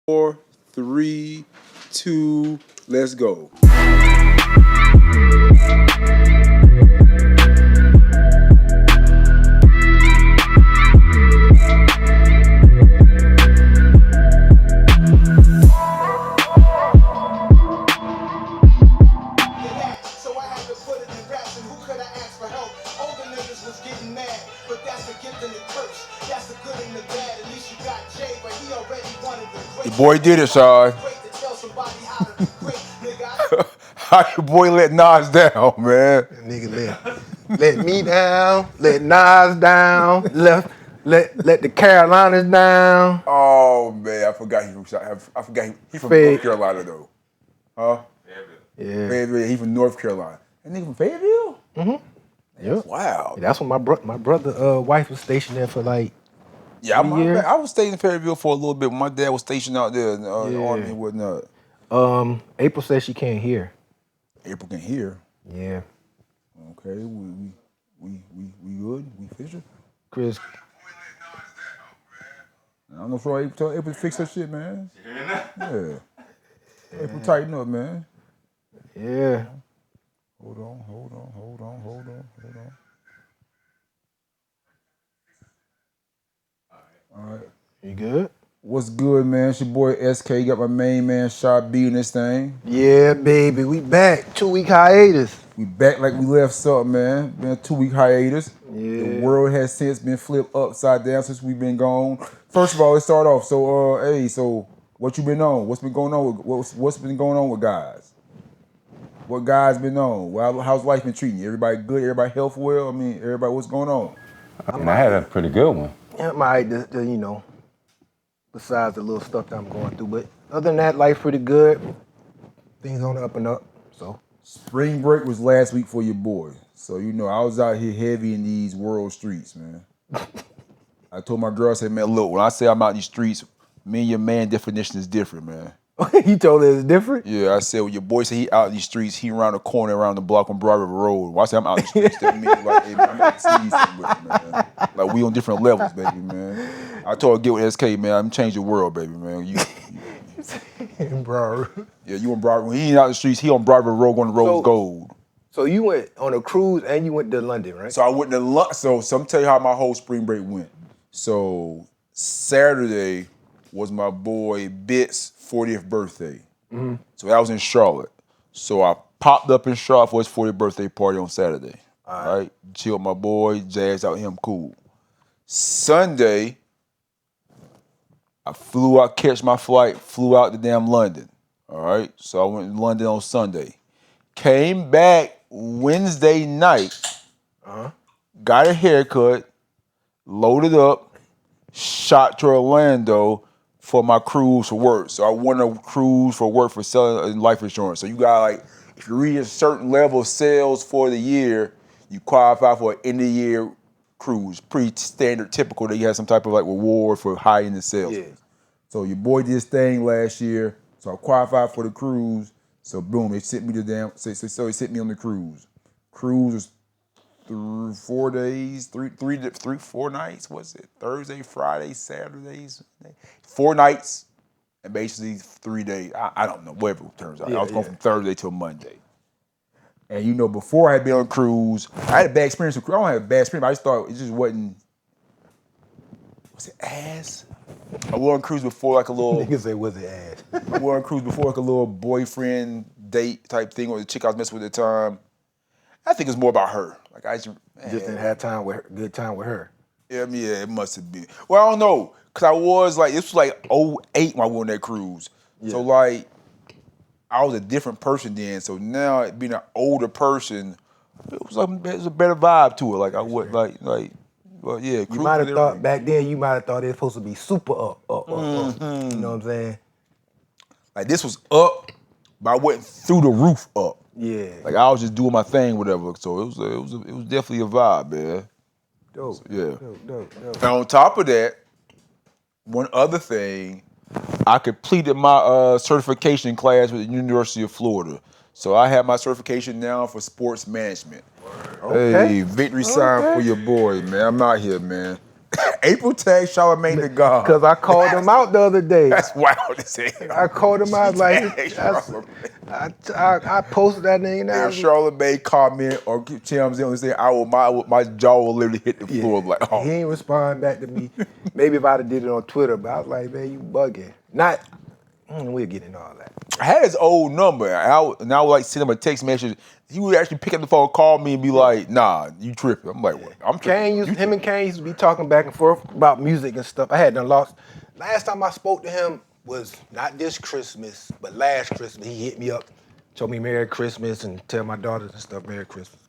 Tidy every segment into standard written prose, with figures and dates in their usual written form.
4, 3, 2, let's go. Your boy did it, Sean. How your boy let Nas down, man? Nigga let me down, let Nas down, let the Carolinas down. Oh man, I forgot he from North Carolina though. Huh? Yeah. Fayetteville, he from North Carolina. That nigga from Fayetteville? Mm-hmm. Yep. Wow. That's when my brother wife was stationed there for like 3 years. I was stationed in Fayetteville for a little bit. My dad was stationed out there in the Army and whatnot. April says she can't hear. April can hear. Yeah. Okay, we good? We fishing? Chris. I don't know if April tell April to fix her shit, man. Yeah. April tighten up, man. Yeah. Hold on. All right. You good? What's good, man? It's your boy SK. You got my main man, Shot B in this thing. Yeah, baby. We back. 2-week hiatus. We back like we left something, man. Been a 2-week hiatus. Yeah. The world has since been flipped upside down since we've been gone. First of all, let's start off. So, so what you been on? What's been going on? What's been going on with guys? What guys been on? Well, how's life been treating you? Everybody good? Everybody health well? I mean, everybody, what's going on? And I had a pretty good one. Yeah, besides the little stuff that I'm going through. But other than that, life pretty good. Things on the up and up, so. Spring break was last week for your boy. So, I was out here heavy in these world streets, man. I told my girl, I said, man, look, when I say I'm out in these streets, me and your man definition is different, man. You told her it's different? Yeah, I said, well, your boy said he out in these streets, he around the corner, around the block on Broad River Road. When I say I'm out in the streets, that means like, hey, man, I'm out to see something with you, man. Like, we on different levels, baby, man. I told her, get with SK, man, I'm changing the world, baby, man. Bro. Yeah, you on Broad River. He ain't out in the streets, he on Broad River Road going to Rose Gold. So you went on a cruise and you went to London, right? So I went to London. So I'm tell you how my whole spring break went. So Saturday was my boy Bit's 40th birthday. Mm-hmm. So that was in Charlotte. So I popped up in Charlotte for his 40th birthday party on Saturday. All right. Chill with my boy, jazz out him, cool. Sunday, I flew out, catch my flight, flew out to damn London. All right. So I went to London on Sunday. Came back Wednesday night, got a haircut, loaded up, shot to Orlando for my cruise for work. So I won a cruise for work for selling life insurance. So you got like, if you reach a certain level of sales for the year, you qualify for an end of the year cruise. Pretty standard, typical that you have some type of like reward for high end sales. Yeah. So your boy did his thing last year. So I qualified for the cruise. So boom, they sent me to so he sent me on the cruise. Cruise was 4 days, 4 nights, what's it? Thursday, Friday, Saturdays, 4 nights, and basically 3 days. I don't know, whatever it turns out. I was going from Thursday till Monday. And before I had been on a cruise, I had a bad experience with cruise. I don't have a bad experience, but I just thought it just wasn't, was it ass? I went on a cruise before like a little... Niggas say, was it ass? I went on a cruise before like a little boyfriend date type thing with the chick I was messing with at the time. I think it's more about her. Like I just didn't have time with her, good time with her. Yeah, it must have been. Well, I don't know, cause I was like, this was like 2008 when I went on that cruise. Yeah. So like, I was a different person then. So now being an older person, it was a better vibe to it. Like I would well, yeah. You might have thought back then. You might have thought it was supposed to be super up. You know what I'm saying? Like this was up, but I went through the roof up. Yeah. Like I was just doing my thing, whatever. So it was definitely a vibe, man. Dope. So, yeah. Dope. And on top of that, one other thing, I completed my certification class with the University of Florida. So I have my certification now for sports management. Okay. Hey, victory sign for your boy, man. I'm out here, man. April tag Charlamagne the God. Because I called him out the other day. That's wild as hell. I called him out like, I posted that name now. If Charlamagne comment or Tim's in and say, my jaw will literally hit the floor. I'm like, oh. He ain't respond back to me. Maybe if I'd have did it on Twitter, but I was like, man, you bugging. We'll get into all that. I had his old number, and I would like send him a text message. He would actually pick up the phone, call me, and be like, "Nah, you tripping." I'm like, "What? I'm tripping." Him and Kane used to be talking back and forth about music and stuff. I had done lost. Last time I spoke to him was not this Christmas, but last Christmas. He hit me up, told me Merry Christmas, and tell my daughters and stuff Merry Christmas.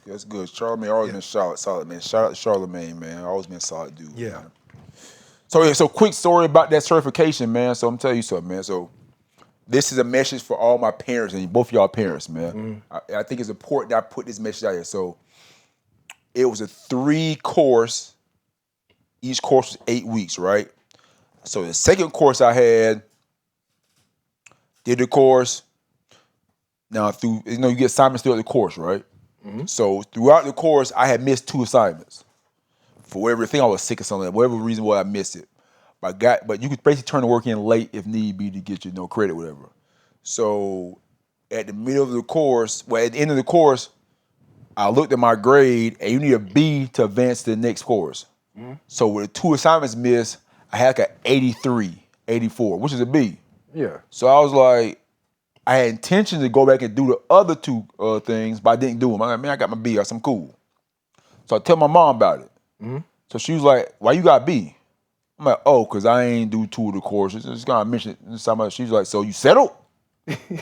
That's good. Charlamagne always been solid, man. Shout out to Charlamagne, man. Always been a solid dude. Yeah. Man. So quick story about that certification, man. So I'm telling you something, man. So this is a message for all my parents and both of y'all parents, man. I think it's important that I put this message out here. So it was a 3-course. Each course was 8 weeks, right? So the second course I had, did the course. Now you get assignments throughout the course, right? So throughout the course, I had missed 2 assignments. For whatever thing, I was sick or something, whatever reason why I missed it. But you could basically turn the work in late if need be to get you no credit, whatever. So at the middle of the course, at the end of the course, I looked at my grade, and you need a B to advance to the next course. So with the 2 assignments missed, I had like an 83, 84, which is a B. Yeah. So I was like, I had intention to go back and do the other 2 things, but I didn't do them. I'm like, man, I got my B, I'm cool. So I tell my mom about it. So she was like, why you got B? I'm like, oh, because I ain't do 2 of the courses. Just gonna mention it. She's like, so you settled?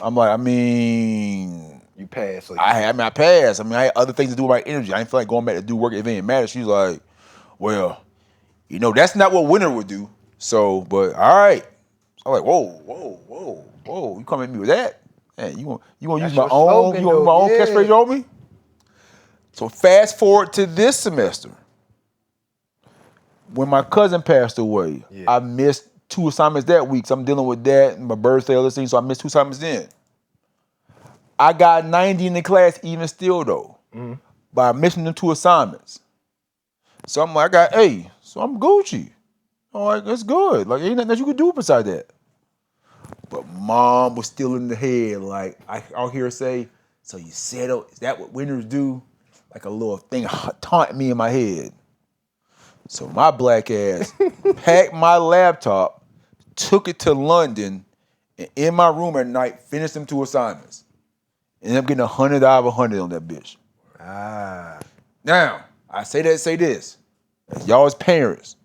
I'm like, I mean, you passed. So I passed. I mean, I had other things to do with my energy. I didn't feel like going back to do work if it didn't matter. She's like, well, that's not what winter would do. So, but all right. So I'm like, whoa, you come at me with that? Man, you want to use my own catchphrase on me? So fast forward to this semester. When my cousin passed away, I missed 2 assignments that week. So I'm dealing with that and my birthday, other things. So I missed 2 assignments then. I got 90 in the class even still though. By missing them 2 assignments. So I'm like, I got A. So I'm Gucci. I'm like, that's good. Like, ain't nothing that you could do beside that. But mom was still in the head. Like, I'll hear her say, so you settled? Is that what winners do? Like a little thing taunting me in my head. So my black ass packed my laptop, took it to London, and in my room at night, finished them 2 assignments. Ended up getting 100 out of 100 on that bitch. Now, I say this. As y'all as parents,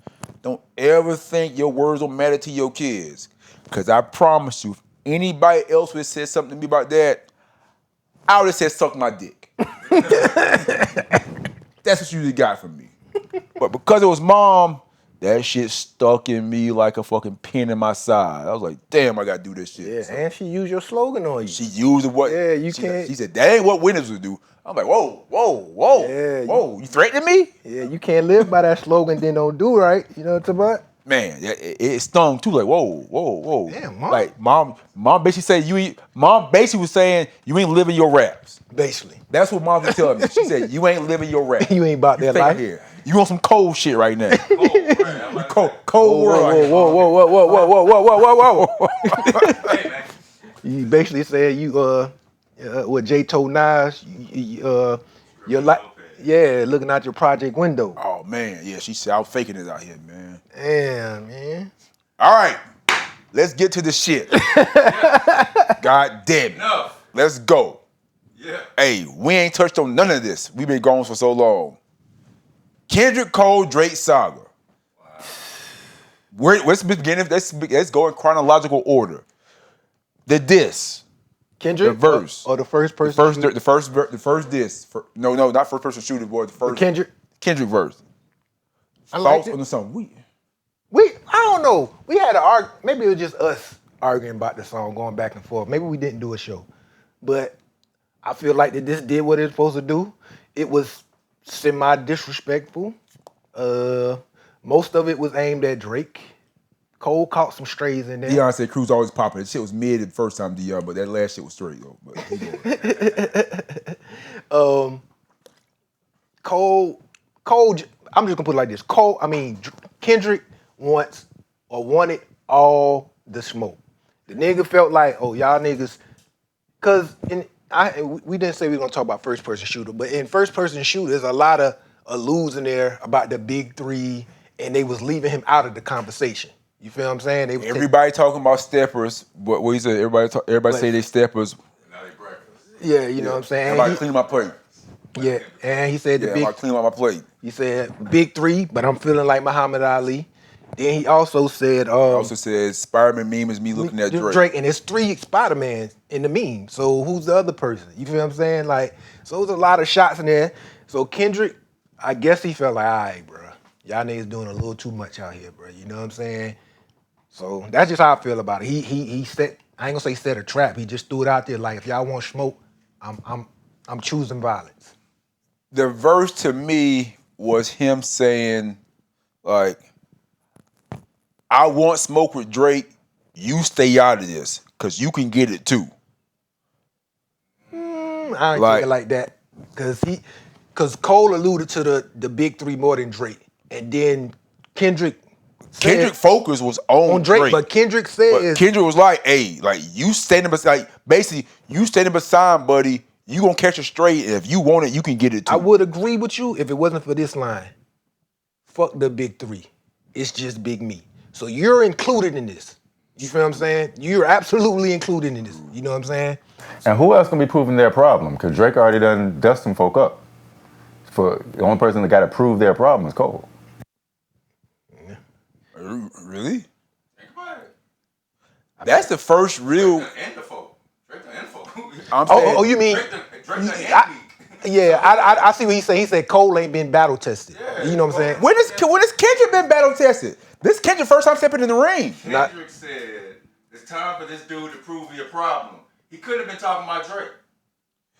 don't ever think your words don't matter to your kids. Because I promise you, if anybody else would have said something to me about that, I would have said, suck my dick. That's what you got from me. But because it was mom, that shit stuck in me like a fucking pin in my side. I was like, damn, I gotta do this shit. Yeah, so, and she used your slogan on you. She used what? Yeah, you can't. She said, that ain't what winners would do. I'm like, whoa. Yeah, you threatening me? Yeah, you can't live by that slogan, then don't do right. You know what I'm talking about? Man, it stung too. Like, whoa. Damn, mom. Like, mom basically said mom basically was saying you ain't living your raps. Basically. That's what mom was telling me. She said, you ain't living your rap. You ain't about that life. Here. You want some cold shit right now. Cold world. Whoa. Hey, man. You basically said you, what Jay told Nas, you're like, looking out your project window. Oh, man. Yeah, she said I was faking it out here, man. Damn, man. All right. Let's get to the shit. God damn it. Enough. Let's go. Yeah. Hey, we ain't touched on none of this. We've been going for so long. Kendrick-Cole-Drake saga. Wow. Let's begin. Let's go in chronological order. The diss. Kendrick? The verse. Or the first person? The first diss. No, not first person shooter, boy. The first. The Kendrick verse. I liked on the song. I don't know. We had an argument. Maybe it was just us arguing about the song, going back and forth. Maybe we didn't do a show. But I feel like that this did what it was supposed to do. It was semi-disrespectful. Most of it was aimed at Drake. Cole caught some strays in there. Deion said Cruz always popping. That shit was mid the first time Deion, but that last shit was straight though. But Cole, I'm just gonna put it like this. Kendrick wanted all the smoke. The nigga felt like, oh, y'all niggas, cause we didn't say we were gonna talk about first person shooter, but in first person shooter, there's a lot of alludes in there about the big three, and they was leaving him out of the conversation. You feel what I'm saying? Everybody talking about steppers, but what he said, everybody say they steppers. Now they breakfast. Yeah, you know what I'm saying? Everybody clean my plate. Yeah, and he said I clean up my plate. He said big three, but I'm feeling like Muhammad Ali. Then he also said Spider-Man meme is me looking at Drake. And there's 3 Spider-Man in the meme. So who's the other person? You feel what I'm saying? Like, so there's a lot of shots in there. So Kendrick, I guess he felt like, all right, bro, y'all niggas doing a little too much out here, bro. You know what I'm saying? So that's just how I feel about it. He set, I ain't gonna say set a trap. He just threw it out there like, if y'all want smoke, I'm choosing violence. The verse to me was him saying, like, I want smoke with Drake, you stay out of this, because you can get it too. I ain't think it like that. Because Cole alluded to the big three more than Drake. And then Kendrick focus was on Drake. But Kendrick said, Kendrick was like, hey, like, you standing beside, basically, you standing beside, buddy, you gonna catch it straight, and if you want it, you can get it too. I would agree with you if it wasn't for this line. Fuck the big three. It's just big me. So you're included in this. You feel what I'm saying? You're absolutely included in this. You know what I'm saying? And who else gonna be proving their problem? Because Drake already done dust some folk up. For the only person that got to prove their problem is Cole. Really? Think about it. That's the first real. Drake the end the folk. Drake the end folk. I'm saying, Oh, you mean? Drake the end. Yeah, I see what he said. He said Cole ain't been battle tested. Yeah, you know what I'm saying? when has Kendrick been battle tested? This Kendrick first time stepping in the ring. Kendrick said, it's time for this dude to prove your problem. He could have been talking about Drake.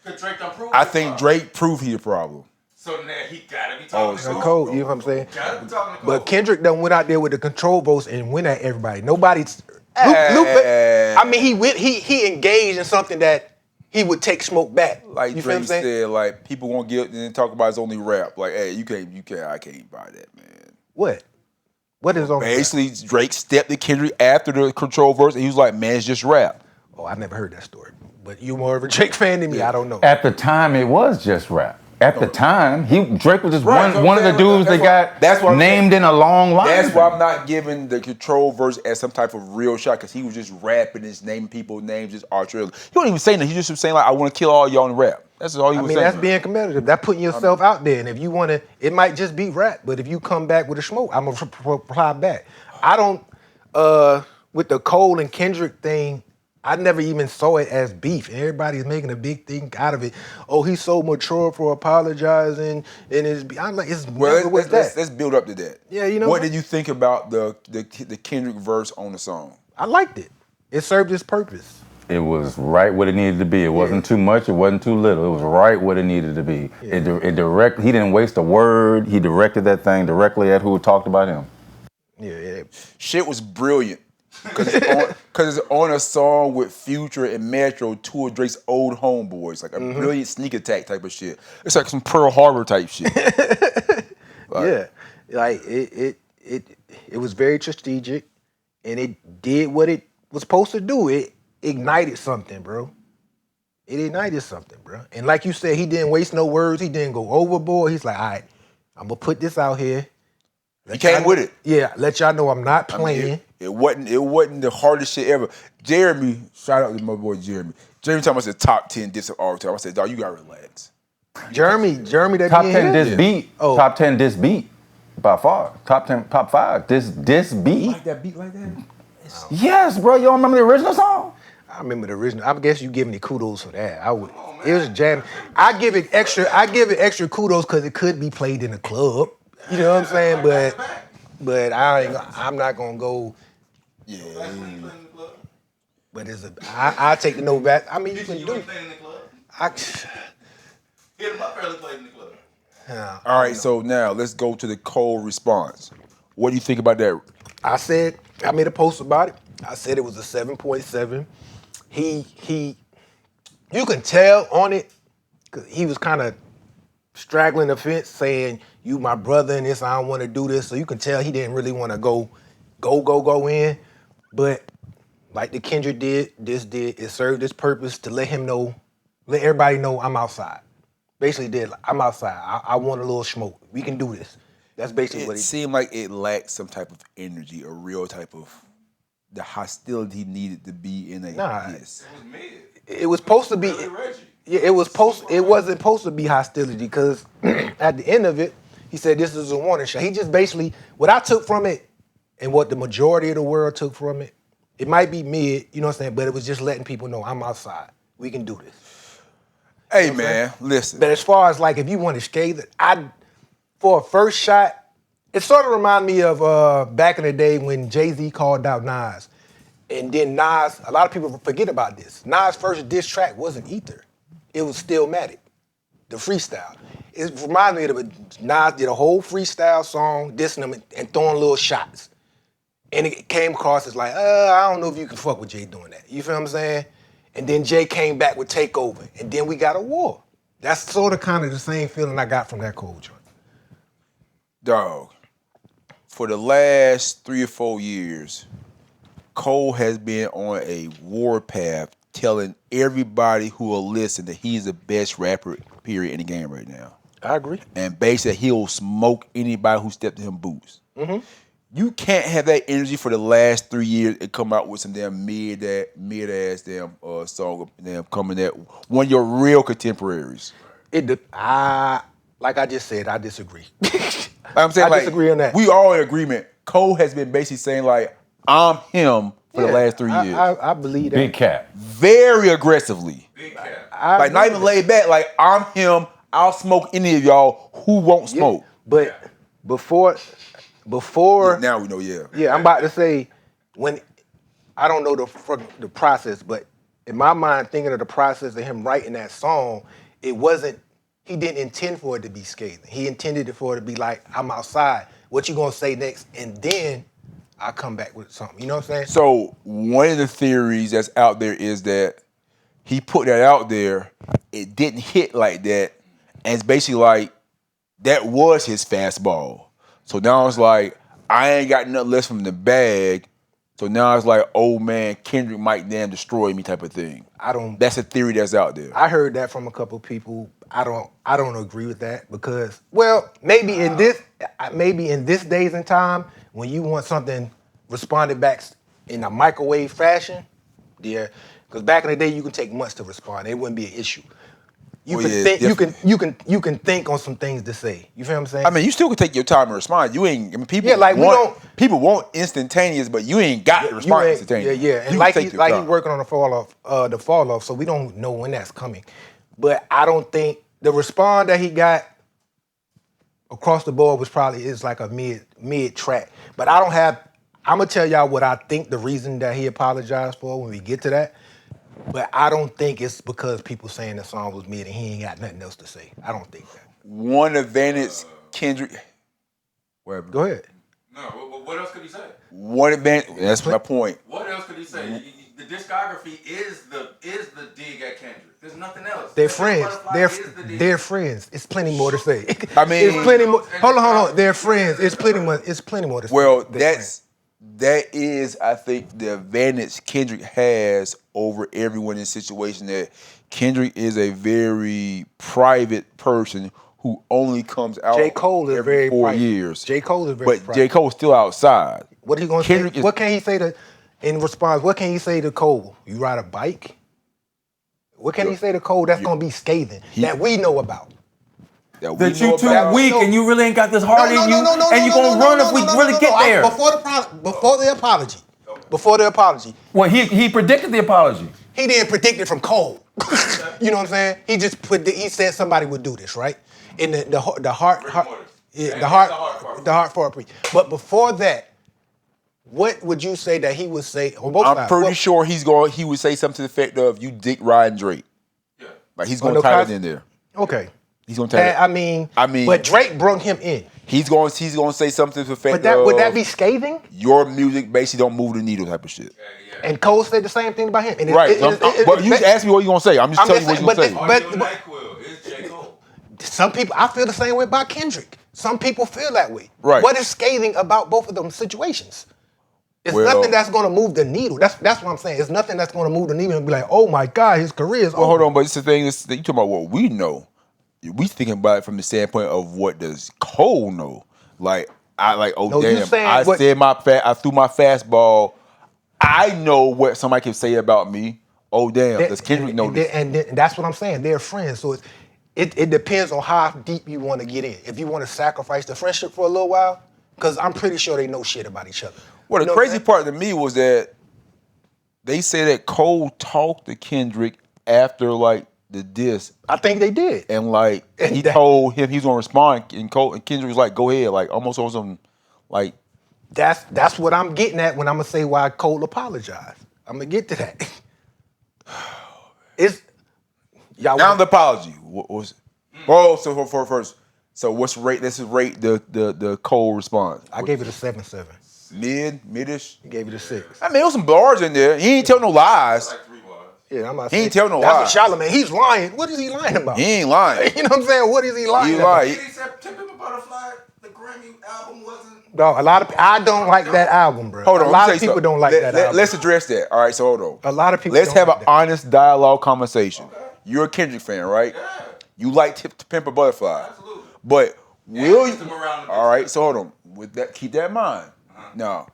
Because Drake done proved I think Drake proved he the problem. So now he gotta be talking to Cole, you know what I'm saying? Gotta be talking to Cole. But Kendrick done went out there with the control votes and went at everybody. Nobody's I mean, he engaged in something that he would take smoke back. Like you feel what I'm Drake saying? said, like, people won't get and then talk about his only rap. Like, hey, I can't buy that, man. What? What is on? Basically, Drake stepped to Kendrick after the control verse, and he was like, man, it's just rap. Oh, I never heard that story. But you more of a Drake fan than me. I don't know. At the time, it was just rap. At the time, Drake was just Right, one of the dudes that got named in a long line. That's why I'm not giving the control verse as some type of real shot, because he was just rapping and naming people's names just arbitrarily. He wasn't even saying that. He just was saying, like, I want to kill all y'all in rap. That's all he was saying. That's being competitive. That's putting yourself out there. And if you want to, it might just be rap. But if you come back with a smoke, I'm going to reply back. I don't, with the Cole and Kendrick thing, I never even saw it as beef. And everybody's making a big thing out of it. Oh, he's so mature for apologizing. And I'm like, let's build up to that. Yeah, you know what did you think about the Kendrick verse on the song? I liked it. It served its purpose. It was right what it needed to be. It wasn't too much. It wasn't too little. It was right what it needed to be. Yeah. He didn't waste a word. He directed that thing directly at who talked about him. Yeah. Shit was brilliant. Because it's on a song with Future and Metro, two of Drake's old homeboys. Like a brilliant sneak attack type of shit. It's like some Pearl Harbor type shit. Yeah. Like it was very strategic, and it did what it was supposed to do. It ignited something, bro. It ignited something, bro. And like you said, he didn't waste no words. He didn't go overboard. He's like, all right, I'm going to put this out here. He came with it. Yeah, let y'all know I'm not playing. It wasn't the hardest shit ever. Jeremy, shout out to my boy Jeremy. Jeremy talking about the top 10 diss of all time. I said, dog, you gotta relax. Jeremy, that top 10 diss beat. Oh. Top 10 diss beat by far. Top 5 diss beat. You like that beat like that? Yes, bro. You don't remember the original song? I remember the original. I guess you giving me kudos for that. It was jam. I give it extra kudos because it could be played in a club. You know what I'm saying? But I'm not gonna go. Yeah. But I take the note back. I mean, you can do it. Hit him up early, played in the club. All right, so now let's go to the Cole response. What do you think about that? I made a post about it. I said it was a 7.7. You can tell on it, cause he was kind of straggling the fence saying, you my brother and this, I don't want to do this. So you can tell he didn't really want to go in. But like the Kendrick did, it served its purpose to let everybody know I'm outside. Basically did, I'm outside. I want a little smoke. We can do this. That's basically what he did. It seemed like it lacked some type of energy, a real type of the hostility needed to be in a diss. It was mid. It was supposed to be. Reggie. Yeah, it wasn't supposed to be hostility because at the end of it, he said this is a warning shot. He just basically, what I took from it and what the majority of the world took from it, it might be mid, you know what I'm saying, but it was just letting people know I'm outside. We can do this. Hey, man, listen. But as far as like if you want to skate it, for a first shot, it sort of reminded me of back in the day when Jay-Z called out Nas. And then Nas, a lot of people forget about this. Nas' first diss track wasn't Ether. It was Stillmatic, the freestyle. It reminds me of Nas did a whole freestyle song, dissing them and throwing little shots. And it came across as like, I don't know if you can fuck with Jay doing that. You feel what I'm saying? And then Jay came back with Takeover. And then we got a war. That's sort of kind of the same feeling I got from that Cole joint. Dog, for the last 3 or 4 years, Cole has been on a war path telling everybody who will listen that he's the best rapper, period, in the game right now. I agree. And basically, he'll smoke anybody who stepped to him boots. Mm-hmm. You can't have that energy for the last 3 years and come out with some damn mid-ass damn song damn coming at one of your real contemporaries. Like I just said, I disagree. I'm saying, I disagree on that. We all in agreement. Cole has been basically saying like, I'm him for the last 3 years. I believe that. Big cap. Very aggressively. Big cap. Like not even laid back. Like I'm him. I'll smoke any of y'all who won't smoke. But before Now we know. Yeah. Yeah, I'm about to say when I don't know the process, but in my mind, thinking of the process of him writing that song, it wasn't. He didn't intend for it to be scathing. He intended it for it to be like, I'm outside. What you gonna say next? And then I come back with something. You know what I'm saying? So one of the theories that's out there is that he put that out there. It didn't hit like that, and it's basically like that was his fastball. So now it's like I ain't got nothing less from the bag. So now it's like, oh man, Kendrick might damn destroy me type of thing. That's a theory that's out there. I heard that from a couple of people. I don't agree with that because, well, maybe in this days and time when you want something responded back in a microwave fashion, yeah, because back in the day you can take months to respond. It wouldn't be an issue. You can think on some things to say. You feel what I'm saying? I mean, you still can take your time to respond. You ain't. I mean, people want instantaneous, but you ain't got to respond instantaneous. Yeah. And like he's working on the fall off, so we don't know when that's coming. But I don't think the response that he got across the board is like a mid track. But I'm gonna tell y'all what I think the reason that he apologized for when we get to that. But I don't think it's because people saying the song was mid and he ain't got nothing else to say. I don't think that. One advantage Kendrick. Whatever. Go ahead. No, what else could he say? One advantage. That's my point. What else could he say? The discography is the dig at Kendrick. There's nothing else. They're friends. They're friends. It's plenty more to say. I mean, it's plenty more. Hold on. They're friends. It's plenty more to say. Well, that is, I think, the advantage Kendrick has over everyone in the situation that Kendrick is a very private person who only comes out J. Cole is every very 4 private. years. J. Cole is very But J. Cole's still outside. What he gonna say? What can he say in response? What can he say to Cole? You ride a bike? What can he say to Cole that's gonna be scathing that we know about? That you too weak and you really ain't got this heart in you, and you gonna run if we really get there. Before the apology. Well, he predicted the apology. He didn't predict it from Cole. You know what I'm saying? He said somebody would do this, right? In the heart for a pre. But before that, what would you say that he would say on both sides? I'm pretty sure he would say something to the effect of, you dick riding Drake. Yeah. Like he's gonna tie it in there. Okay. He's gonna tell I mean, but Drake brought him in. He's gonna say something to the effect of, would that be scathing? Your music basically don't move the needle type of shit. Yeah. And Cole said the same thing about him. And right. But you asked me what you gonna say. I'm just telling you what you gonna say. Is J. Cole. Some people, I feel the same way about Kendrick. Some people feel that way. Right. What is scathing about both of them situations? It's Well- nothing that's going to move the needle. That's what I'm saying. It's nothing that's going to move the needle and be like, oh my God, his career is Well, over. hold on, but it's the thing is, you talking about what we know. We thinking about it from the standpoint of what does Cole know. Like, No, you damn, saying I what- said I threw my fastball. I know what somebody can say about me. Oh, damn, does Kendrick know this? And that's what I'm saying. They're friends. So it depends on how deep you want to get in. If you want to sacrifice the friendship for a little while, because I'm pretty sure they know shit about each other. Well, You the know what crazy I'm saying? part to me was that they say that Cole talked to Kendrick after like the diss, I think they did. and like And he that- told him he was gonna respond, and Kendrick was like, "Go ahead," like almost on some like. That's what I'm getting at when I'm gonna say why Cole apologized. I'm gonna get to that. It's y'all. Now the apology. What was? Oh, so for first. So what's rate? This is rate the Cole response. I gave it a 7-7. Midish. You gave it a 6. I mean, there was some bars in there. He ain't tell no lies. Like 3 bars. Yeah, I'm about He ain't tell no That's lies. what Charlamagne. He's lying. What is he lying about? He ain't lying. You know what I'm saying? What is he lying He about? lied. He said "Tip of a Butterfly," the Grammy album wasn't. Dog, a lot of I don't like that album, bro. Hold on. A let me lot tell of you people something. don't like that album. Let's address that. All right. So hold on. A lot of people Let's don't have like an that. honest dialogue conversation. Okay. You're a Kendrick fan, right? Yeah. You like to Pimp a Butterfly. Absolutely. But will you? System around the All right. bitch. So hold on. With that, keep that in mind. Now,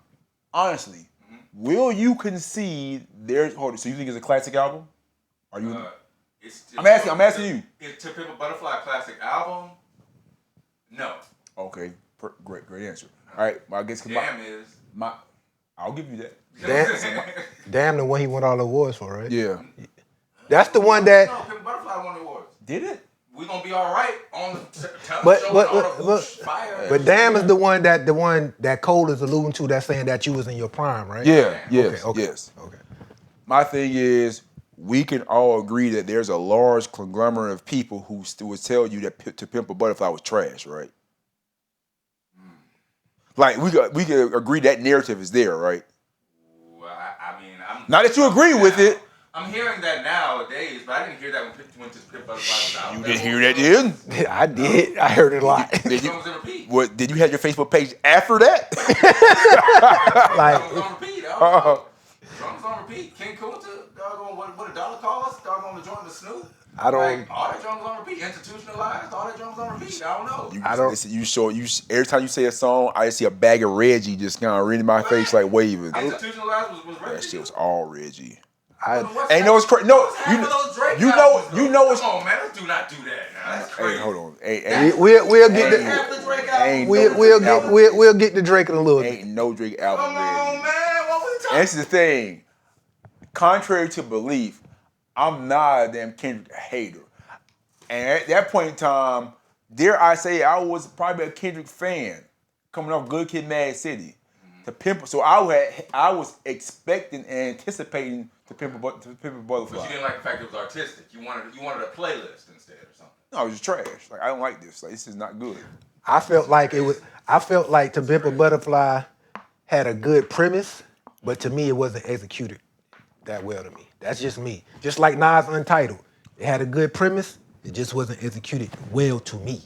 honestly, will you concede there's? Hold on. So you think it's a classic album? Are you? I'm asking you. Is "To Pimp a Butterfly" a classic album? No. Okay. Great answer. All right. I guess Damn is. I'll give you that. Damn, the one he won all the awards for, right? Yeah. That's the one that. No, "Pimp a Butterfly" won the awards. Did it? We gonna be all right on the talent But- show but- and all the look, fire. But Damn is the one that Cole is alluding to. That's saying that you was in your prime, right? Yeah. Yes. Okay. Yes. Okay. My thing is, we can all agree that there's a large conglomerate of people who would tell you that "To Pimp a Butterfly" was trash, right? Like we could agree that narrative is there, right? Well, I mean, I'm Not that you agree with it. I'm hearing that nowadays, but I didn't hear that when "To Pimp a Butterfly" was out. You didn't hear that, did? I did. I heard it a lot. Did you? Songs on repeat. What? Did you have your Facebook page after that? Like, Songs on repeat. Songs on repeat. King Kunta, doggone what a dollar cost, doggone the joint with Snoop. I don't- Like, all that drums on repeat. Institutionalized. All that drums on repeat. I don't know. I don't- Listen, every time you say a song, I just see a bag of Reggie just kind of reading my face like waving. Institutionalized was That Reggie. shit was all Reggie. What's Ain't no, it's crazy. No, what's half of those Drake you albums, know though? it's. Come on, man. Let's not do that now. That's crazy. Hey, hold on. Hey, we'll get Ain't- the Half the Drake albums. ain't we'll get the Drake in a little bit. Ain't no Drake album Come Reggie. on, man. What we talking? And this is the thing. Contrary to belief, I'm not a damn Kendrick hater. And at that point in time, dare I say, I was probably a Kendrick fan coming off Good Kid, Mad City. To Pimp, so I was expecting and anticipating to Pimp a Butterfly. But you didn't like the fact it was artistic. You wanted a playlist instead or something. No, it was trash. Like I don't like this. Like this is not good. I felt like To Pimp a Butterfly had a good premise, but to me it wasn't executed that well to me. That's just me. Just like Nas Untitled. It had a good premise, it just wasn't executed well to me.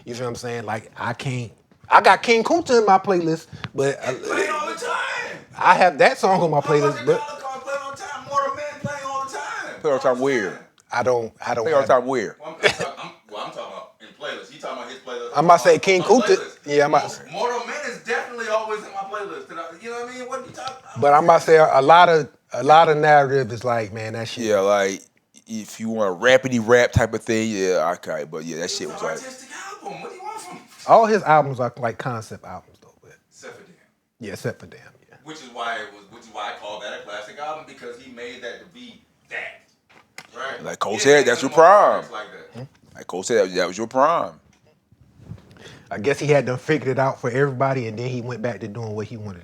You feel what I'm saying? Like I got King Kunta in my playlist, but Playing all the time. I have that song on my playlist, but Playing all the time. Mortal Man playing all the time. Play all the time where? I don't Play all the have- time where? Well, I'm talking about in playlists. He talking about his playlist. I'm about to say King On Kunta. playlist. Yeah, I'm about to say. Mortal Man is definitely always in my playlist. You know what I mean? What are you talking about? But I'm about to say a lot of narrative is like, man, that shit. Yeah, like if you want a rapidy rap type of thing, yeah, okay. But yeah, that shit It's was an like. artistic album. What do you want from? All his albums are like concept albums though, but Except for Damn. yeah, except for Damn, yeah. Which is why I call that a classic album, because he made that to be that. Right? Like Cole He said, didn't that's make your no more prime. tracks Like that. Like Cole said, that was your prime. I guess he had to figure it out for everybody, and then he went back to doing what he wanted.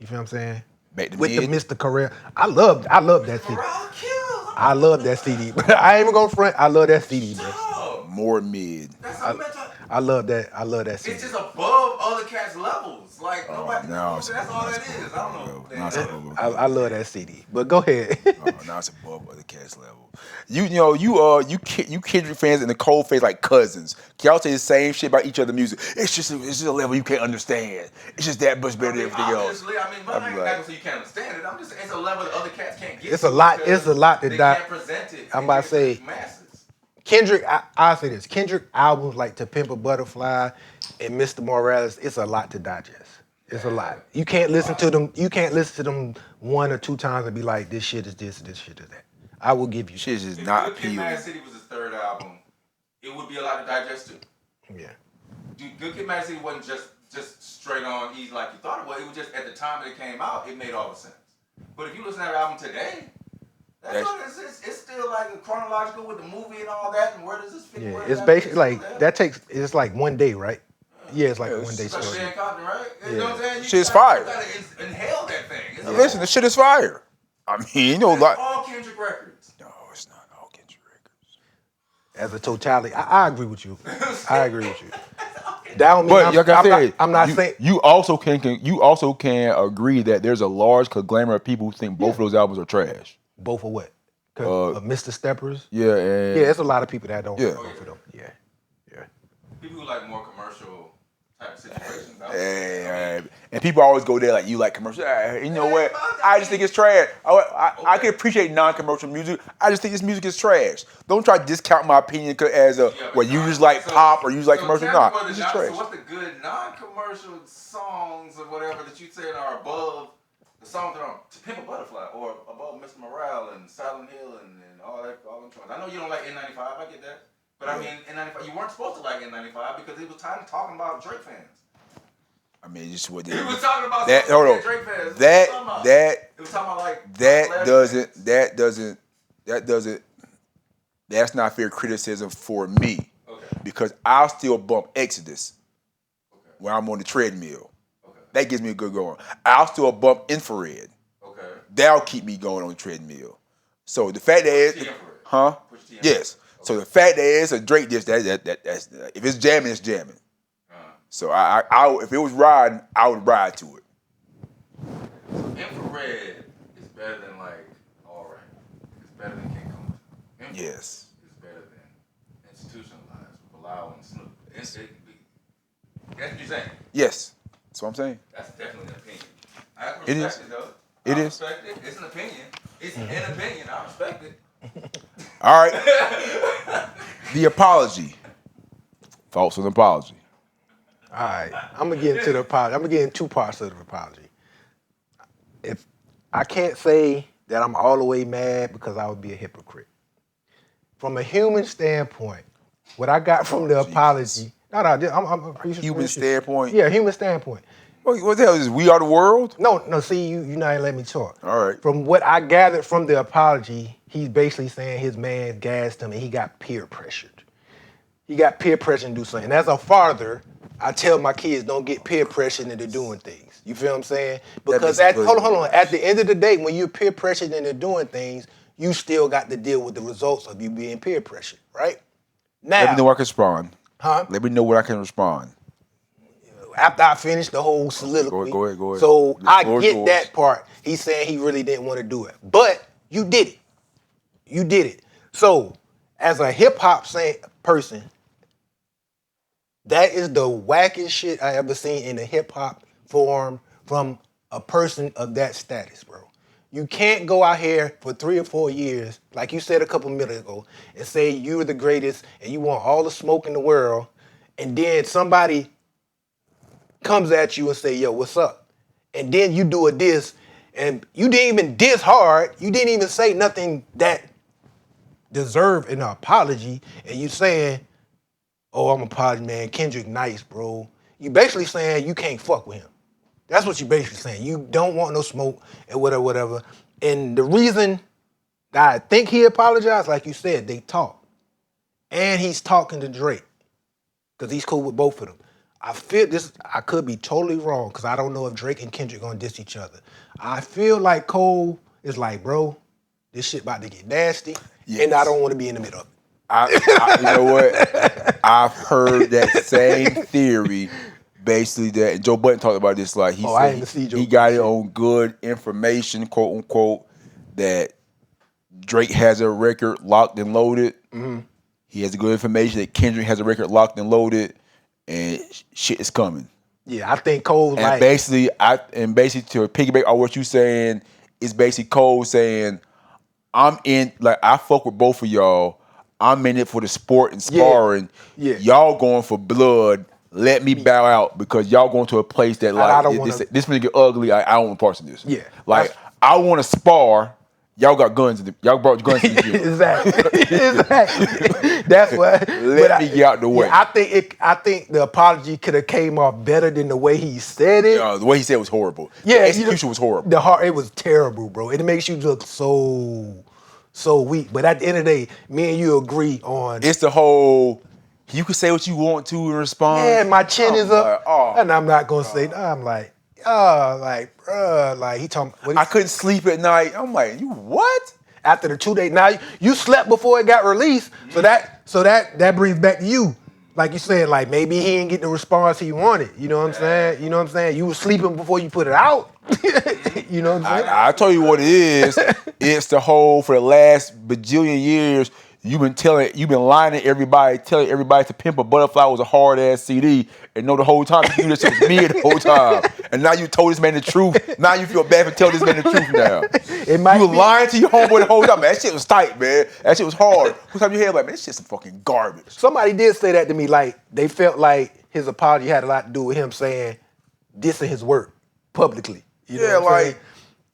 You feel what I'm saying? Back to With mid. the Mr. Career. I love that CD. Corral kills. I love that CD. But I ain't even gonna front. I love that CD, bro. Oh, more mid. That's a mental. I love that. I love that CD. It's just above other cats' levels. Like nobody. now That's all that is. I don't know. Now it's above. I love that CD. But go ahead. Now it's above other cats' level. You Kendrick fans in the cold face like cousins. Y'all say the same shit about each other's music. It's just a level you can't understand. It's just that much better than everything else. Obviously, I mean, but I ain't gonna say you can't understand it. I'm just saying it's a level that other cats can't get. It's a lot that they can't present it. I'm about to say masses. Kendrick, I'll say this. Kendrick albums like To Pimp a Butterfly and Mr. Morales, it's a lot to digest. It's a lot. You can't listen to them. You can't listen to them 1 or 2 times and be like, this shit is this shit is that. I will give you shit. Is if not Good Kid, appealing. Mad City was his 3rd album, it would be a lot to digest too. Yeah. Dude, Good Kid, Mad City wasn't just straight on easy like you thought it was. It was just at the time that it came out, it made all the sense. But if you listen to that album today, it's still like chronological with the movie and all that, and where does this fit? Yeah, it's basically like it's like 1 day, right? Yeah, it's like a 1 day It's like story. Shan Compton, right? You know what I'm saying? Shit's fire. You gotta inhale that thing. Listen, the shit is fire. I mean, like all Kendrick records. No, it's not all Kendrick records. As a totality, I agree with you. I agree with you. That don't mean But like I said, I'm not saying you also can agree that there's a large conglomerate of people who think both of those albums are trash. both of what? Mr. Steppers. Yeah, and Yeah, it's a lot of people that don't Yeah. like both of them. Yeah. People who like more commercial type situations. And people always go there like, you like commercial. You know what? I just think it's trash. I can appreciate non-commercial music. I just think this music is trash. Don't try to discount my opinion as you just like pop or you just like commercial. Nah, this is trash. So what's the good non-commercial songs or whatever that you say are above the songs that are To Pimp a Butterfly or above Mr. Morale and Silent Hill and all them songs? I know you don't like N95. I get that. But I mean, N95, you weren't supposed to like N95 because it was time to talking about Drake fans. I mean, just what He was talking about that. Hold on. Drake fans. That it was talking about like that's not fair criticism for me. Okay. Because I'll still bump Exodus when I'm on the treadmill. Okay. That gives me a good going. I'll still bump Infrared. Okay. That'll keep me going on the treadmill. So the fact that it's, huh? Yes. So the fact that it's a Drake diss, that's if it's jamming, it's jamming. So I if it was riding, I would ride to it. Infrared is better than like All Right. It's better than King Kong. Yes. It's better than Institutionalized with Bilal and Snoop. That's what you're saying. Yes. That's what I'm saying. That's definitely an opinion. I respect It is. it though. It I is. respect it. It's an opinion. It's an opinion. I respect it. All right. The apology. False with apology. All right, I'm gonna get into the apology. I'm gonna get in 2 parts of the apology. If I can't say that I'm all the way mad because I would be a hypocrite. From a human standpoint, what I got from the apology. I'm Human standpoint. Yeah, human standpoint. What the hell is this? We Are the World? No. See, you not even let me talk. All right. From what I gathered from the apology, he's basically saying his man gassed him and he got peer pressured. He got peer pressured to do something. And as a father, I tell my kids don't get peer pressured into doing things. You feel what I'm saying? Because hold on. At the end of the day, when you're peer pressured into doing things, you still got to deal with the results of you being peer pressured, right? Now, Let me know I can respond. Huh? Let me know what I can respond. After I finish the whole soliloquy. Go ahead. So The I floor is get yours. that part. He's saying he really didn't want to do it. But you did it. You did it. So as a hip hop person, that is the wackest shit I ever seen in the hip hop form from a person of that status, bro. You can't go out here for 3 or 4 years, like you said a couple minutes ago, and say you're the greatest and you want all the smoke in the world, and then somebody comes at you and say, yo, what's up? And then you do a diss, and you didn't even diss hard. You didn't even say nothing that deserved an apology, and you saying, oh, I'm apology, man. Kendrick nice, bro. You basically saying you can't fuck with him. That's what you basically saying. You don't want no smoke and whatever. And the reason that I think he apologized, like you said, they talk. And he's talking to Drake because he's cool with both of them. I feel this, I could be totally wrong because I don't know if Drake and Kendrick gonna diss each other. I feel like Cole is like, bro, this shit about to get nasty, and I don't want to be in the middle of it. You know what? I've heard that same theory. Basically, that and Joe Budden talked about this. Like he I ain't said, see Joe he got Budden it on good information, quote unquote, that Drake has a record locked and loaded. Mm-hmm. He has good information that Kendrick has a record locked and loaded, and shit is coming. Yeah, I think Cole's And basically, to piggyback on what you saying, is basically Cole saying, I'm in, like, I fuck with both of y'all. I'm in it for the sport and sparring. Yeah. Y'all going for blood. Let me bow out because y'all going to a place that, like, I don't wanna, this nigga ugly. I don't want parts of this. Yeah. Like, I want to spar. Y'all got guns in the, y'all brought guns in the gym. Exactly. That's what. Let me get out the way. Yeah, I think the apology could have came off better than the way he said it. The way he said it was horrible. Yeah, the execution was horrible. It was terrible, bro. It makes you look so weak. But at the end of the day, me and you agree on. It's the whole. You can say what you want to in response. Yeah, my chin is up, like, and I'm not gonna say. I'm like, bruh, like he talking. I couldn't sleep at night. I'm like, you what? After the 2 days, now you slept before it got released, so that brings back to you, like you said, like maybe he didn't get the response he wanted. You know what I'm saying? You know what I'm saying? You were sleeping before you put it out. You know what I'm saying? I tell you what it is. It's the whole for the last bajillion years. You've been lying to everybody, telling everybody to Pimp a Butterfly was a hard ass CD, and know the whole time you knew this shit was me the whole time. And now you told this man the truth. Now you feel bad for telling this man the truth now. You were lying to your homeboy the whole time. Man, that shit was tight, man. That shit was hard. Who's time you hear like, man, this shit's some fucking garbage. Somebody did say that to me, like they felt like his apology had a lot to do with him saying dissing his work publicly. You know what I'm saying?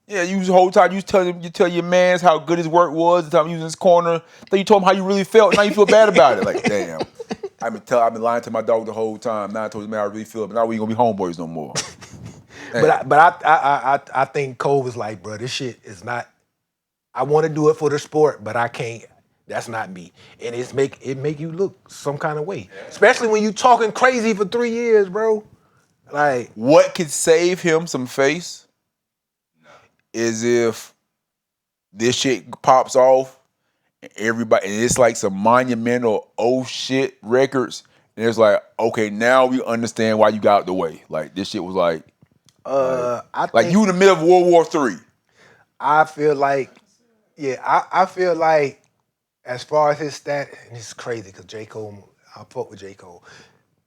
Yeah, you the whole time you tell your mans how good his work was. The time you was in his corner, then you told him how you really felt. Now you feel bad about it. Like, damn, I've been lying to my dog the whole time. Now I told him how I really feel, but now we ain't gonna be homeboys no more. But I think Cole was like, bro, this shit is not. I want to do it for the sport, but I can't. That's not me, and it make you look some kind of way, especially when you talking crazy for 3 years, bro. Like, what could save him some face is if this shit pops off and everybody, and it's like some monumental shit records, and it's like, okay, now we understand why you got out the way. Like, this shit was like, like you in the middle of World War III. I feel like, I feel like as far as his stat, and it's crazy because J. Cole, I fuck with J. Cole.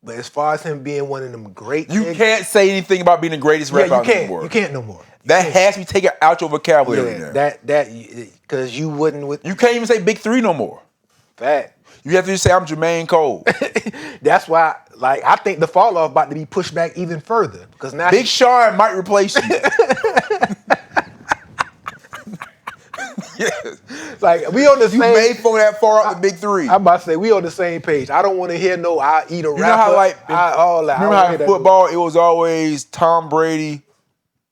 But as far as him being one of them great niggas, can't say anything about being the greatest rapper anymore. You can't no more. That has to be taken out your vocabulary now. That because you wouldn't with. You can't even say Big Three no more. Fact. You have to just say I'm Jermaine Cole. That's why, like, I think the fall off about to be pushed back even further because now Big Sean might replace you. Yes. Like, we on the same. You made from that far out the Big Three. I'm about to say we on the same page. I don't want to hear no I eat a rapper. You know how like remember how in football it was always Tom Brady,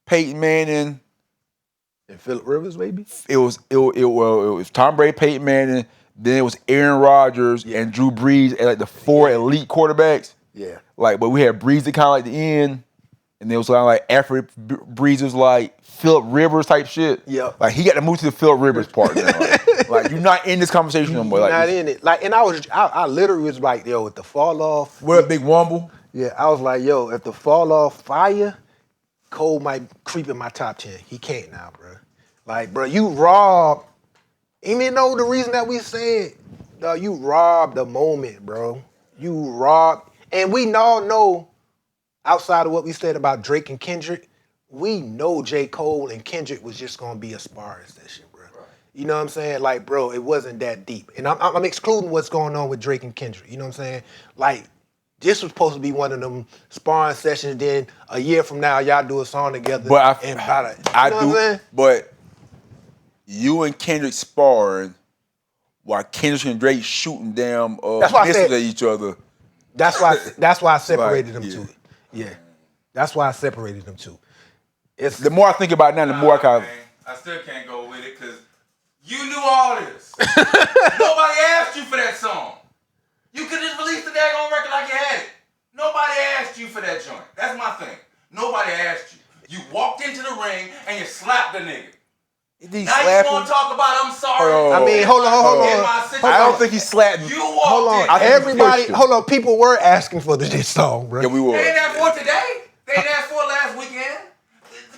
Peyton Manning, and Phillip Rivers, maybe. It was Tom Brady, Peyton Manning. Then it was Aaron Rodgers and Drew Brees and like the four elite quarterbacks. Yeah. Like, but we had Brees at kind of like the end, and then it was kind of like after Brees was like Phillip Rivers type shit. Yeah. Like he got to move to the Phillip Rivers part now. Like you're not in this conversation no more. Like not in it. Like, and I literally was like, yo, with the fall off. What a big wumble. Yeah, I was like, yo, if the fall off fire, Cole might creep in my top 10. He can't now, bro. Like, bro, you robbed. Even though the reason that we said, you robbed the moment, bro. You robbed, and we all know, outside of what we said about Drake and Kendrick, we know J. Cole and Kendrick was just gonna be a sparring session, bro. Right. You know what I'm saying? Like, bro, it wasn't that deep. And I'm excluding what's going on with Drake and Kendrick. You know what I'm saying? Like, this was supposed to be one of them sparring sessions. Then a year from now, y'all do a song together. But But you and Kendrick sparring while Kendrick and Drake shooting down missiles at each other. That's why I separated them two. Yeah. That's why I separated them two. It's the more I think about it now, the more I still can't go with it because you knew all this. Nobody asked you for that song. You could just release the daggone record like you had it. Nobody asked you for that joint. That's my thing. Nobody asked you. You walked into the ring and you slapped the nigga. Did he Now you slap want him? to talk about I'm sorry. Hold on. I mean, hold on. I don't think he slapped him. You walked Hold on. in. I think he Everybody, pushed him. hold on. People were asking for the diss song, bro. Yeah, we were. They ain't asked for it today. They ain't asked for it last weekend.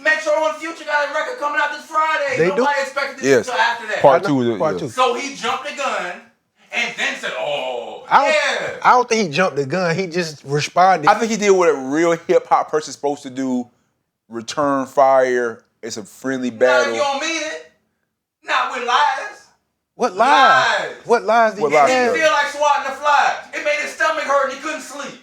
Metro and Future got a record coming out this Friday. They Nobody do? expected this Yes. until after that. Part two. Part Yeah. two. So he jumped the gun and then said, "Oh, I don't think he jumped the gun. He just responded. I think he did what a real hip hop person's supposed to do: return fire. It's a friendly Not if battle. you don't mean it. Not with lies. What lies? Lies. What lies did What he lies? It have? didn't feel like swatting a fly. It made his stomach hurt and he couldn't sleep.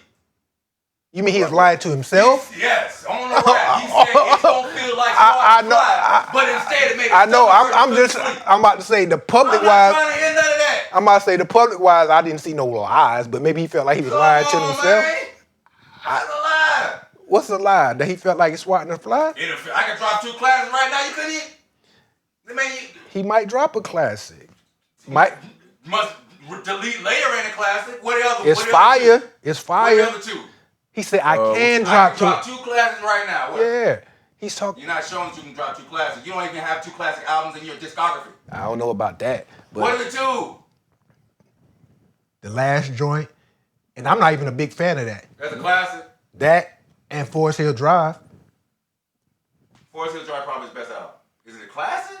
You mean he was lying to himself? Yes, on the rap. He said it's gonna feel like swatting a fly, but instead it made his I know. stomach hurt I'm and just. couldn't sleep. I'm about to say the public I'm not wise. trying to hear none of that. I'm about to say the public wise. I didn't see no lies, but maybe he felt like he was lying to Come on, himself. man. That's a lie. What's the lie? That he felt like he's swatting a fly? I could drop 2 classes right now. You couldn't eat. I mean, He might drop a classic. Might. must delete later in the classic. What the other? It's what the fire. other 2? It's What the fire. other 2? He said I can I drop can drop two. 2 classes right now. What? Yeah. He's talking. You're not showing that you can drop 2 classics. You don't even have 2 classic albums in your discography. I don't know about that, but What are the 2? the last joint, and I'm not even a big fan of that. That's a classic. That and Forest Hill Drive. Forest Hill Drive probably his best album. Is it a classic?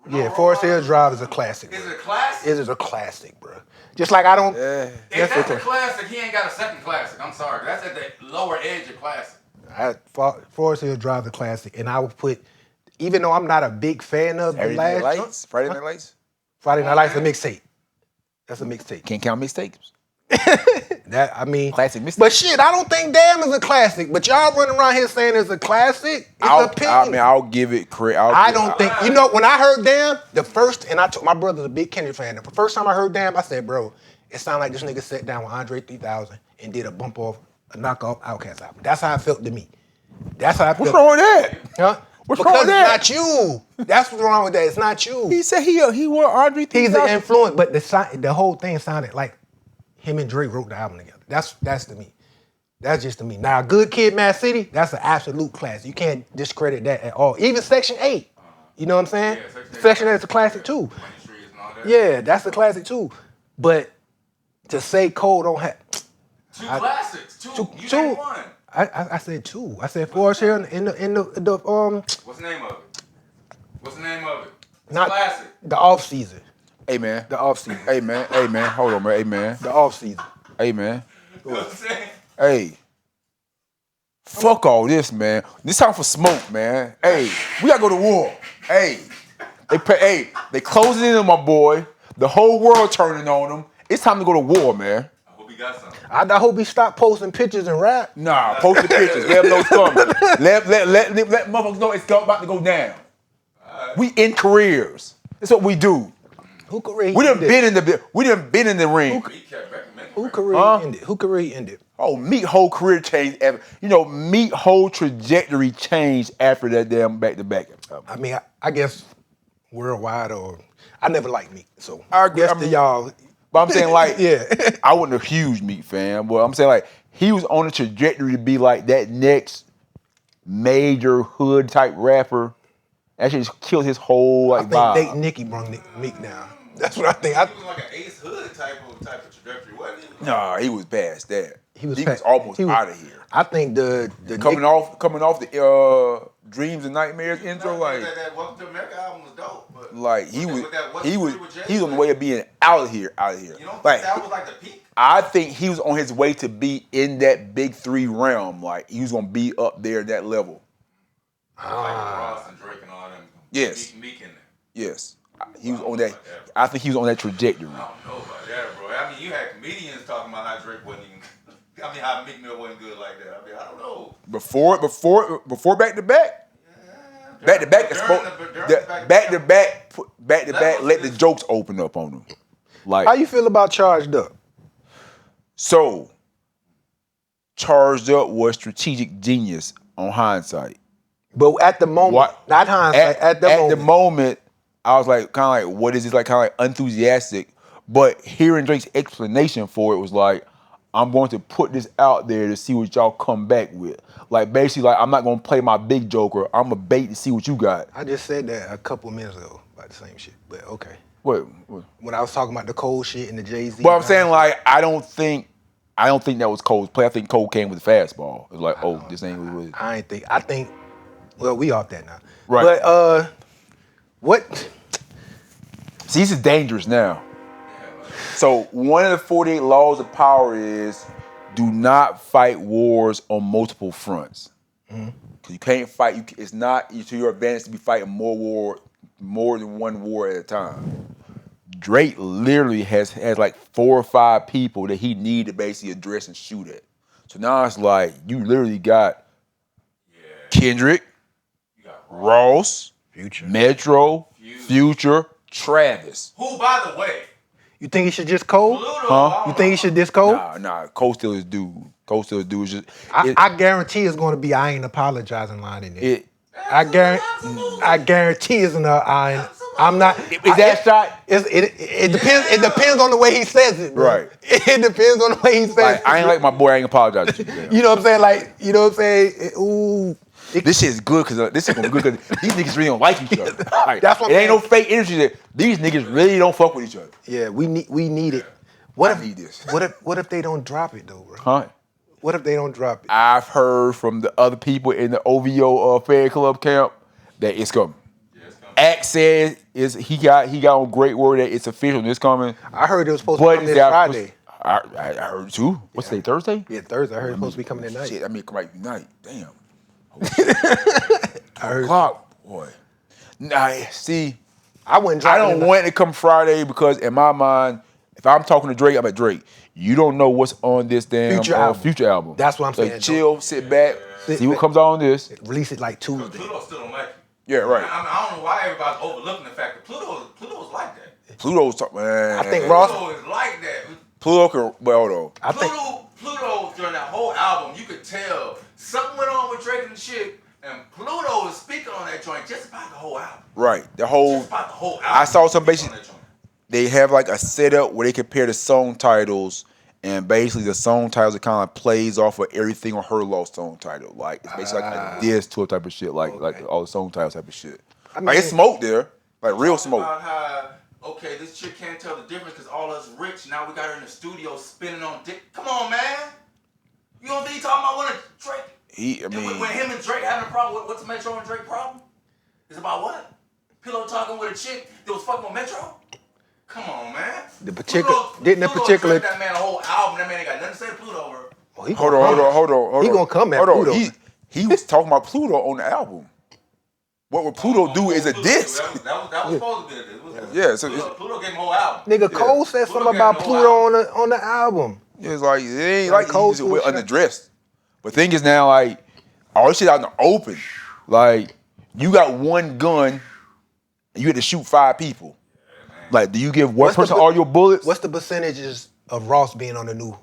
Yeah, Forest Hill Drive is a classic. Is Bro. it a classic? It is a classic, bro. Just like I don't. If that's a classic, he ain't got a second classic. I'm sorry. That's at the lower edge of classic. Forest Hill Drive is a classic, and I would put, even though I'm not a big fan of the Friday last Night joint, Lights. Friday Night Lights. Friday Night Lights is a mixtape. That's a mixtape. Can't count mistakes. That I mean, Classic mixtape. But shit, I don't think Damn is a classic. But y'all running around here saying it's a classic. It's opinion. I'll give it credit. I don't think, you know, when I heard Damn, the first, and I told my brother's a big Kendrick fan. The first time I heard Damn, I said, bro, it sounded like this nigga sat down with Andre 3000 and did a knockoff Outkast album. That's how it felt to me. That's how I felt. What's wrong with that? Huh? What's because wrong with that? it's not you. That's what's wrong with that. It's not you. He said he wore Andre 3000. He's an influence, but the whole thing sounded like him and Drake wrote the album together. That's to me. That's just to me. Now, Good Kid, Mad City, that's an absolute classic. You can't discredit that at all. Even Section 8. You know what I'm saying? Yeah, Section 8 is a classic too. Yeah, that's a classic too. But to say Cole don't have 2 classics. 2. You two. named 1. I said 2. I said Forest Hill in the What's the name of it? What's the name of it? It's not classic. the off season. Hey man. The off season. Hey man. Hey man. Hold on, man. Hey man. The off season. Hey man. You know what I'm saying? Hey. Fuck all this, man. This time for smoke, man. Hey, we gotta go to war. Hey. They closing in on my boy. The whole world turning on him. It's time to go to war, man. I hope he got something. I hope he stopped posting pictures and rap. Nah, post the pictures. Let them know it's coming. Let motherfuckers know it's about to go down. We in careers. That's what we do. Who career We done ended? been in the ring. He kept recommending. Who career Huh? ended? Who career ended? Oh, Meek whole career changed. Meek whole trajectory changed after that damn back-to-back. I mean, I guess worldwide or I never liked Meek, so I agree. guess I to mean- y'all. But I'm saying like, Yeah. I wasn't a huge Meek fan, but I'm saying like he was on a trajectory to be like that next major hood type rapper. Actually, just killed his whole I like think vibe. Nate Nicki brought Meek down. That's what I think. He was like an Ace Hood type of trajectory, wasn't he? Nah, he was past that. He was almost he was- out of here. I think the Coming off the Dreams and Nightmares intro, like that Welcome to America album was dope, but he was with that What's he was Free with Jay, he was on the way of being out of here. You don't think Like that was like the peak? I think he was on his way to be in that big 3 realm. Like he was gonna be up there at that level. Like Ross and Drake and all them. Yes. Meek in there. Yes, he was on that. I think he was on that trajectory. I don't know about that, bro. I mean, you had comedians talking about how Drake wasn't even. I mean, how Meek Mill wasn't good like that. I mean, I don't know. Before back to back. Back to back. Let the jokes open up on them. Like How you feel about Charged Up? so, Charged Up was strategic genius on hindsight. But at the moment, not hindsight, at the moment. I was like, kind of like, what is this? Like, kind of like enthusiastic. But hearing Drake's explanation for it was like, I'm going to put this out there to see what y'all come back with. Like basically, like I'm not gonna play my big joker. I'm a bait to see what you got. I just said that a couple minutes ago about the same shit, but okay. What? When I was talking about the Cole shit and the Jay-Z. But I'm saying like I don't think that was Cole's play. I think Cole came with the fastball. It was like, this ain't what it is. I think. Well, we off that now. Right. But what? See, this is dangerous now. So one of the 48 laws of power is do not fight wars on multiple fronts. Because you can't fight. It's not to your advantage to be fighting more than one war at a time. Drake literally has like 4 or 5 people that he need to basically address and shoot at. So now it's like you literally got Kendrick, Ross, Future. Metro, Future, Travis. Who, by the way, You think he should just Cole? Pluto, You think he should diss Cole? Nah. Cole still is dude. Is just. I guarantee it's going to be I ain't apologizing line in there. I guarantee it's an I'm not. Is that shot? It depends. It depends on the way he says it, bro. Right. It depends on the way he says Like, it. I ain't like my boy. I ain't apologizing to you. You know what I'm saying? Like, you know what I'm saying? Ooh. This shit is good because these niggas really don't like each other. Like, That's what it I'm ain't no fake energy there. These niggas really don't fuck with each other. Yeah, we need it. I need this. What if they don't drop it though, bro? Huh? What if they don't drop it? I've heard from the other people in the OVO fan club camp that it's coming. Act said he got on great word that it's official and it's coming. I heard it was supposed to come this Friday. I heard too. What's today, Thursday? Yeah, Thursday. I heard it's supposed to be coming at night. Shit, I mean, come out tonight. Damn. I heard. Clock, boy. Nah, see, I wouldn't drop I don't it. want it to come Friday because in my mind, if I'm talking to Drake, I'm at Drake. You don't know what's on this damn future album. That's what I'm saying. Chill, sit back, see what comes out on this. Release it like Tuesday. Pluto still don't like you. Yeah, right. I don't know why everybody's overlooking the fact that Pluto's like that. Pluto's talking, man. I think Ross. Pluto is like that. Pluto can, well, though. I think. Pluto during that whole album, you could tell something went on with Drake and the shit, and Pluto was speaking on that joint just about the whole album. Right. The whole. Just about the whole album. I saw some Speaking basic. on that joint. They have like a setup where they compare the song titles, and basically the song titles it kind of plays off of everything on her lost song title. Like it's basically like a diss to a type of shit, like all the song titles type of shit. I mean, like it's smoke there, like real smoke. About how, okay, this chick can't tell the difference because all us rich. Now we got her in the studio spinning on dick. Come on, man. You don't think he talking about when Drake? When him and Drake having a problem, what's the Metro and Drake problem? It's about what? Pillow talking with a chick that was fucking with Metro? Come on, man. Didn't the particular that man a whole album? That man ain't got nothing to say to Pluto over. Well, hold on. He gonna come at Pluto. He was talking about Pluto on the album. What would Pluto do is a diss. That was supposed to be a diss. Yeah, so Pluto gave him a whole album. Nigga, Cole said something about Pluto on the album. It's like it ain't like Cole just underdressed. But thing is now, like all this shit out in the open. Like you got one gun, and you had to shoot 5 people. Like, do you give one person all your bullets? What's the percentages of Ross being on the new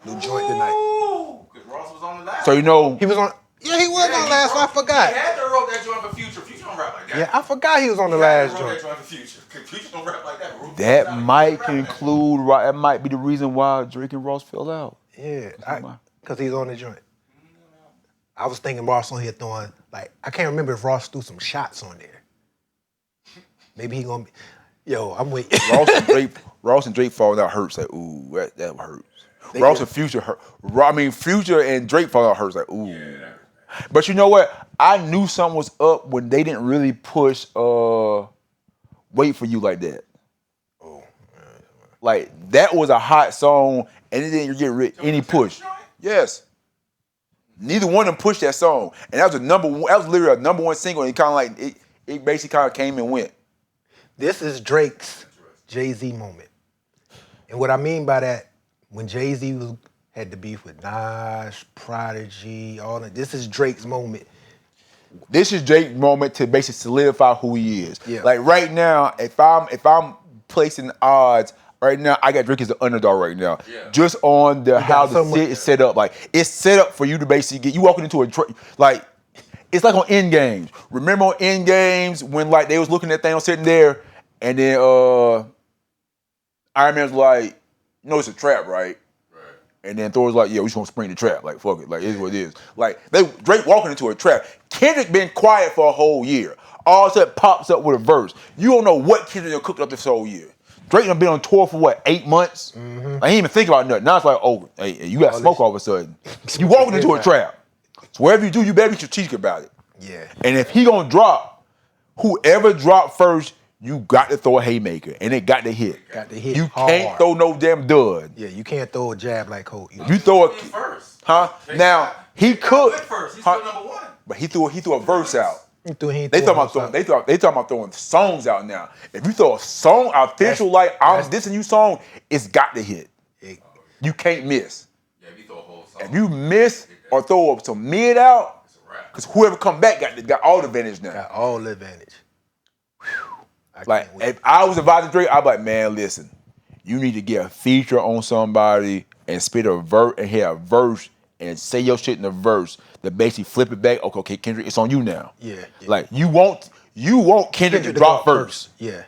joint tonight? Because Ross was on the last. So you know he was on. Yeah, he was on the last. I forgot. He had to wrote that joint for Future. Future don't rap like that. Yeah, I forgot he was on the last joint. That joint for Future. Future don't rap like that. That might conclude. That might be the reason why Drake and Ross fell out. Yeah, because he's on the joint. I was thinking Ross on here throwing I can't remember if Ross threw some shots on there. Maybe he gonna be. Yo, I'm waiting. Ross and Drake falling out hurts. Like, ooh, that hurts. Ross and Future hurt. Future and Drake falling out hurts. Like, ooh. Yeah. But you know what? I knew something was up when they didn't really push Wait For You like that. Oh. Like, that was a hot song, and it didn't get any push. Yes. Neither one of them pushed that song. And that was literally a number 1 single, and it kind of like, it basically kind of came and went. This is Drake's Jay-Z moment. And what I mean by that, when Jay-Z had the beef with Nas, Prodigy, all that, this is Drake's moment. This is Drake's moment to basically solidify who he is. Yeah. Like right now, if I'm placing odds, right now I got Drake as the underdog right now. Yeah. Just on how the shit is set up. Like it's set up for you to basically you walking into it's like on End Games. Remember on End Games when like they was looking at things sitting there, and then Iron Man was like, "You know it's a trap, right?" And then Thor's like, yeah, we just gonna spring the trap. Like, fuck it. Like, it is what it is. Like, Drake walking into a trap. Kendrick been quiet for a whole year. All of a sudden pops up with a verse. You don't know what Kendrick done cooked up this whole year. Drake done been on tour for what, 8 months? I ain't even think about nothing. Now it's like, oh, hey, you got smoke all of a sudden. You walking into a trap. So whatever you do, you better be strategic about it. Yeah. And if he gonna drop, whoever drop first, you got to throw a haymaker, and it got to hit. Got to hit You hard. can't throw no damn dud. Yeah, you can't throw a jab like Cole. You throw a first. huh? Now he could, first. He's huh? still number one. But he threw a verse out. They They talking about throwing songs out now. If you throw a song, official like I'm dissing you song, it's got to hit. You can't miss. Yeah, if you throw a whole song. If you miss or throw up some mid out, It's a wrap. because whoever come back got all the advantage now. Got all the advantage. Like, if I was advising Drake, I'd be like, man, listen, you need to get a feature on somebody and spit a verse and hit a verse and say your shit in the verse to basically flip it back. Okay, Kendrick, it's on you now. Yeah. Like, you want Kendrick to drop first. Yeah.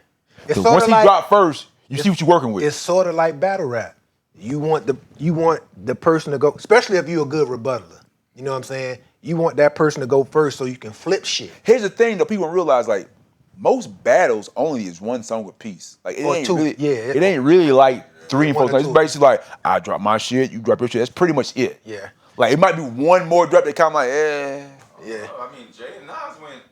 Because once he drop first, you see what you're working with. It's sort of like battle rap. You want the person to go, especially if you're a good rebuttaler. You know what I'm saying? You want that person to go first so you can flip shit. Here's the thing, though, people don't realize, like, most battles only is one song apiece. Like, it Or ain't two, really, yeah. it ain't really like 3 and 4 One or songs. It's two. basically like, I drop my shit, you drop your shit. That's pretty much it. Yeah. Like, it might be one more drop that kind of like, Yeah. I mean, Jay and Nas went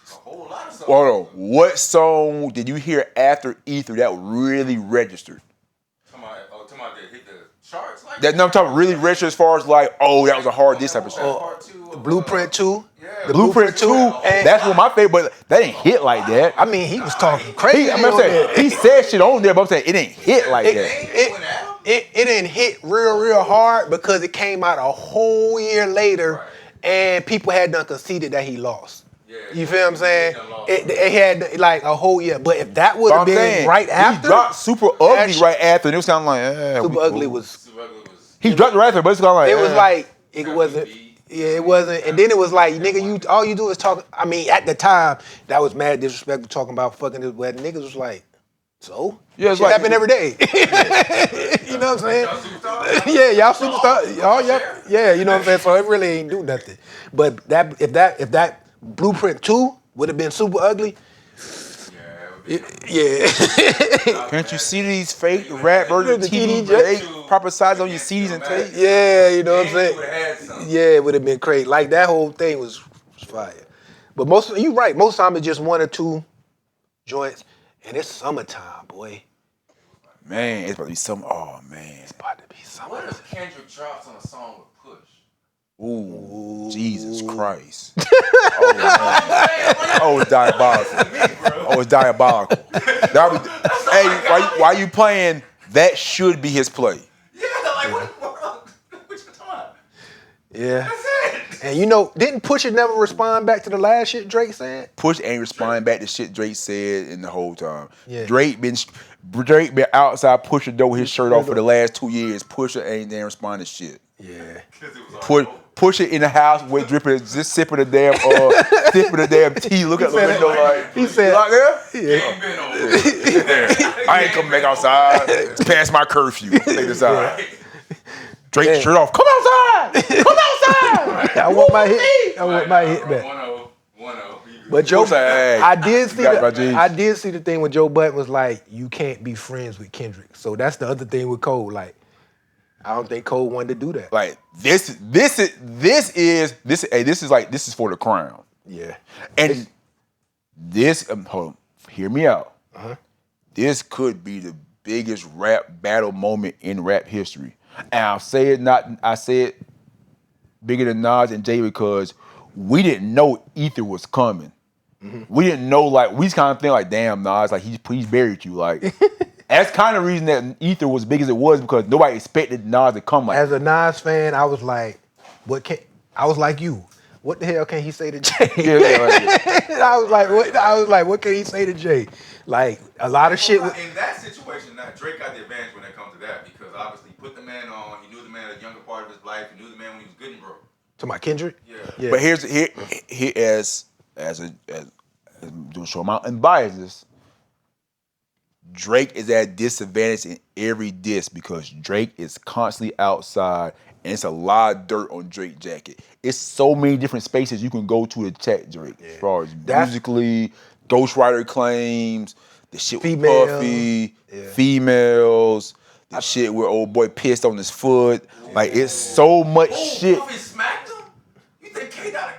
a whole lot of songs. Hold on. What song did you hear after Ether that really registered? Talking about they hit the charts like That, no, I'm talking really registered as far as like, oh, that was a hard diss type of song. Part two of, Blueprint 2. Yeah. The Blueprint 2, that's one of my favorite, but that ain't hit like that. I mean, he was talking crazy. I'm saying, he said shit on there, but I'm saying it ain't hit like that. It didn't hit real hard because it came out a whole year later, and people had done conceded that he lost. Yeah. You feel what I'm saying? It had like a whole year, but if that would have been right after, he dropped Super Ugly right after, and it was kind of like, Super Ugly was. He dropped it right after, but it's kind of like, It was like it wasn't. Yeah, it wasn't. And then it was like, nigga, all you do is talk. I mean, at the time, that was mad disrespectful talking about fucking this, but niggas was like, so? Yeah, it's shit like happen every day. You know what I'm saying? Yeah, y'all superstars. Y'all, yeah, you know what I'm saying? So it really ain't do nothing. But if that Blueprint 2 would have been Super Ugly, yeah. Can't you see these fake rap versions of TD? They proper size on your CDs and tapes? Yeah, you know what I'm saying? Yeah, it would have been crazy. Like, that whole thing was fire. But you're right, most time it's just one or two joints, and it's summertime, boy. Man, it's about to be some, oh man. It's about to be summertime. What if Kendrick drops on a song with Push? Ooh, Jesus Christ. Oh, man. Oh, it's diabolical. Oh, it's diabolical. Hey, why you playing? That should be his play. Yeah, like what you talking about? Yeah. And you know, didn't Pusha never respond back to the last shit Drake said? Push ain't responding back to shit Drake said in the whole time. Yeah. Drake been outside Pusha door with his shirt off for the last 2 years. Pusha ain't there responding to shit. Yeah. Push it in the house with dripping, just sipping the damn tea. Look at the window like He said, you out there? Yeah. I ain't coming back outside. It's past my curfew. Take this out. Drake shirt off. Come outside. Come outside. I want my hit back. 1-0. But Joe, Hey, I did see the thing when Joe Budden was like, you can't be friends with Kendrick. So that's the other thing with Cole. Like, I don't think Cole wanted to do that. Like this is for the crown. Yeah. And this, hold on, hear me out. Uh-huh. This could be the biggest rap battle moment in rap history. And I say it bigger than Nas and Jay because we didn't know Ether was coming. Mm-hmm. We didn't know, like, we just kind of think like, damn, Nas, like he's buried you. Like, that's kind of the reason that Ether was big as it was because nobody expected Nas to come like As a Nas fan, I was like, I was like you. What the hell can he say to Jay? Yeah. I was like, what can he say to Jay? Like, a lot of shit. In that situation, now Drake got the advantage when it comes to that because obviously he put the man on. He knew the man at a younger part of his life. He knew the man when he was good and broke. To my Kendrick? Yeah. But here as doing show amount and biases, Drake is at a disadvantage in every diss because Drake is constantly outside and it's a lot of dirt on Drake's jacket. It's so many different spaces you can go to attack Drake. As far as musically, ghostwriter claims, the shit with Puffy, females, the shit where old boy pissed on his foot. Like, it's so much shit. Puffy smacked him? You think K-Dot?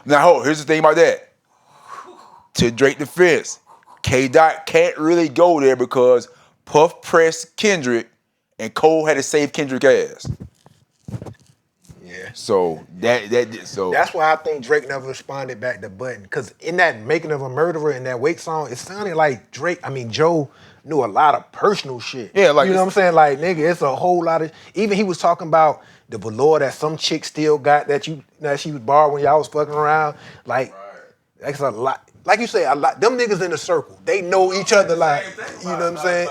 Now, here's the thing about that. To Drake's defense, K-Dot can't really go there because Puff pressed Kendrick and Cole had to save Kendrick's ass. Yeah. So that's why I think Drake never responded back to Button. Cause in that Making of a Murderer and that Wake song, it sounded like Joe knew a lot of personal shit. Yeah, like, you know what I'm saying? Like, nigga, it's a whole lot of, even he was talking about the velour that some chick still got that she was borrowed when y'all was fucking around. Like, that's a lot. Like you say, a lot. Them niggas in the circle, they know each other. Like, you know what I'm saying?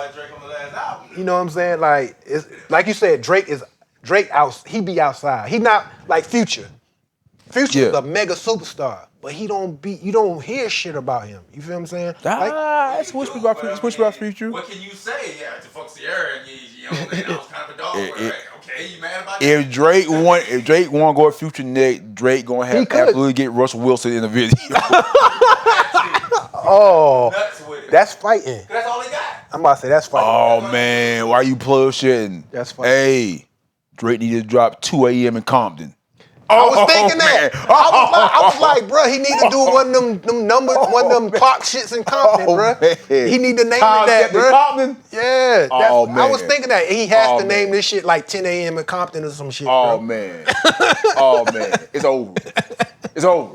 You know what I'm saying? Like, it's like you said, Drake out. He be outside. He not like Future. Future's a mega superstar, but you don't hear shit about him. You feel what I'm saying? It's whisper about Future. What can you say? Yeah, to fuck Sierra and you know, that was kind of a dog. Okay, you mad about that? If Drake want to go at Future neck, Drake gonna have absolutely get Russell Wilson in the video. Oh, Nuts with it. that's fighting. That's all he got. I'm about to say that's fighting. Oh man, why you bullshitting? That's fighting. Hey, Drake needed to drop 2 a.m. in Compton. I was thinking that. I was like, bro, he need to do one of them clock shits in Compton, bro. Man. He need to name it that, bro. Compton? Yeah. Man. I was thinking that. He has to name this shit like 10 a.m. in Compton or some shit, Oh bro. man. It's over. It's over.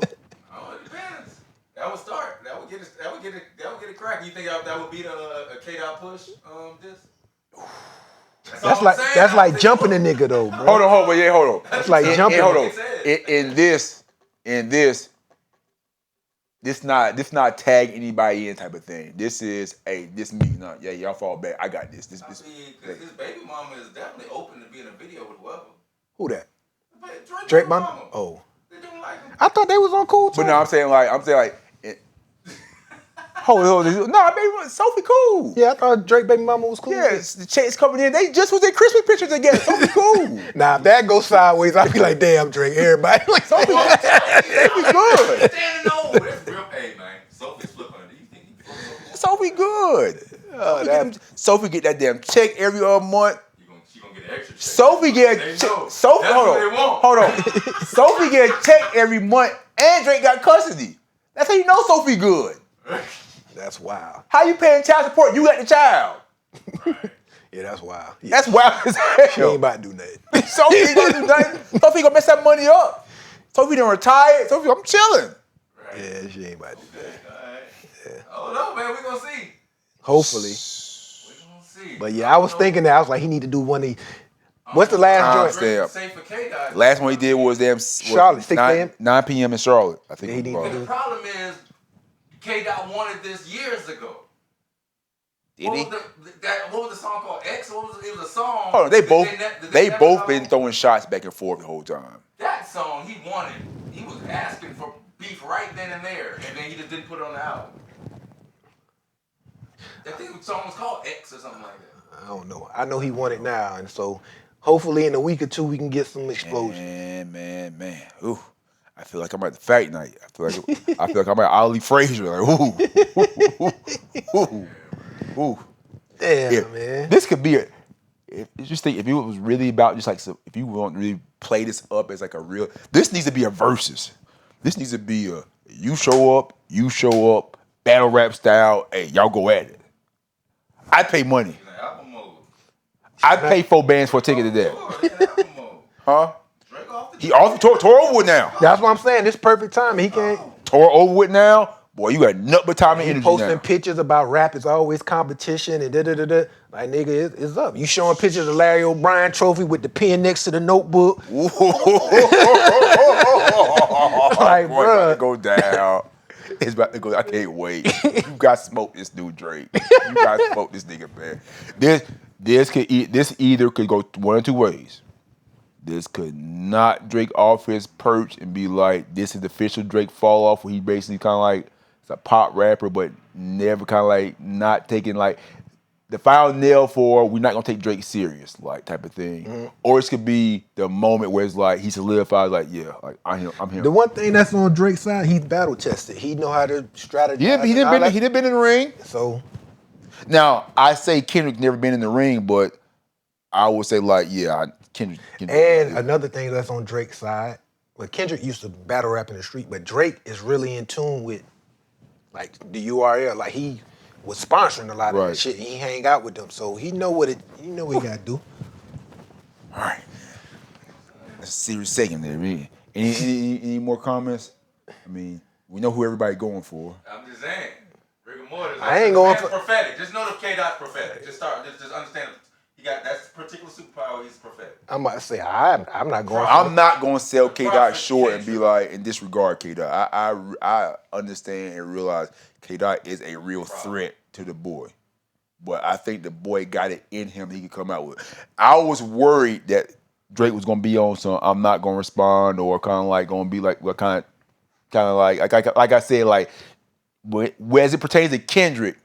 Oh, it depends. That would start. That would get it cracking. You think that would beat a K-Dot push? That's like jumping a nigga though, bro. Hold on. That's like jumping. Hold on. In this, not tag anybody in type of thing. This is, hey, this me. No, yeah, y'all fall back. I got this. I mean, because his baby mama is definitely open to be in a video with whoever. Who that? Drake mama. Oh. They don't like him. I thought they was on cool too. But no, I'm saying like, hold on. No, baby, Sophie cool. Yeah, I thought Drake baby mama was cool. Yeah, the chicks coming in. They just was in Christmas pictures together. Sophie cool. Now, if that goes sideways, I'd be like, damn, Drake, everybody. Like, Sophie good. Standing over. That's real. Hey, man. Sophie's flipping. Do you think he Sophie good. Sophie get that damn check every other month. She gonna get an extra check. Sophie get a check. Hold on. Sophie get a check every month, and Drake got custody. That's how you know Sophie good. That's wild. How you paying child support? You got the child. Yeah, that's wild. Yeah. That's wild as hell. She ain't about to do nothing. Sophie ain't gonna do nothing. Sophie gonna mess that money up. Sophie done retired. Sophie, I'm chilling. Right. Yeah, she ain't about to do that. Right. Yeah. Oh no, man, we gonna see. Hopefully. We gonna see. But yeah, I was thinking that. I was like, he need to do one of these. What's the last joint? Last one he did was Charlotte, 6 a.m. 9 p.m. in Charlotte, I think. The problem is, K-Dot wanted this years ago. Did he? What was the song called? X? It was a song. Hold on, they both been throwing shots back and forth the whole time. That song he wanted. He was asking for beef right then and there, and then he just didn't put it on the album. I think the song was called X or something like that. I don't know. I know he won it now, and so hopefully in a week or two we can get some explosion. Man. Ooh. I feel like I'm at the fight night. I feel like I'm at Ali Frazier. Like, ooh. Damn, man. This could be if it was really about just like, if you want to really play this up as like a real, this needs to be a versus. This needs to be a you show up, battle rap style. Hey, y'all go at it. I pay money. I'd pay 4 bands for a ticket to that. Huh? He tore over with now. That's what I'm saying. This perfect time. He can't. Tore over with now. Boy, you got nothing but time and energy posting now. pictures about rap is always competition and da-da-da-da. Like, nigga, it's up. You showing pictures of Larry O'Brien trophy with the pen next to the notebook. Like, boy, about to go down. It's about to go. I can't wait. You got to smoke this dude, Drake. You got to smoke this nigga, man. This either could go one or two ways. This could knock Drake off his perch and be like, this is the official Drake fall off, where he basically kind of like, it's a pop rapper, but never kind of like not taking like, the final nail for we're not gonna take Drake serious, like type of thing. Or it could be the moment where it's like he solidifies, like, yeah, like I'm him. The one thing that's on Drake's side, he's battle tested. He know how to strategize. Yeah, he didn't been in the ring. So Now I say Kendrick never been in the ring, but I would say like, yeah, Kendrick. And another thing that's on Drake's side, well, Kendrick used to battle rap in the street, but Drake is really in tune with like the URL. Like he was sponsoring a lot of that shit. And he hang out with them, so he know what he gotta do. All right, that's a serious segment there, man. Any more comments? I mean, we know who everybody going for. I'm just saying, rigor mortis. I ain't going for for prophetic. Just know the K Dot's prophetic. Just understand. He got that particular superpower. He's prophetic. I'm about to say I'm not going. I'm not gonna sell K Dot short and be like and disregard K Dot. I understand and realize K Dot is a real threat to the boy, but I think the boy got it in him. He could come out with. I was worried that Drake was gonna be on some. I'm not gonna respond or kind of like gonna be like what kind of like I said like as it pertains to Kendrick.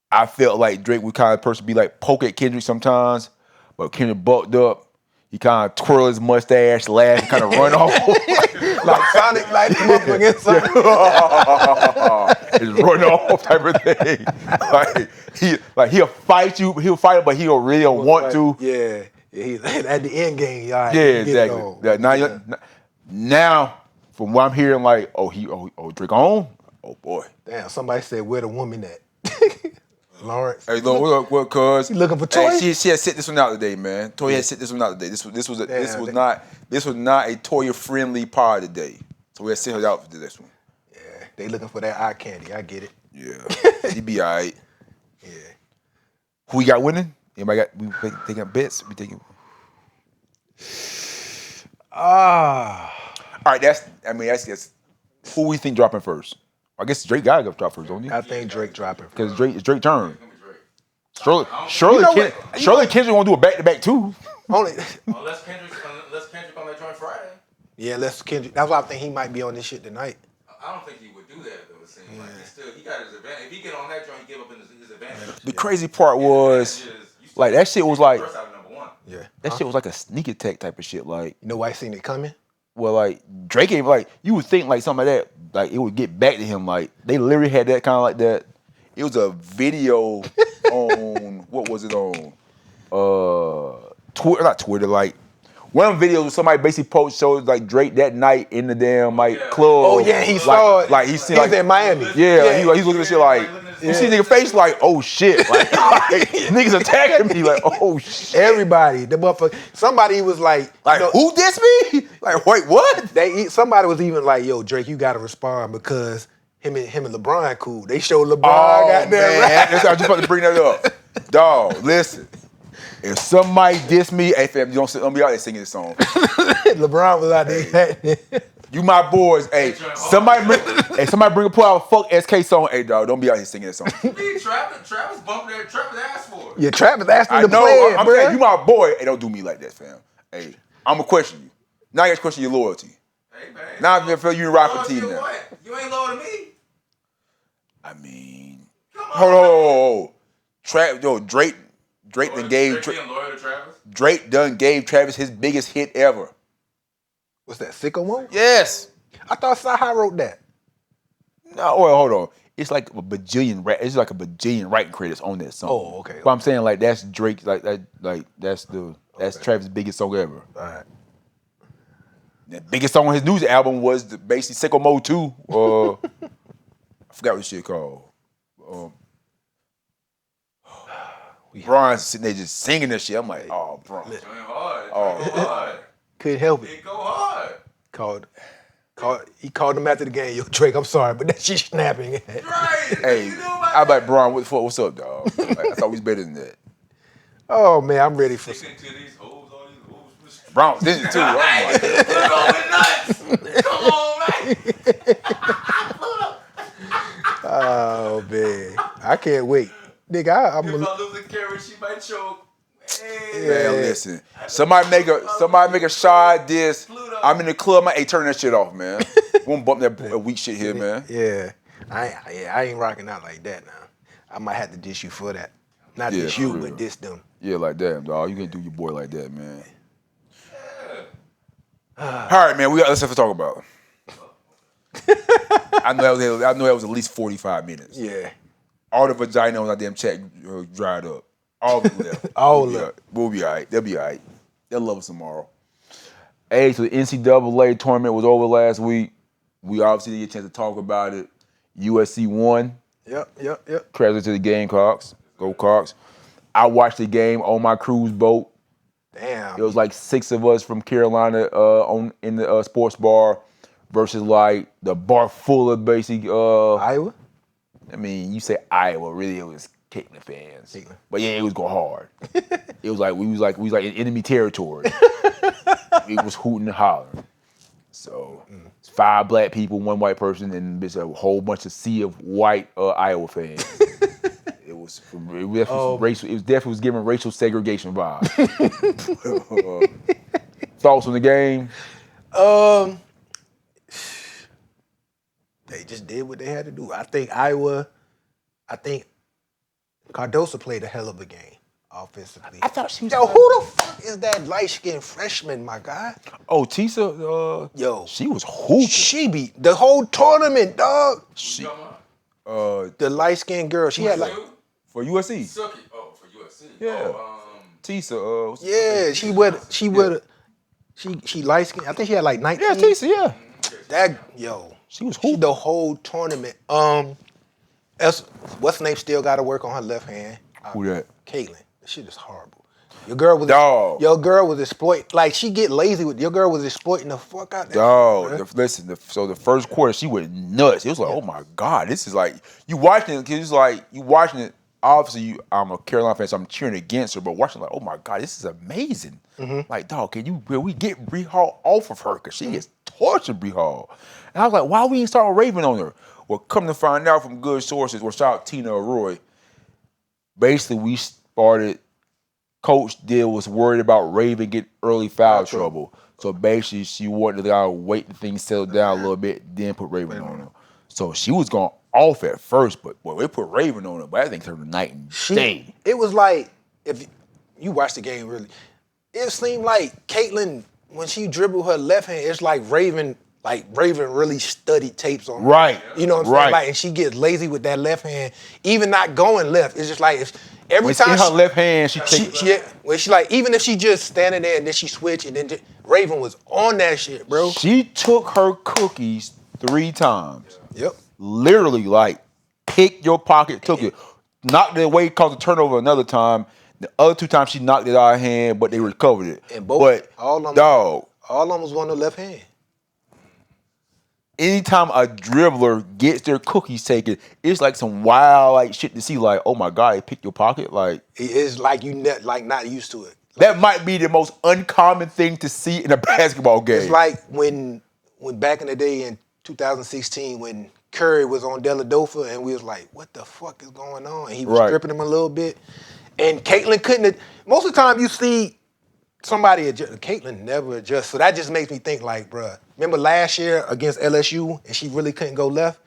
I felt like Drake would kind of person be like poke at Kendrick sometimes, but Kendrick bucked up. He kind of twirl his mustache, laugh, and kind of run off. like Sonic, like him up against something. Just run off type of thing. He'll fight you, but he really don't want to. Yeah, he's at the end game, y'all. Yeah, exactly. Now, from what I'm hearing, like, Drake on? Oh boy. Damn, somebody said where the woman at? Lawrence. Hey, look, what, cuz? You looking for Toy? Hey, she had set this one out today, man. Toya had set this one out today. This was not a Toya friendly pod today. So we had sent her out for this one. Yeah, they looking for that eye candy. I get it. Yeah, he be all right. Yeah. Who we got winning? Anybody they got bets? We taking. All right, that's who we think dropping first. I guess Drake gotta go drop first, don't he? I think Drake dropping because it's Drake turn. Surely Kendrick won't do a back-to-back too. Unless Kendrick on that joint Friday. Yeah, unless Kendrick. That's why I think he might be on this shit tonight. I don't think he would do that though. It seems like he got his advantage. If he get on that joint, he give up his advantage. The crazy part was like that shit was like that shit was like a sneak attack type of shit. Like you know why I seen it coming? Well, like Drake ain't like you would think like something like that, like it would get back to him. Like they literally had that kind of like that. It was a video on what was it on? Twitter, not Twitter. Like one of the videos where somebody basically shows like Drake that night in the damn club. Oh yeah, he saw it. Like he was in Miami. Yeah. He's looking at shit like. You see nigga face like, oh shit, like niggas attacking me like, oh shit. Everybody, the motherfucker. Somebody was like, who dissed me? Like, wait, what? Somebody was even like, yo, Drake, you gotta respond because him and LeBron cool. They showed LeBron got there. Right? I was just about to bring that up, dog. Listen, if somebody diss me, hey fam, don't be out there singing this song. LeBron was out there. You my boys, hey. Somebody bring a pull out a fuck SK song. Hey dog, don't be out here singing that song. Travis bumped that. Travis asked for it. Yeah, Travis asked me to play it, I'm saying you my boy. Hey, don't do me like that, fam. Hey, I'm gonna question you. Now I gotta question your loyalty. Hey man. Now I feel you ride for the team now. What? You ain't loyal to me. I mean, hold on. Drake done gave Drake done gave Travis his biggest hit ever. What's that, Sicko Mode? Yes. I thought Saha wrote that. No, wait, hold on. It's like a bajillion writing credits on that song. Oh, okay. But I'm saying like that's Drake, that's Travis' biggest song ever. All right. The biggest song on his news album was basically Sicko Mode 2. I forgot what shit called. Bron's sitting there just singing that shit. I'm like, oh, Bron. Hard. Couldn't help it. It go hard. He called him after the game. Yo, Drake, I'm sorry, but that shit snapping. Right. Hey, I like Bron. What the fuck? What's up, dog? Like, I thought we was better than that. Oh man, I'm ready for. Sticking to these hoes, all these hoes. Bron did it too. I'm like, come on, man. Oh man, I can't wait, nigga. I'm. If I lose a carry, she might choke. Hey. Man, listen. Somebody make a shot this. I'm in the club. Hey, turn that shit off, man. Won't bump that weak shit here, man. Yeah, I ain't rocking out like that now. I might have to dish you for that. Not Yeah, diss for you, real. but diss them. Yeah, like that, dog. You can't do your boy like that, man. All right, man. We got other stuff to talk about. I know that was at least 45 minutes. Yeah. All the vagina on that damn chat dried up. All of them left. All we'll left. We'll be all right. They'll be all right. They'll love us tomorrow. Hey, so the NCAA tournament was over last week. We obviously didn't get a chance to talk about it. USC won. Yep. Credit to the Gamecocks. Go Cox. I watched the game on my cruise boat. Damn. It was like 6 of us from Carolina in the sports bar versus like the bar full of basic. Iowa? I mean, you say Iowa, really it was Caitlin fans. But yeah, it was going hard. It was like we was like in enemy territory. It was hooting and hollering. So it's 5 black people, 1 white person, and there's a whole bunch of sea of white Iowa fans. It was definitely was giving racial segregation vibes. Thoughts on the game? They just did what they had to do. I think Cardoso played a hell of a game offensively. I thought she was. Yo, who the fuck is that light-skinned freshman, my guy? Oh, Tisa. Yo, she was hooping. She beat the whole tournament, dog. The light-skinned girl. She had like for USC. Suki. Oh, for USC. Yeah. Tisa. Tisa. She light skinned. I think she had like 19. Yeah, Tisa. Yeah. She was hooping the whole tournament. What's her name still got to work on her left hand. Who that? Caitlin. That shit is horrible. Your girl was exploiting. Like she get lazy with your girl was exploiting the fuck out there. Dog, listen. So the first quarter she went nuts. It was like, oh my god, this is like you watching it. Cause it's like you watching it. Obviously, I'm a Carolina fan, so I'm cheering against her. But watching like, oh my god, this is amazing. Like, dog, will we get Bree Hall off of her? Cause she is torturing Bree Hall. And I was like, why we ain't start raving on her? Well, come to find out from good sources, shout out Tina Roy. Basically, we started. Coach Dill was worried about Raven get early foul trouble. So basically, she wanted to wait until things settle down a little bit, then put Raven on her. So she was going off at first, but boy, they put Raven on her. But I think turned to night and day. It was like, if you watch the game really, it seemed like Caitlin, when she dribbled her left hand, it's like Raven really studied tapes on her. Right. You know what I'm saying? Like, and she gets lazy with that left hand, even not going left. It's just like, every time in her left hand, even if she just standing there and then she switch and then Raven was on that shit, bro. She took her cookies 3 times. Yep. Literally, like, picked your pocket, took it, knocked it away, caused a turnover another time. The other 2 times she knocked it out of her hand, but they recovered it. And all of them was on the left hand. Anytime a dribbler gets their cookies taken, it's like some wild shit to see. Like, oh my god, they picked your pocket. Like, it's like you not used to it. That might be the most uncommon thing to see in a basketball game. It's like when back in the day in 2016 when Curry was on Deladofa and we was like, what the fuck is going on? And he was stripping him a little bit. And Caitlin couldn't. Most of the time you see somebody adjust. Caitlin never adjusts. So that just makes me think like, bruh, remember last year against LSU and she really couldn't go left?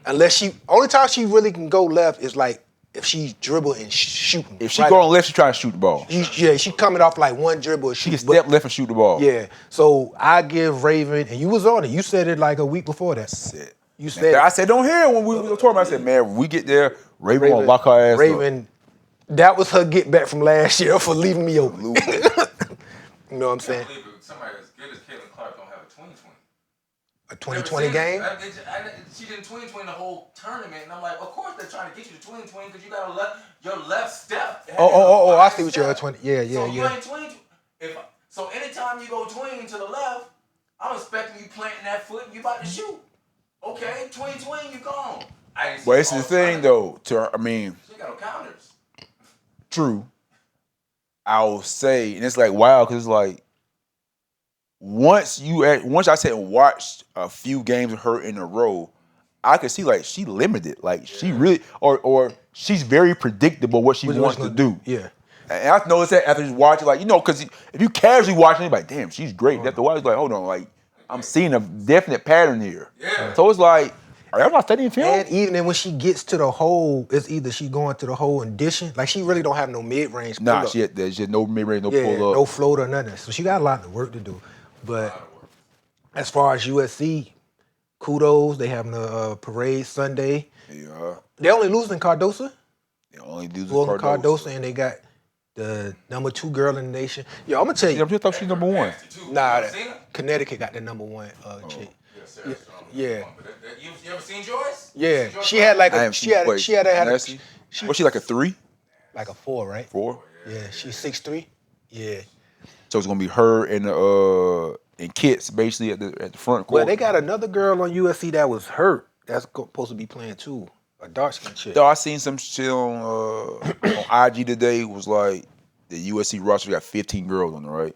Only time she really can go left is like if she dribble and shooting. If she going left, she trying to shoot the ball. She coming off like one dribble. She can step left and shoot the ball. Yeah. So I give Raven, and you was on it. You said it like a week before that. That's it. You said I said, don't hear it when we were talking about it. I said, man, when we get there, Raven gonna lock her ass up. That was her get back from last year for leaving me open. You know what I'm saying? Somebody as good as Caitlin Clark don't have a 2020. A 2020 game? She did 2020 the whole tournament, and I'm like, of course they're trying to get you to 2020 because you got your left step. Oh, I see what you're at 20. Yeah. So you ain't 20. So anytime you go tween to the left, I'm expecting you planting that foot and you about to shoot. Okay, 2020, you gone. But it's the thing though. She got no counters. True. I will say, and it's like wow, because it's like once I said watched a few games of her in a row, I could see like she limited, like she really or she's very predictable what she wants to do. Yeah. And I noticed that after just watching, like because if you casually watching, you're like, damn, she's great. After a while, it's like, hold on, like I'm seeing a definite pattern here. Yeah. So it's like Are y'all not studying film? And even when she gets to the hole, it's either she going to the hole and dishing. Like, she really don't have no mid-range Nah, pull-up. there's just no mid-range, no Yeah, pull-up. no floater, nothing. So she got a lot of work to do. But as far as USC, kudos. They having a parade Sunday. Yeah. They only losing Cardoso. They only do Wilson Cardoso. Cardoso, and they got the number 2 girl in the nation. Yo, I'm gonna tell you. I just thought she's number 1. Nah, Connecticut got the number 1 chick. Yeah. You ever seen Joyce? Yeah. She had like I a haven't she seen had Joyce. she had a Nasty. Was she like a 3? like a 4, right? 4? Yeah, she's 6'3". Yeah. So it's gonna be her and Kits basically at the front court. Well, they got another girl on USC that was hurt. That's supposed to be playing too. A dark skin chick. Though I seen some shit on IG today. Was like the USC roster got 15 girls on it, right?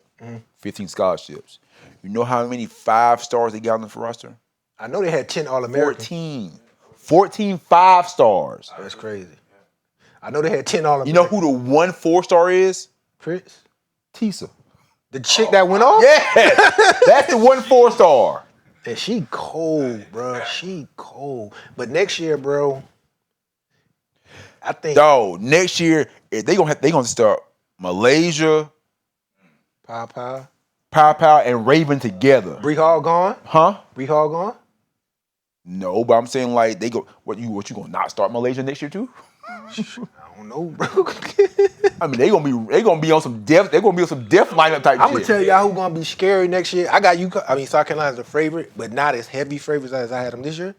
15 scholarships. You know how many 5 stars they got on the roster? I know they had 10 All-Americans. 14 5 stars. That's crazy. I know they had 10 All-Americans. You know who the 1 4-star is? Prince? Tisa. The chick that went off? Yeah, that's the 1 4-star. And she cold, bro. She cold. But next year, bro, I think Dog, next year they gonna start Malaysia, Pow. Pow, and Raven together. Bree Hall gone? Huh? Bree Hall gone? No, but I'm saying like they go. What you gonna not start Malaysia next year too? I don't know, bro. I mean they gonna be on some depth. They gonna be on some depth lineup type I'm shit. gonna tell y'all who gonna be scary next year. I got UConn. I mean, South Carolina's a favorite, but not as heavy favorites as I had them this year.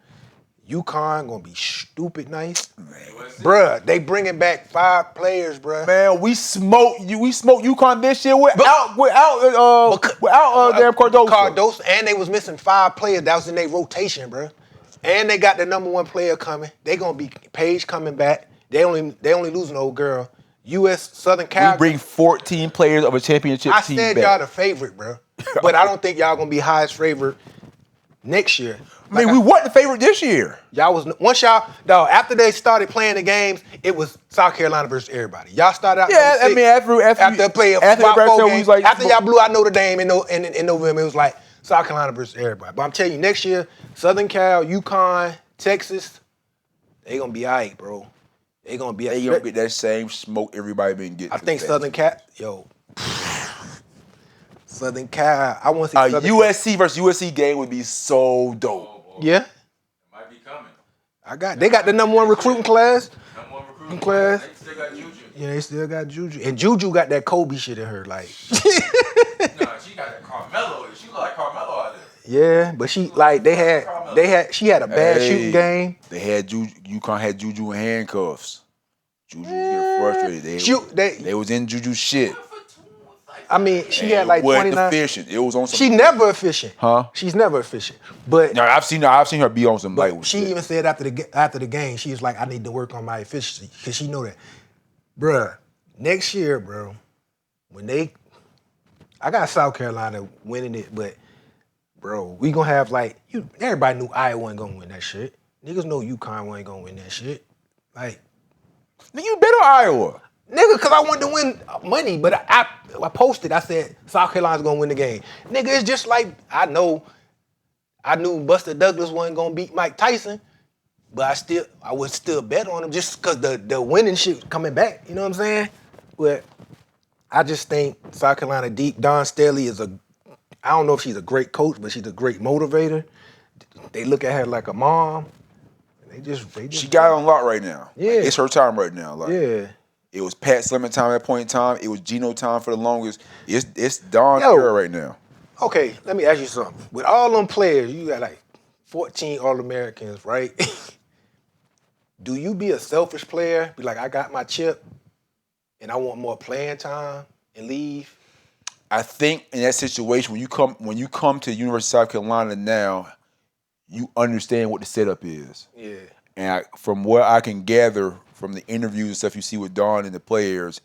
UConn gonna be stupid nice, bruh. They bringing back 5 players, bruh. Man, we smoked UConn this year without damn Cardoso. Cardoso, and they was missing 5 players that was in their rotation, bruh. And they got the number 1 player coming. They gonna be Paige coming back. They only losing old girl. U.S. Southern Cal. We bring 14 players of a championship I team said back. y'all the favorite, bruh. But I don't think y'all gonna be highest favorite next year. I mean, we wasn't the favorite this year. Y'all was once y'all dog after they started playing the games, it was South Carolina versus everybody. Y'all started out. Yeah, I mean, after playing after about 4 we games, was like, after y'all blew out Notre Dame in November, it was like South Carolina versus everybody. But I'm telling you, next year, Southern Cal, UConn, Texas, they gonna be all right, bro. They gonna be. They gonna get that same smoke everybody been getting. I think Southern Cal, Southern Cal. I want to see Southern USC versus USC game would be so dope. Yeah, Might be coming. they got the number 1 recruiting class. Number 1 recruiting Class. They still got Juju. Yeah, they still got Juju, and Juju got that Kobe shit in her, like. Nah, she got that Carmelo. She look like Carmelo out there. Yeah, but she she had a bad shooting game. They had UConn had Juju in handcuffs. Juju was getting frustrated. They was in Juju's shit. I mean, she had like It wasn't 29. efficient. It was on some. She never efficient. Huh? She's never efficient. But No, I've seen her be on some like. she even said after the game, she was like, "I need to work on my efficiency," because she know that, bruh. Next year, bro, I got South Carolina winning it, but bro, we gonna have like everybody knew Iowa wasn't gonna win that shit. Niggas know UConn wasn't gonna win that shit. Like, Nigga, you bet on Iowa. nigga, cause I wanted to win money, but I posted, I said South Carolina's gonna win the game. Nigga, it's just like I knew Buster Douglas wasn't gonna beat Mike Tyson, but I would still bet on him just cause the winning shit coming back. You know what I'm saying? But I just think South Carolina deep. Dawn Staley I don't know if she's a great coach, but she's a great motivator. They look at her like a mom. They just She got it on lock right now. Yeah. Like, it's her time right now. Like, yeah. It was Pat Slemon time at that point in time. It was Geno time for the longest. It's Dawn Yo. era right now. Okay, let me ask you something. With all them players, you got like 14 All-Americans, right? Do you be a selfish player? Be like, I got my chip, and I want more playing time, and leave? I think in that situation, when you come to the University of South Carolina now, you understand what the setup is. Yeah. And from what I can gather from the interviews and stuff you see with Dawn and the players,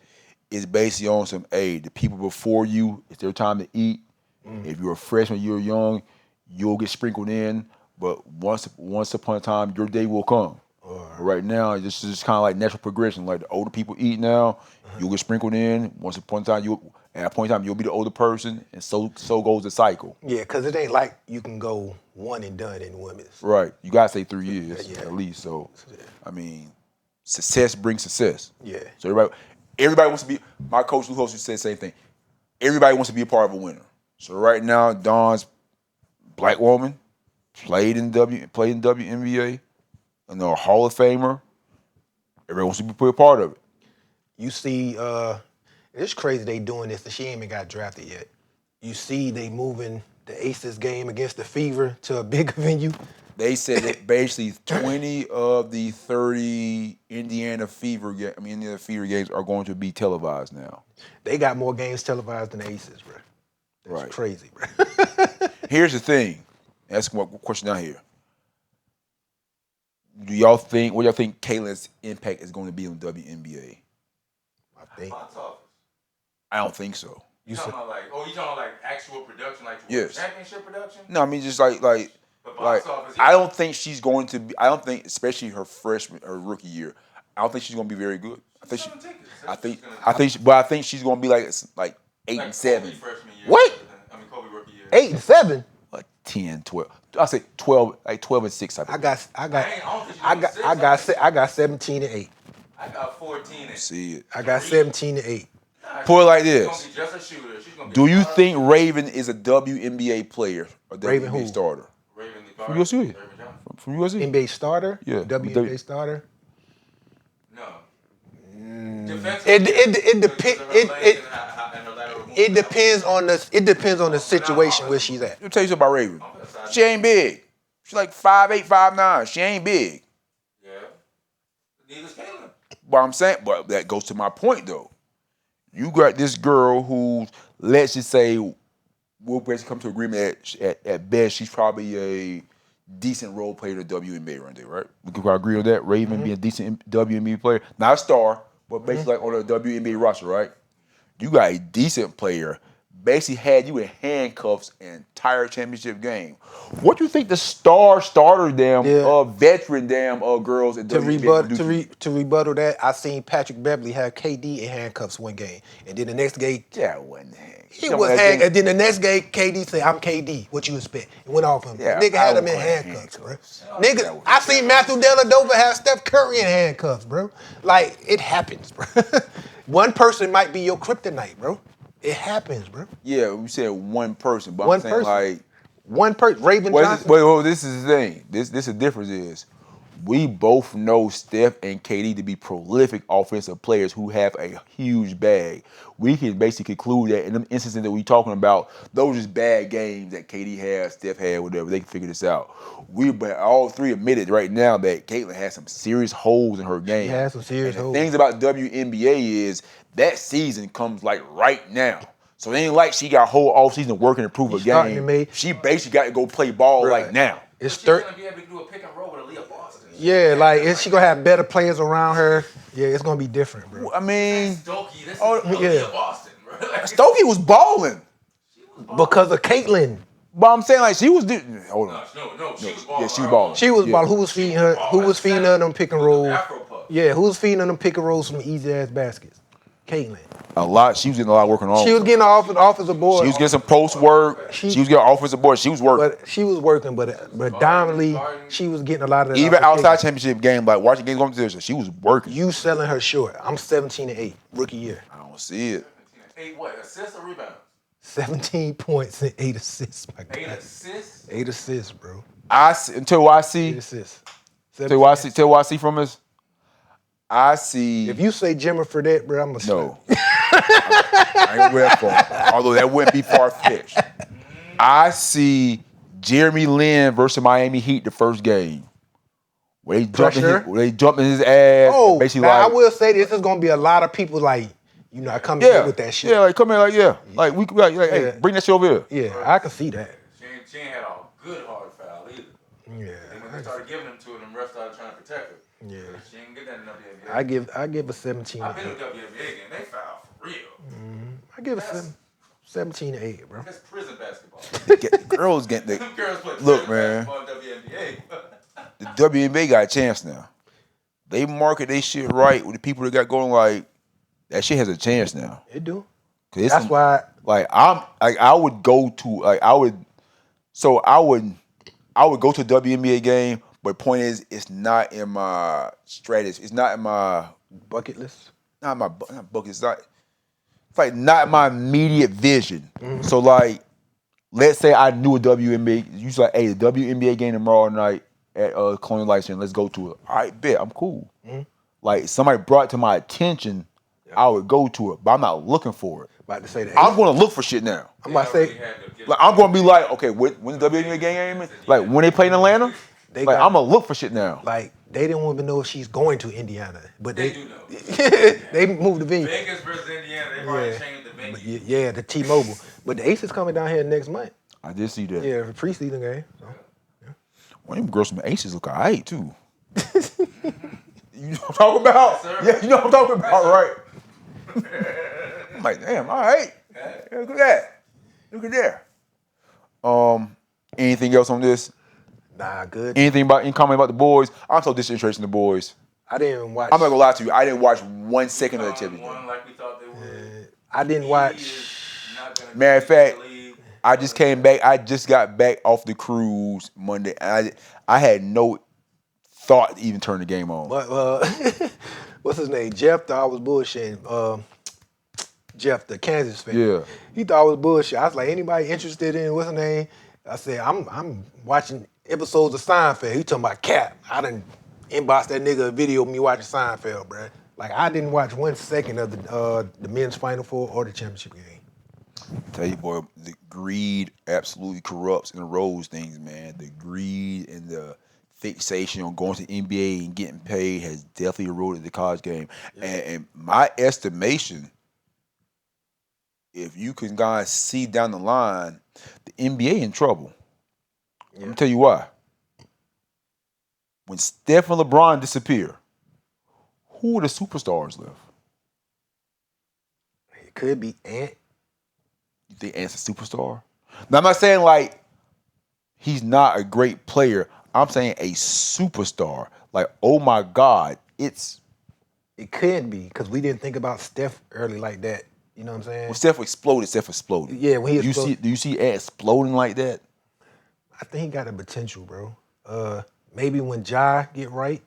it's basically on some, hey, the people before you, it's their time to eat. If you're a freshman, you're young, you'll get sprinkled in. But once upon a time, your day will come. Right now, this is kind of like natural progression. Like the older people eat now, you'll get sprinkled in. Once upon a time, At a point in time, you'll be the older person, and so goes the cycle. Yeah, because it ain't like you can go one and done in women's. Right. You gotta say 3 years Yeah. at least. So, I mean, success brings success. Yeah. So everybody wants to be. My coach, Lou Holtz, said the same thing. Everybody wants to be a part of a winner. So right now, Dawn's black woman, played in WNBA, and a Hall of Famer. Everybody wants to be a part of it. You see, it's crazy they doing this, and she ain't even got drafted yet. You see they moving the Aces game against the Fever to a bigger venue. They said that basically 20 of the 30 Indiana Fever games are going to be televised now. They got more games televised than the Aces, bro. That's Right. crazy, bro. Here's the thing. Ask one question down here. What y'all think Caitlin's impact is going to be on the WNBA? I think. Box office. I don't think so. You talking about like actual production, like Yes. championship production? No, I mean just like But box office, I don't think she's going to be. I don't think, especially her rookie year, I don't think she's going to be very good. I think she's going to be like 8 and 7. Kobe freshman year. What? Kobe rookie year. 8 and 7. Like 10, 12. I say 12, like 12 and 6. I got I 17 and 8. I got 14 and See it. I got 17 and 8. Put it like She's this. gonna be just a shooter. She's gonna be Do a you star. think Raven is a WNBA player or Raven WNBA who? starter? Raven From USC? Raven Johnson? From USC? NBA starter? Yeah. WNBA starter? No. It depends on the situation where she's at. Let me tell you something about Raven. She ain't big. She's like 5'8", 5'9". She ain't big. Yeah. Neither's Caitlin. But that goes to my point though. You got this girl who, let's just say, we'll basically come to agreement at best, she's probably a decent role player in the WNBA right there, right? We can agree on that. Raven being a decent WNBA player, not a star, but basically like on the WNBA roster, right? You got a decent player, basically had you in handcuffs an entire championship game. What do you think the starter veteran girls in WNBA To rebuttal that, I seen Patrick Beverly have KD in handcuffs one game, and then the next game Yeah, wasn't handcuffs. and then the next game KD said, "I'm KD. What you expect?" It went off him. Yeah, Nigga I had him don't in call it handcuffs, bro. handcuffs. Nigga, I seen Matthew Dellavedova have Steph Curry in handcuffs, bro. Like it happens, bro. One person might be your kryptonite, bro. It happens, bro. Yeah, we said one person, but One I'm saying person. like. One person, Raven Johnson. Wait, this is the thing. This the difference is, we both know Steph and KD to be prolific offensive players who have a huge bag. We can basically conclude that in the instances that we're talking about, those are just bad games that KD had, Steph had, whatever. They can figure this out. But all three admitted right now that Caitlin has some serious holes in her game. She has some serious and holes. The things about WNBA is that season comes like right now. So it ain't like she got a whole offseason working to prove a game. She basically got to go play ball like now. It's She's third. gonna be able to do a pick and roll with Aaliyah Boston. Yeah, like is she gonna have better players around her? Yeah, it's gonna be different, bro. I mean, Stokey, this is Oh, Aaliyah Boston, bro. Like, Stokey was balling. Because of Caitlyn. But I'm saying like she was. Hold on. No, she was balling. Yeah, she was balling. She was balling. Who was feeding her? Who was feeding her them pick and rolls? Afro puff. Yeah, who was feeding her them pick and rolls from easy ass baskets? Caitlyn. A lot. She was getting a lot of work on. She was getting off offensive board. She was getting some post work. She was getting offensive board. She was working. But she was working, but predominantly she was getting a lot of that. Even outside championship game, like watching games going to this, she was working. You selling her short. I'm 17 and 8, rookie year. I don't see it. 8 what? Assists or rebounds? 17 points and 8 assists, my 8 God. assists? 8 assists, bro. Until what I 8 see, assists. tell what I see from this. I see. If you say Jimmer for that, bro, I'm gonna No. I ain't gonna go that far. Although that wouldn't be far-fetched. I see Jeremy Lin versus Miami Heat the first game. Where they jumped in his ass. Oh, basically now like, I will say this is gonna be a lot of people like, I come here with that shit. Yeah, like come here, like like we like, hey, bring that shit over here. Yeah, I can see that. She ain't had a good hard foul either. Yeah. And when they started giving them to her, them refs started trying to protect her. Yeah. She didn't get that in the WNBA. I give a 17. I've been to a WNBA game. They foul for real. I give a 17 to 8, bro. That's prison basketball. The girls get the Them girls play look, prison man. basketball in WNBA. The WNBA got a chance now. They market their shit right with the people that got going like that shit has a chance now. It do. That's why. Like I would go to I would go to a WNBA game, but point is, it's not in my strategy. It's not in my bucket list. Not bucket. It's like not my immediate vision. So like, let's say I knew a WNBA. You like, hey, the WNBA game tomorrow night at Colonial Life Center. Let's go to it. All right, bet. I'm cool. Like somebody brought it to my attention, I would go to it, but I'm not looking for it. About to say that. I'm going to look for shit now. I'm about to say. Like I'm going to be like, okay, when the WNBA game is, like when they play in Atlanta, I'm going to look for shit now. Like they didn't even know if she's going to Indiana, but They do know. they moved the venue. Vegas versus Indiana, they've already changed the venue. Yeah, the T-Mobile. But the Aces coming down here next month. I did see that. Yeah, the preseason game. So, yeah. Well, them girls from Aces look alright too. You know what I'm talking about? Yes, Yeah, you know what I'm talking about, right? I'm like, damn, all right. Yeah, look at that. Look at there. Anything else on this? Nah, good. Any comment about the boys? I'm so disinterested in the boys. I didn't even watch. I'm not gonna lie to you. I didn't watch 1 second of the championship. One like we thought they would. I didn't watch. Matter of fact, I just came back. I just got back off the cruise Monday. And I had no thought to even turn the game on. But what's his name? Jeff thought I was bullshitting. Jeff, the Kansas fan. Yeah. He thought I was bullshit. I was like, anybody interested in what's his name? I said, I'm watching episodes of Seinfeld. He talking about Cap. I done inboxed that nigga a video of me watching Seinfeld, bruh. Like I didn't watch 1 second of the men's Final Four or the championship game. Tell you, boy, the greed absolutely corrupts and erodes things, man. The greed and the fixation on going to the NBA and getting paid has definitely eroded the college game. Yeah. And my estimation, if you can guys see down the line, the NBA in trouble. Yeah. Let me tell you why. When Steph and LeBron disappear, who are the superstars left? It could be Ant. You think Ant's a superstar? Now, I'm not saying like he's not a great player. I'm saying a superstar. Like, oh my God, it could be because we didn't think about Steph early like that. You know what I'm saying? When Steph exploded. Yeah, when he exploded. Do you see Ant exploding like that? I think he got the potential, bro. Maybe when Ja get right.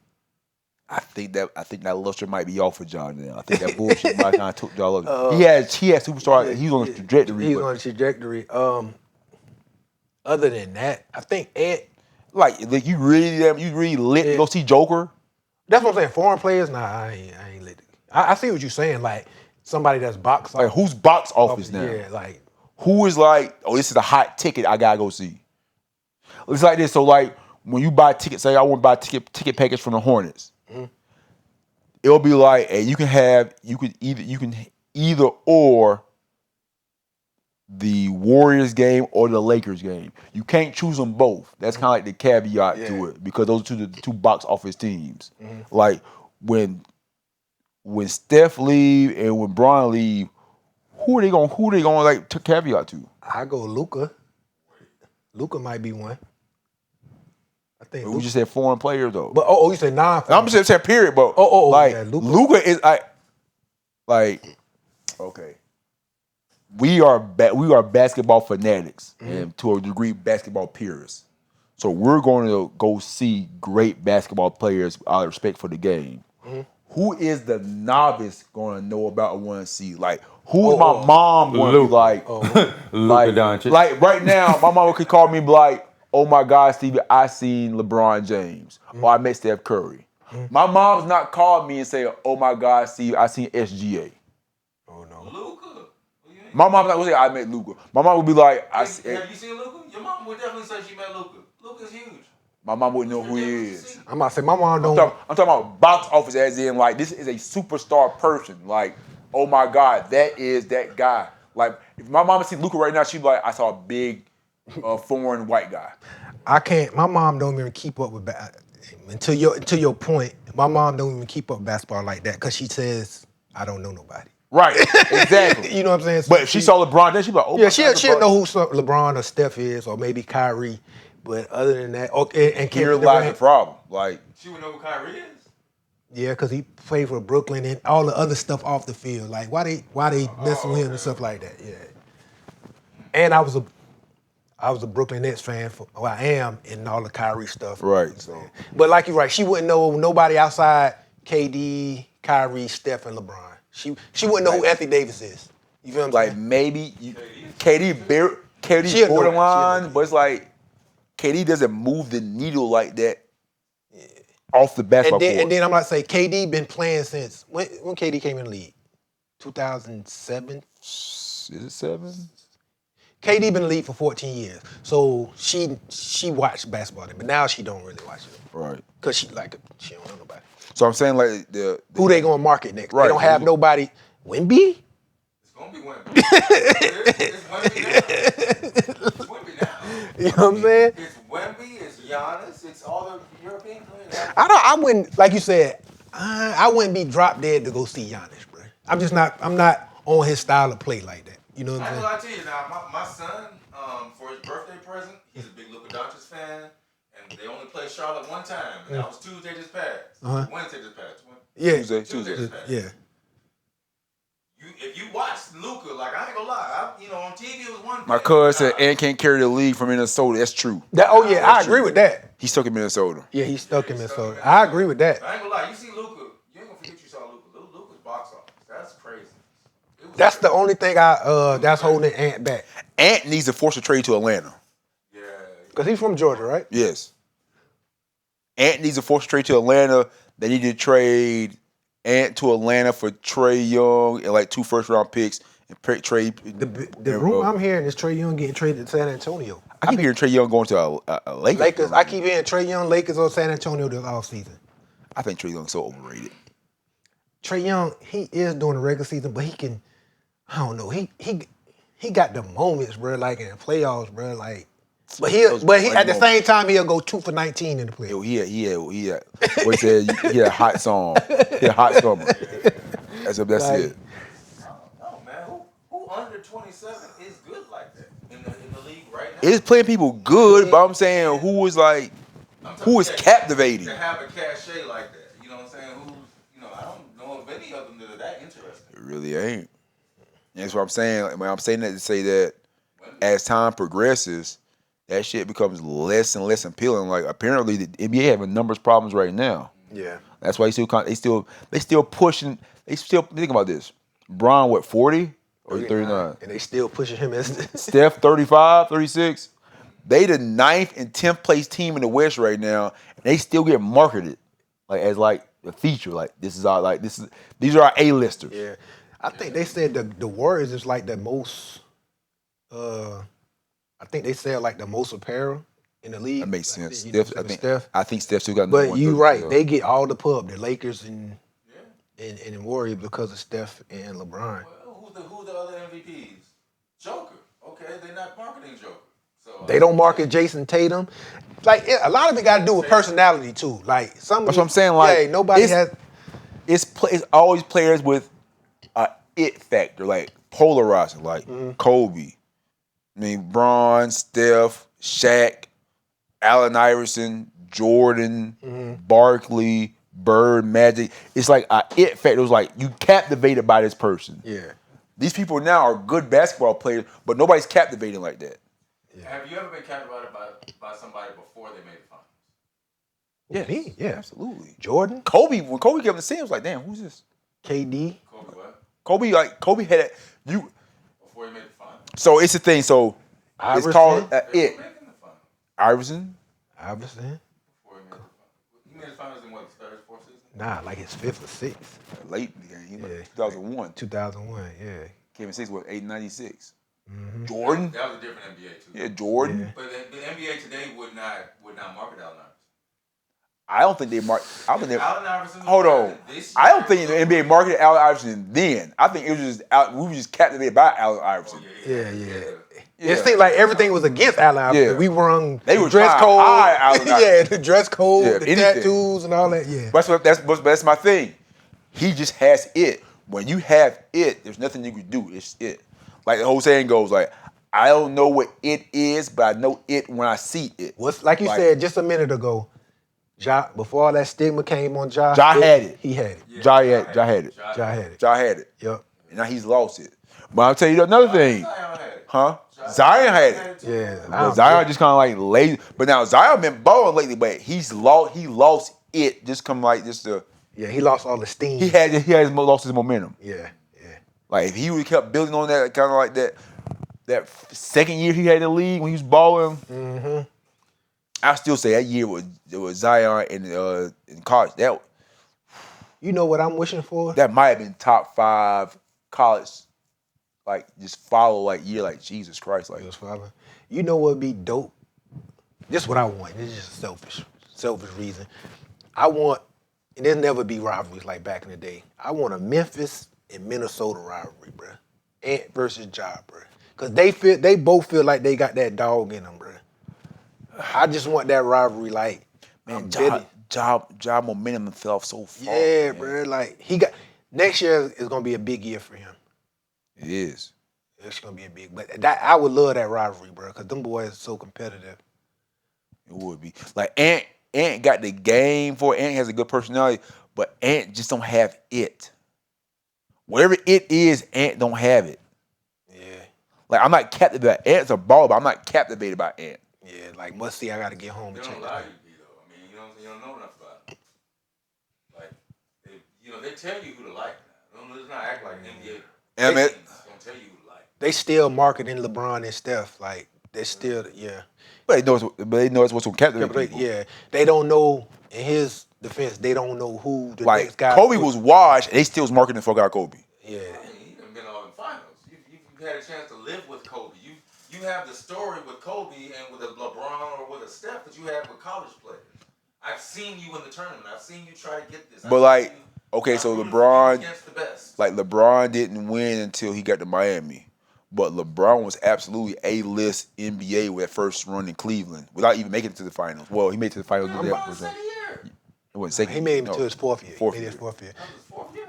I think that luster might be off for Ja now. I think that bullshit might kind of took Ja up. He has superstar. Yeah, he's on the trajectory. He's on the trajectory. Other than that, I think Ant. Like you really lit to go see Joker? That's what I'm saying. Foreign players, nah, I ain't lit. I see what you're saying. Like somebody that's box office. Like who's box office now? Yeah, like who is like, oh, this is a hot ticket I gotta go see. It's like this. So like when you buy tickets, say I want to buy a ticket package from the Hornets. Mm-hmm. It'll be like, hey, you can either or the Warriors game or the Lakers game. You can't choose them both. That's kind of like the caveat to it because those are the two box office teams. Mm-hmm. Like when Steph leave and when Bron leave, who are they going like to caveat to? I go Luka. Luka might be one. I think we just said foreign players though. But you said I'm just saying period, but like yeah, Luka is okay. We are basketball fanatics and to a degree basketball purists. So we're going to go see great basketball players out of respect for the game. Mm-hmm. Who is the novice going to know about and want to see? Like who is my mom going to be like? Luka Doncic. Like right now, my mom could call me and be like, oh my God, Stevie, I seen LeBron James. Or I met Steph Curry. My mom's not called me and say, oh my God, Steve, I seen SGA. Oh no. Luka. My mom's not gonna say I met Luka. My mom would be like, have you seen Luka? Your mom would definitely say she met Luka. Luka's huge. My mom wouldn't know who he is. I'm about to say my mom don't. I'm talking about box office as in like this is a superstar person. Like, oh my God, that is that guy. Like if my mom see Luka right now, she'd be like, I saw a big foreign white guy. I can't. My mom don't even keep up with until your point. My mom don't even keep up with basketball like that because she says I don't know nobody. Right, exactly. You know what I'm saying? So but if she saw LeBron, then she'd be like, oh yeah, she'll know who LeBron or Steph is, or maybe Kyrie. But other than that, and here lies the problem. Like she would know who Kyrie is. Yeah, because he played for Brooklyn and all the other stuff off the field. Like, why they messing with him and stuff like that? Yeah. And I was a Brooklyn Nets fan. I am in all the Kyrie stuff. Right. So. But like you're right, she wouldn't know nobody outside KD, Kyrie, Steph, and LeBron. She wouldn't know who Anthony Davis is. You feel what I'm Like saying? maybe KD borderline, but it's like KD doesn't move the needle like that off the basketball court. And then I'm about to say KD been playing since when KD came in the league? 2007. Is it 7? KD been in the league for 14 years. So she watched basketball, but now she don't really watch it. Right. Cause she don't know nobody. So I'm saying like Who they gonna market next? Right. They don't have nobody. Wemby? It's gonna be Wemby. It's Wemby now. It's Wemby now. You know what I'm saying? It's Wemby. It's Giannis. It's all the European players. I wouldn't, like you said, I wouldn't be drop dead to go see Giannis, bro. I'm not on his style of play like that. You know what I I'm ain't saying? gonna lie to you now. My son, for his birthday present, he's a big Luka Doncic fan, and they only played Charlotte one time, and that was Tuesday just passed. Wednesday just passed. Yeah. Tuesday. just passed. Yeah. If you watch Luka, like I ain't gonna lie, on TV it was one thing. my cousin said Ant can't carry the league from Minnesota. That's true. I agree with that. He's stuck in Minnesota. Yeah, he's stuck in Minnesota. I agree with that. I ain't gonna lie, you see Luka, you ain't gonna forget you saw Luka. Luka's box office. That's crazy. That's the only thing that's holding Ant back. Ant needs to force a trade to Atlanta. Yeah. Because he's from Georgia, right? Yes. Ant needs to force a trade to Atlanta. They need to trade Ant to Atlanta for Trae Young and like 2 first-round picks and trade. The rumor I'm hearing is Trae Young getting traded to San Antonio. I keep hearing Trae Young going to a Lakers. I keep hearing Trae Young, Lakers, or San Antonio this offseason. I think Trae Young's so overrated. Trae Young, he is doing the regular season, but he can, I don't know, he got the moments, bro, like in the playoffs, bro, like. But he at the same time he'll go 2 for 19 in the playoffs. Yo, he had. What he said? He had a hot song. He had a hot summer. That's Like, it. No, man. Who under 27 is good like that in the league right now? It's playing people good, but I'm saying who is captivating. To have a cachet like that, you know what I'm saying? I don't know of any of them that are that interesting. It really ain't. That's what I'm saying. When I'm saying that to say that as time progresses, that shit becomes less and less appealing. Like apparently the NBA having numbers problems right now. Yeah. That's why they still pushing. They still think about this. Bron, what, 40 or 39? And they still pushing him as Steph 35, 36. They the 9th and 10th place team in the West right now, and they still get marketed as a feature. Like these are our A-listers. Yeah. I think they said the Warriors is like the most I think they sell like the most apparel in the league. That makes sense. Steph. I think Steph still got. But you right, they get all the pub, the Lakers and Warriors because of Steph and LeBron. Well, who's the other MVPs? Joker. Okay, they're not marketing Joker. So They don't market Jason Tatum. Like a lot of it got to do with personality too. Like That's what I'm saying. Like nobody has. It's always players with a it factor, like polarizing, like Kobe. I mean, Bron, Steph, Shaq, Allen Iverson, Jordan, Barkley, Bird, Magic. It's like a it factor. It was like you captivated by this person. Yeah. These people now are good basketball players, but nobody's captivating like that. Yeah. Have you ever been captivated by somebody before they made the finals? Yeah, me. Yeah. Absolutely. Jordan, When Kobe came to see him, it was like, damn, who's this? KD. Kobe what? Kobe had you. Before he made the finals? So it's the thing. So Iverson. it's called They it. were making the finals Iverson. Iverson. before he made the finals. He made the finals in what, the third, fourth season? Nah, like his 5th or 6th. Late in the game. Yeah. 2001. 2001. Yeah. Kevin 6 was 896. Jordan. That was a different NBA too. Yeah, Jordan. Yeah. But the NBA today would not market Allen Iverson. I don't think they mark. I don't think they. Allen Iverson. Hold on. I don't think the NBA marketed Allen Iverson then. I think it was just we were just captivated by Allen Iverson. Yeah. It seemed like everything was against Allen Iverson. Yeah. We were on They were dress trying code. high Allen Iverson. Yeah, the dress code, Yeah, the anything. tattoos, and all that. Yeah. But that's my thing. He just has it. When you have it, there's nothing you can do. It's it. Like the whole saying goes, like, I don't know what it is, but I know it when I see it. Like you said just a minute ago, Ja, before all that stigma came on Ja, Ja had it. He had it. Ja had it. Ja had it. Ja had it. Yep. And now he's lost it. But I'll tell you another thing. Huh? Zion had it. Yeah. But Zion just kind of like lazy. But now Zion been balling lately, but he lost it. Just come like just the. Yeah, he lost all the steam. He lost his momentum. Yeah. Like if he would have kept building on that kind of like that second year he had in the league when he was balling. Mm-hmm. I still say that year was Zion in college. You know what I'm wishing for? That might have been top 5 college. Like just follow like year like Jesus Christ like. You know what would be dope? This is what I want. This is just a selfish reason. I want, and there'll never be rivalries like back in the day. I want a Memphis and Minnesota rivalry, bruh. Ant versus Ja, bruh. Cause they both feel like they got that dog in them, bruh. I just want that rivalry, like, man, Ja momentum fell off so far. Yeah, bruh. Like next year is gonna be a big year for him. It is. It's gonna be a big, but I would love that rivalry, bro, cause them boys are so competitive. It would be like Ant got the game for it. Ant has a good personality, but Ant just don't have it. Whatever it is, Ant don't have it. Yeah. Like I'm not captivated. Ant's a baller, but I'm not captivated by Ant. Yeah, like must see. I gotta get home and check. They don't allow you to be though. I mean, you don't know enough about it. Like they tell you who to like. Let's not act like NBA. I mean, Don't tell you who to like. They still marketing LeBron and Steph. Like they still, yeah. But they know it's what's gonna captivate people. Yeah, they don't know. In his defense, they don't know who the next guy. Kobe was washed, and they still was marketing the fuck out Kobe. Yeah. I mean, he done been all in finals. You've had a chance to live with Kobe. You have the story with Kobe and with a LeBron or with a Steph that you have with college players. I've seen you in the tournament. I've seen you try to get this. But like, okay, so LeBron, against the best. like LeBron didn't win until he got to Miami. But LeBron was absolutely A-list NBA with that first run in Cleveland without even making it to the finals. Well, he made it to the finals. It wasn't second. He made it to his fourth year. Fourth He made year. his fourth year.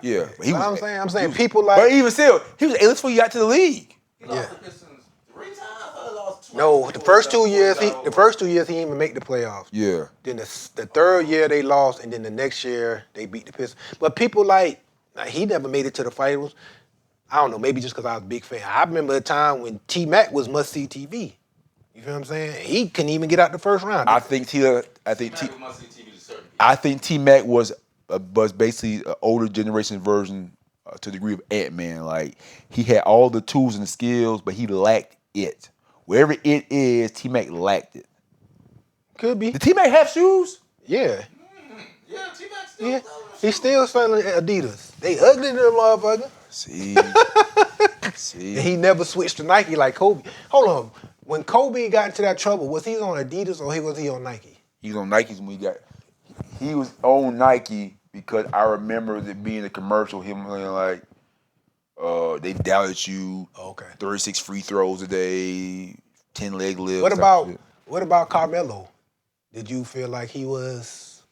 Yeah, but he was. I'm saying people like. But even still, he was A-list before he got to the league. He lost the Pistons 3 times. I lost twice. No, the first 2 years he didn't even make the playoffs. Yeah. Then the third year they lost, and then the next year they beat the Pistons. But people like he never made it to the finals. I don't know, maybe just because I was a big fan. I remember a time when T-Mac was must-see TV. You feel what I'm saying? He couldn't even get out the first round. I think T-Mac was basically an older generation version to the degree of Ant-Man. Like, he had all the tools and the skills, but he lacked it. Wherever it is, T-Mac lacked it. Could be. Did T-Mac have shoes? Yeah. Yeah, T-Mac still Yeah. He's still selling Adidas. They ugly to the motherfucker. See. And he never switched to Nike like Kobe. Hold on. When Kobe got into that trouble, was he on Adidas or was he on Nike? He was on Nikes when he was on Nike because I remember it being a commercial, him like, they doubted you. Okay. 36 free throws a day, 10 leg lifts. What about Carmelo? Did you feel like he was?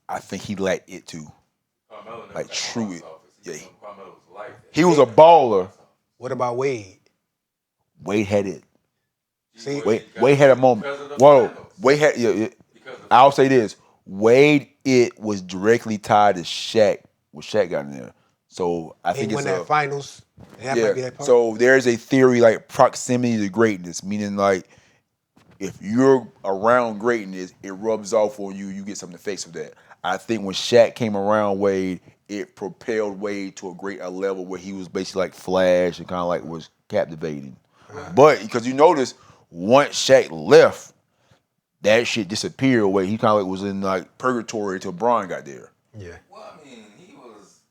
I think he lacked it too. Like true it. Yeah. He He was a baller. What about Wade? Wade had it. See, Wade had a moment. Whoa. Wade had. Yeah. I'll say this. Wade, it was directly tied to Shaq when Shaq got in there. So I think he won that finals. That might be that part. So there's a theory like proximity to greatness, meaning like if you're around greatness, it rubs off on you. You get something to face with that. I think when Shaq came around Wade, it propelled Wade to a level where he was basically like Flash and kind of like was captivating. But because you notice, once Shaq left, that shit disappeared away. He kind of like was in like purgatory until Bron got there. Yeah. Well, I mean, he was.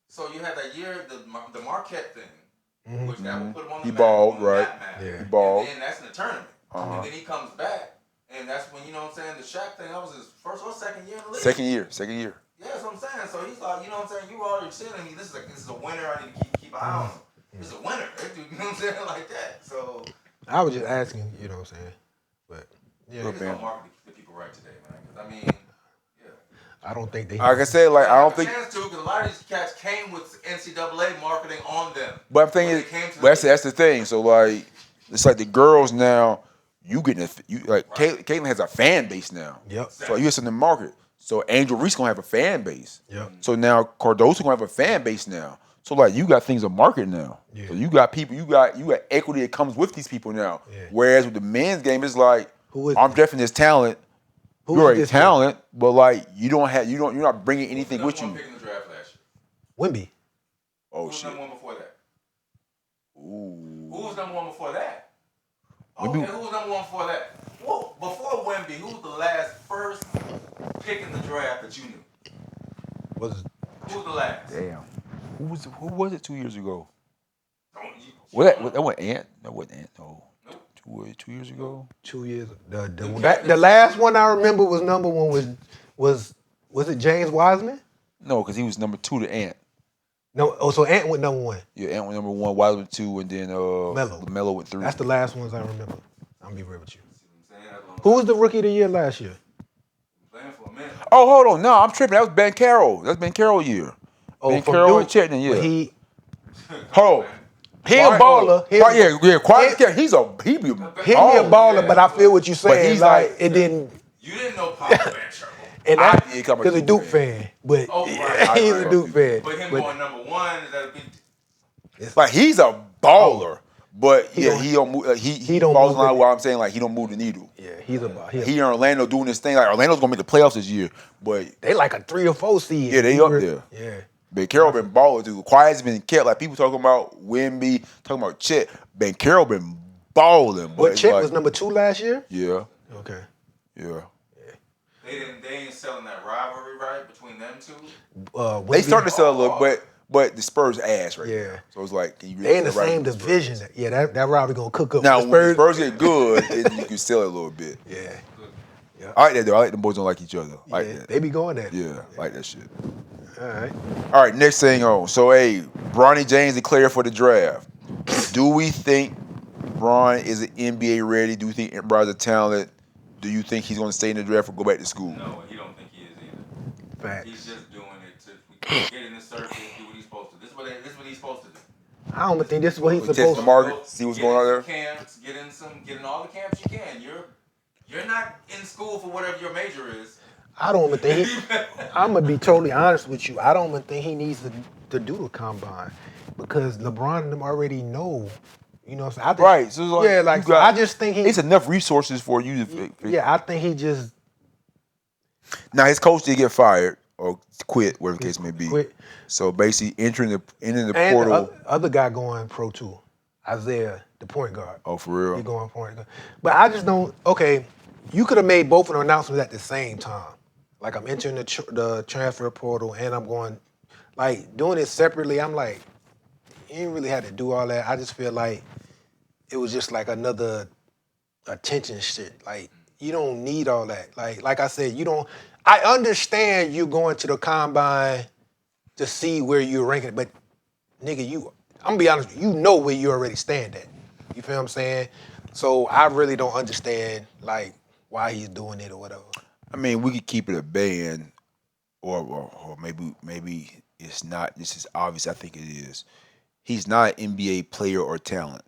So you had that year, the Marquette thing, which that would put him on the He map, balled, on the right? map. Yeah. He balled. And then that's in the tournament. And then he comes back, and that's when, you know what I'm saying, the Shaq thing, that was his first or second year in the league. Second year. Yeah, that's what I'm saying. So he's like, you know what I'm saying, you already seen him. This is a winner. I need to keep an eye on him. This is a winner. You know what I'm saying? Like that. So I was just asking, you know what I'm saying? But yeah, it's gonna market the people right today, man. 'Cause I mean, yeah. I don't think they. Like I said, like I don't think. Chance to, because a lot of these cats came with NCAA marketing on them. But I'm thinking, that's the thing. So like, it's like the girls now. you getting Caitlyn has a fan base now. Yep. So you're in the market. So Angel Reese gonna have a fan base. Yep. So now Cardoso gonna have a fan base now. So like you got things to market now. Yeah. So you got people, you got equity that comes with these people now. Yeah. Whereas with the men's game, it's like I'm definitely this talent. Who's You're a this talent, but like you're not bringing anything with you. Who was the number one pick in the draft last year? Wemby. Oh Who was shit. number one before that? Ooh. Who was number one before that? Wemby- Okay, who was number one before that? Well, before Wemby, who was the last first pick in the draft that you knew? Who was the last? Damn. Who was it 2 years ago? What? That wasn't Ant. That wasn't Ant. No. Nope. 2 years ago. 2 years. The last one I remember was number one was it James Wiseman? No, because he was number 2 to Ant. No. Oh, so Ant went number one. Yeah, Ant went number 1, Wiseman 2, and then Melo went 3. That's the last ones I remember. I'm gonna be real with you. Who was the rookie of the year last year? Playing for a minute. Oh, hold on. No, I'm tripping. That was Ben Carroll. That's Ben Carroll year. Oh, Ben from Carroll and Duke. Chetney, yeah. But he Hold on. He a baller. He's a baller, but I feel what you're saying. he's like like- it didn't. You didn't know Papa Van Trouble. And I that did come because a a Duke Duke fan, but Oh, right. he's a Duke fan. But him going number one, is that a big Like he's a baller, but he don't- don't move. He don't falls move in line it. with what I'm saying. Like he don't move the needle. Yeah, he's a baller. He in Orlando doing this thing. Like Orlando's gonna make the playoffs this year, but They like a 3 or 4 seed. yeah, they up there. Yeah. Ben Carroll been balling too. Quiet's been kept. Like people talking about Wemby, talking about Chet. Ben Carroll been balling. But Chet was number 2 last year. Yeah, Okay. yeah. They ain't selling that rivalry right between them two. They starting to sell a little, but the Spurs ass right Yeah. now. So it's like, can you really They in the sell right same with the Spurs? division. Yeah, that rivalry gonna cook up. Now the when the Spurs get good, then you can sell it a little bit. Yeah. I like that though. I like the boys don't like each other. I like Yeah, that. they be going at it. Yeah, I like that shit. All right. All right, next thing on. So, hey, Bronny James declared for the draft. Do we think Bron is an NBA ready? Do you think Bron's a talent? Do you think he's going to stay in the draft or go back to school? No, he don't think he is either. Facts. He's just doing it to get in the circuit, do what he's supposed to. This is what he's supposed to do. I don't think this is what he's Test supposed the to. market, see what's Get going on in there. some camps, get in all the camps you can. You're not in school for whatever your major is. I don't even think I'm gonna be totally honest with you. I don't even think he needs to do the combine because LeBron and them already know. You know what I'm saying? Right. So it's like, yeah, like you got- I just think it's enough resources for you to. Yeah, I think he just Now his coach did get fired or quit, whatever the case may be. quit. So basically, entering the And portal. the other guy going pro too, Isaiah, the point guard. Oh, for real? He going point guard. But I just don't. Okay, you could have made both of the announcements at the same time. Like I'm entering the transfer portal and I'm going, like doing it separately. I'm like, you ain't really had to do all that. I just feel like it was just like another attention shit. Like you don't need all that. Like I said, you don't. I understand you going to the combine to see where you're ranking, but nigga, I'm gonna be honest, you know where you already stand at. You feel what I'm saying? So I really don't understand like why he's doing it or whatever. I mean, we could keep it a band, or maybe it's not. This is obvious. I think it is. He's not an NBA player or talent,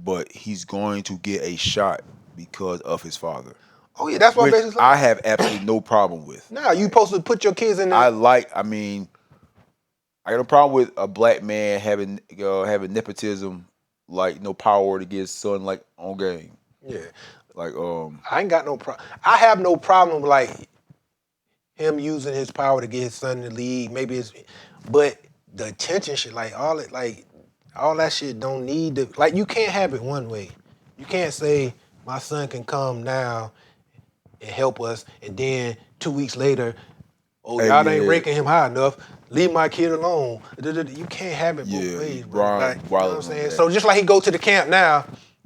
but he's going to get a shot because of his father. Oh yeah, that's what Which basically. I have absolutely no problem with. Nah, you supposed to put your kids in there. I got no problem with a black man having nepotism, like no power to get his son like on game. Yeah. Like I ain't got no problem. I have no problem like him using his power to get his son in the league. Maybe it's, but the attention shit, like all that shit don't need to. Like you can't have it one way. You can't say my son can come now and help us, and then 2 weeks later, oh y'all ain't ranking him high enough. Leave my kid alone. You can't have it both ways, bro. Like, you know what I'm saying? So just like he go to the camp now.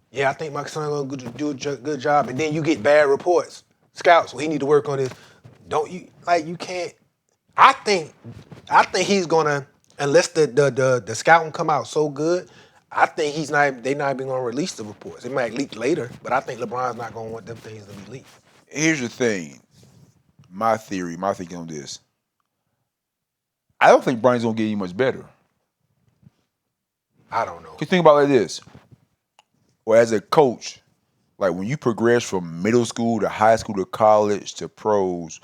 Yeah, I think my son gonna do a good job, and then you get bad reports, scouts. So he need to work on this. Don't you like you can't? I think he's gonna unless the scouting come out so good. I think they not even gonna release the reports. It might leak later, but I think LeBron's not gonna want them things to be leaked. here's the thing. My thinking on this. I don't think Bronny's gonna get any much better. I don't know. Cause think about it like this. Or as a coach, like when you progress from middle school to high school to college to pros,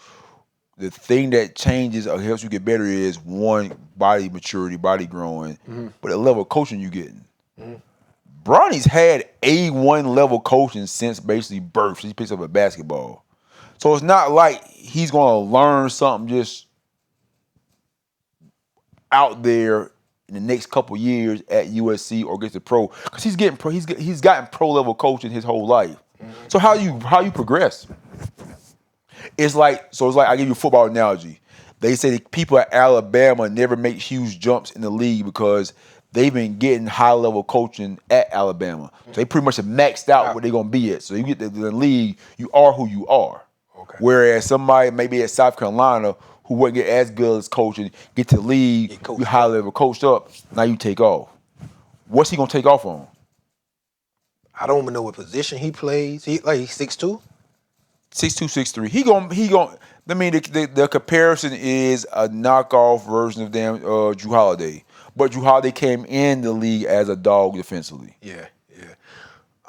the thing that changes or helps you get better is one, body maturity, body growing, but the level of coaching you getting. Bronny's had A1 level coaching since basically birth. Since he picks up a basketball. So it's not like he's gonna learn something just out there in the next couple years at USC or gets to pro, because he's gotten pro level coaching his whole life. So how you progress? It's like I give you a football analogy. They say that people at Alabama never make huge jumps in the league because they've been getting high level coaching at Alabama. So they pretty much have maxed out what they're gonna be at. So you get to the league, you are who you are. Okay. Whereas somebody maybe at South Carolina who wouldn't get as good as coaching, get to the league, you high level coached up, now you take off. What's he gonna take off on? I don't even know what position he plays. He's 6'2"? 6'2", 6'3". He gon' I mean the comparison is a knockoff version of Drew Holiday. But Drew Holiday came in the league as a dog defensively. Yeah.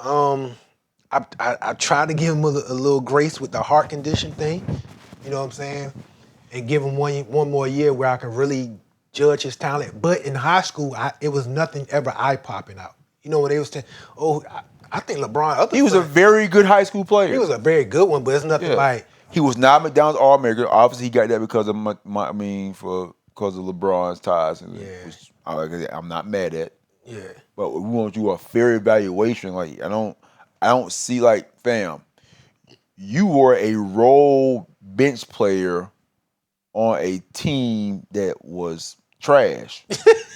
I tried to give him a little grace with the heart condition thing. You know what I'm saying? And give him one more year where I can really judge his talent. But in high school, it was nothing ever eye-popping out. You know what they was saying? Oh, I think LeBron. He was a very good high school player. He was a very good one, but it's nothing like. He was not McDonald's All-American. Obviously, he got that because of because of LeBron's ties. Which I'm not mad at. Yeah. But we want to do a fair evaluation. Like I don't see like, fam, you were a role bench player on a team that was trash.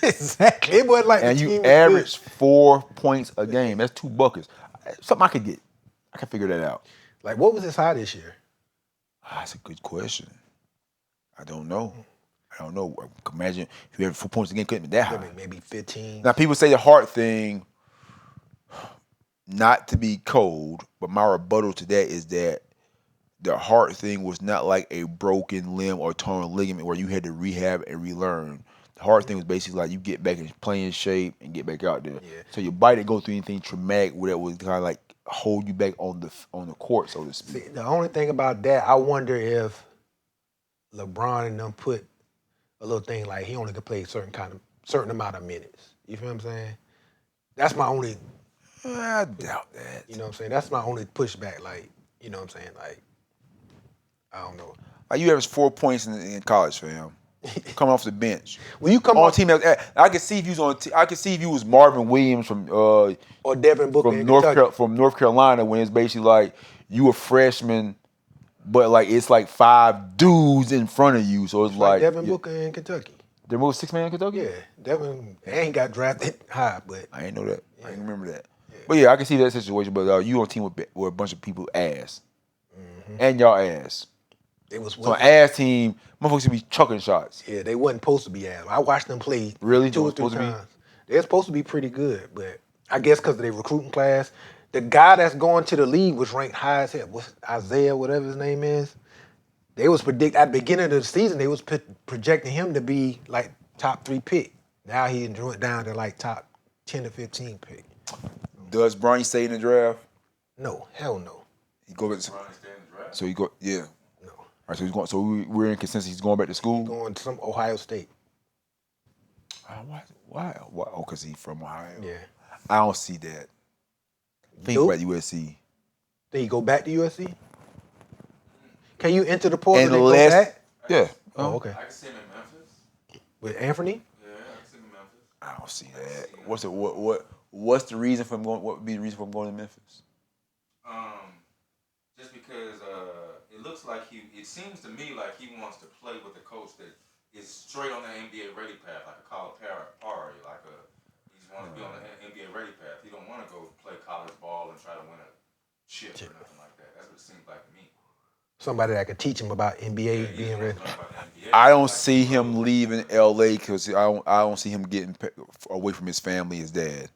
Exactly. It wasn't like and you averaged 4 points a game. That's 2 buckets. Something I could get. I can figure that out. Like, what was his high this year? That's a good question. I don't know. Imagine if you had 4 points a game, couldn't be that high. Maybe 15. Now, people say the heart thing, not to be cold, but my rebuttal to that is that the heart thing was not like a broken limb or torn ligament where you had to rehab and relearn. The heart thing was basically like you get back in playing shape and get back out there. Yeah. So your body didn't go through anything traumatic where that would kind of like hold you back on the court, so to speak. See, the only thing about that, I wonder if LeBron and them put a little thing like he only could play certain amount of minutes. You feel what I'm saying? That's my only. I doubt that. You know what I'm saying? That's my only pushback. Like, you know what I'm saying? Like, I don't know. Like you averaged 4 points in college, fam. Coming off the bench. When you come on on team, I could see if you was on. I could see if you was Marvin Williams from or Devin Booker from North Carolina, when it's basically like you a freshman, but like it's like 5 dudes in front of you, so it's like Devin Booker in Kentucky. Devin Booker 6 man in Kentucky. Yeah, Devin ain't got drafted high, but I ain't know that. Yeah. I ain't remember that. Yeah. But yeah, I can see that situation. But you on a team with a bunch of people ass, and y'all ass. It was so an ass team. Motherfuckers should be chucking shots. Yeah, they wasn't supposed to be ass. I watched them play really 2 or 3 times. They're supposed to be pretty good, but I guess because of their recruiting class, the guy that's going to the league was ranked high as hell. What's Isaiah, whatever his name is? They was at the beginning of the season, they was projecting him to be like top 3 pick. Now he went down to like top 10 to 15 pick. Does Bronny stay in the draft? No, hell no. He go back. Bronny stay in the draft. So he go, yeah. No. All right, so he's going. So we're in consensus. He's going back to school. Going to some Ohio State. Why? Oh, because he's from Ohio. Yeah. I don't see that. Think about USC. Then he go back to USC? Can you enter the portal and go back? Yeah. Oh, okay. I can see him in Memphis. With Anthony? Yeah, I can see him in Memphis. I don't see that. What's the reason for him going? What would be the reason for him going to Memphis? Just because it looks like it seems to me like he wants to play with a coach that is straight on the NBA ready path, like a Colin Parry, he just wants to be on the NBA ready path. He don't want to go play college ball and try to win a chip or nothing like that. That's what it seems like to me. Somebody that could teach him about NBA being ready. I don't see him leaving LA because I don't see him getting away from his family, his dad.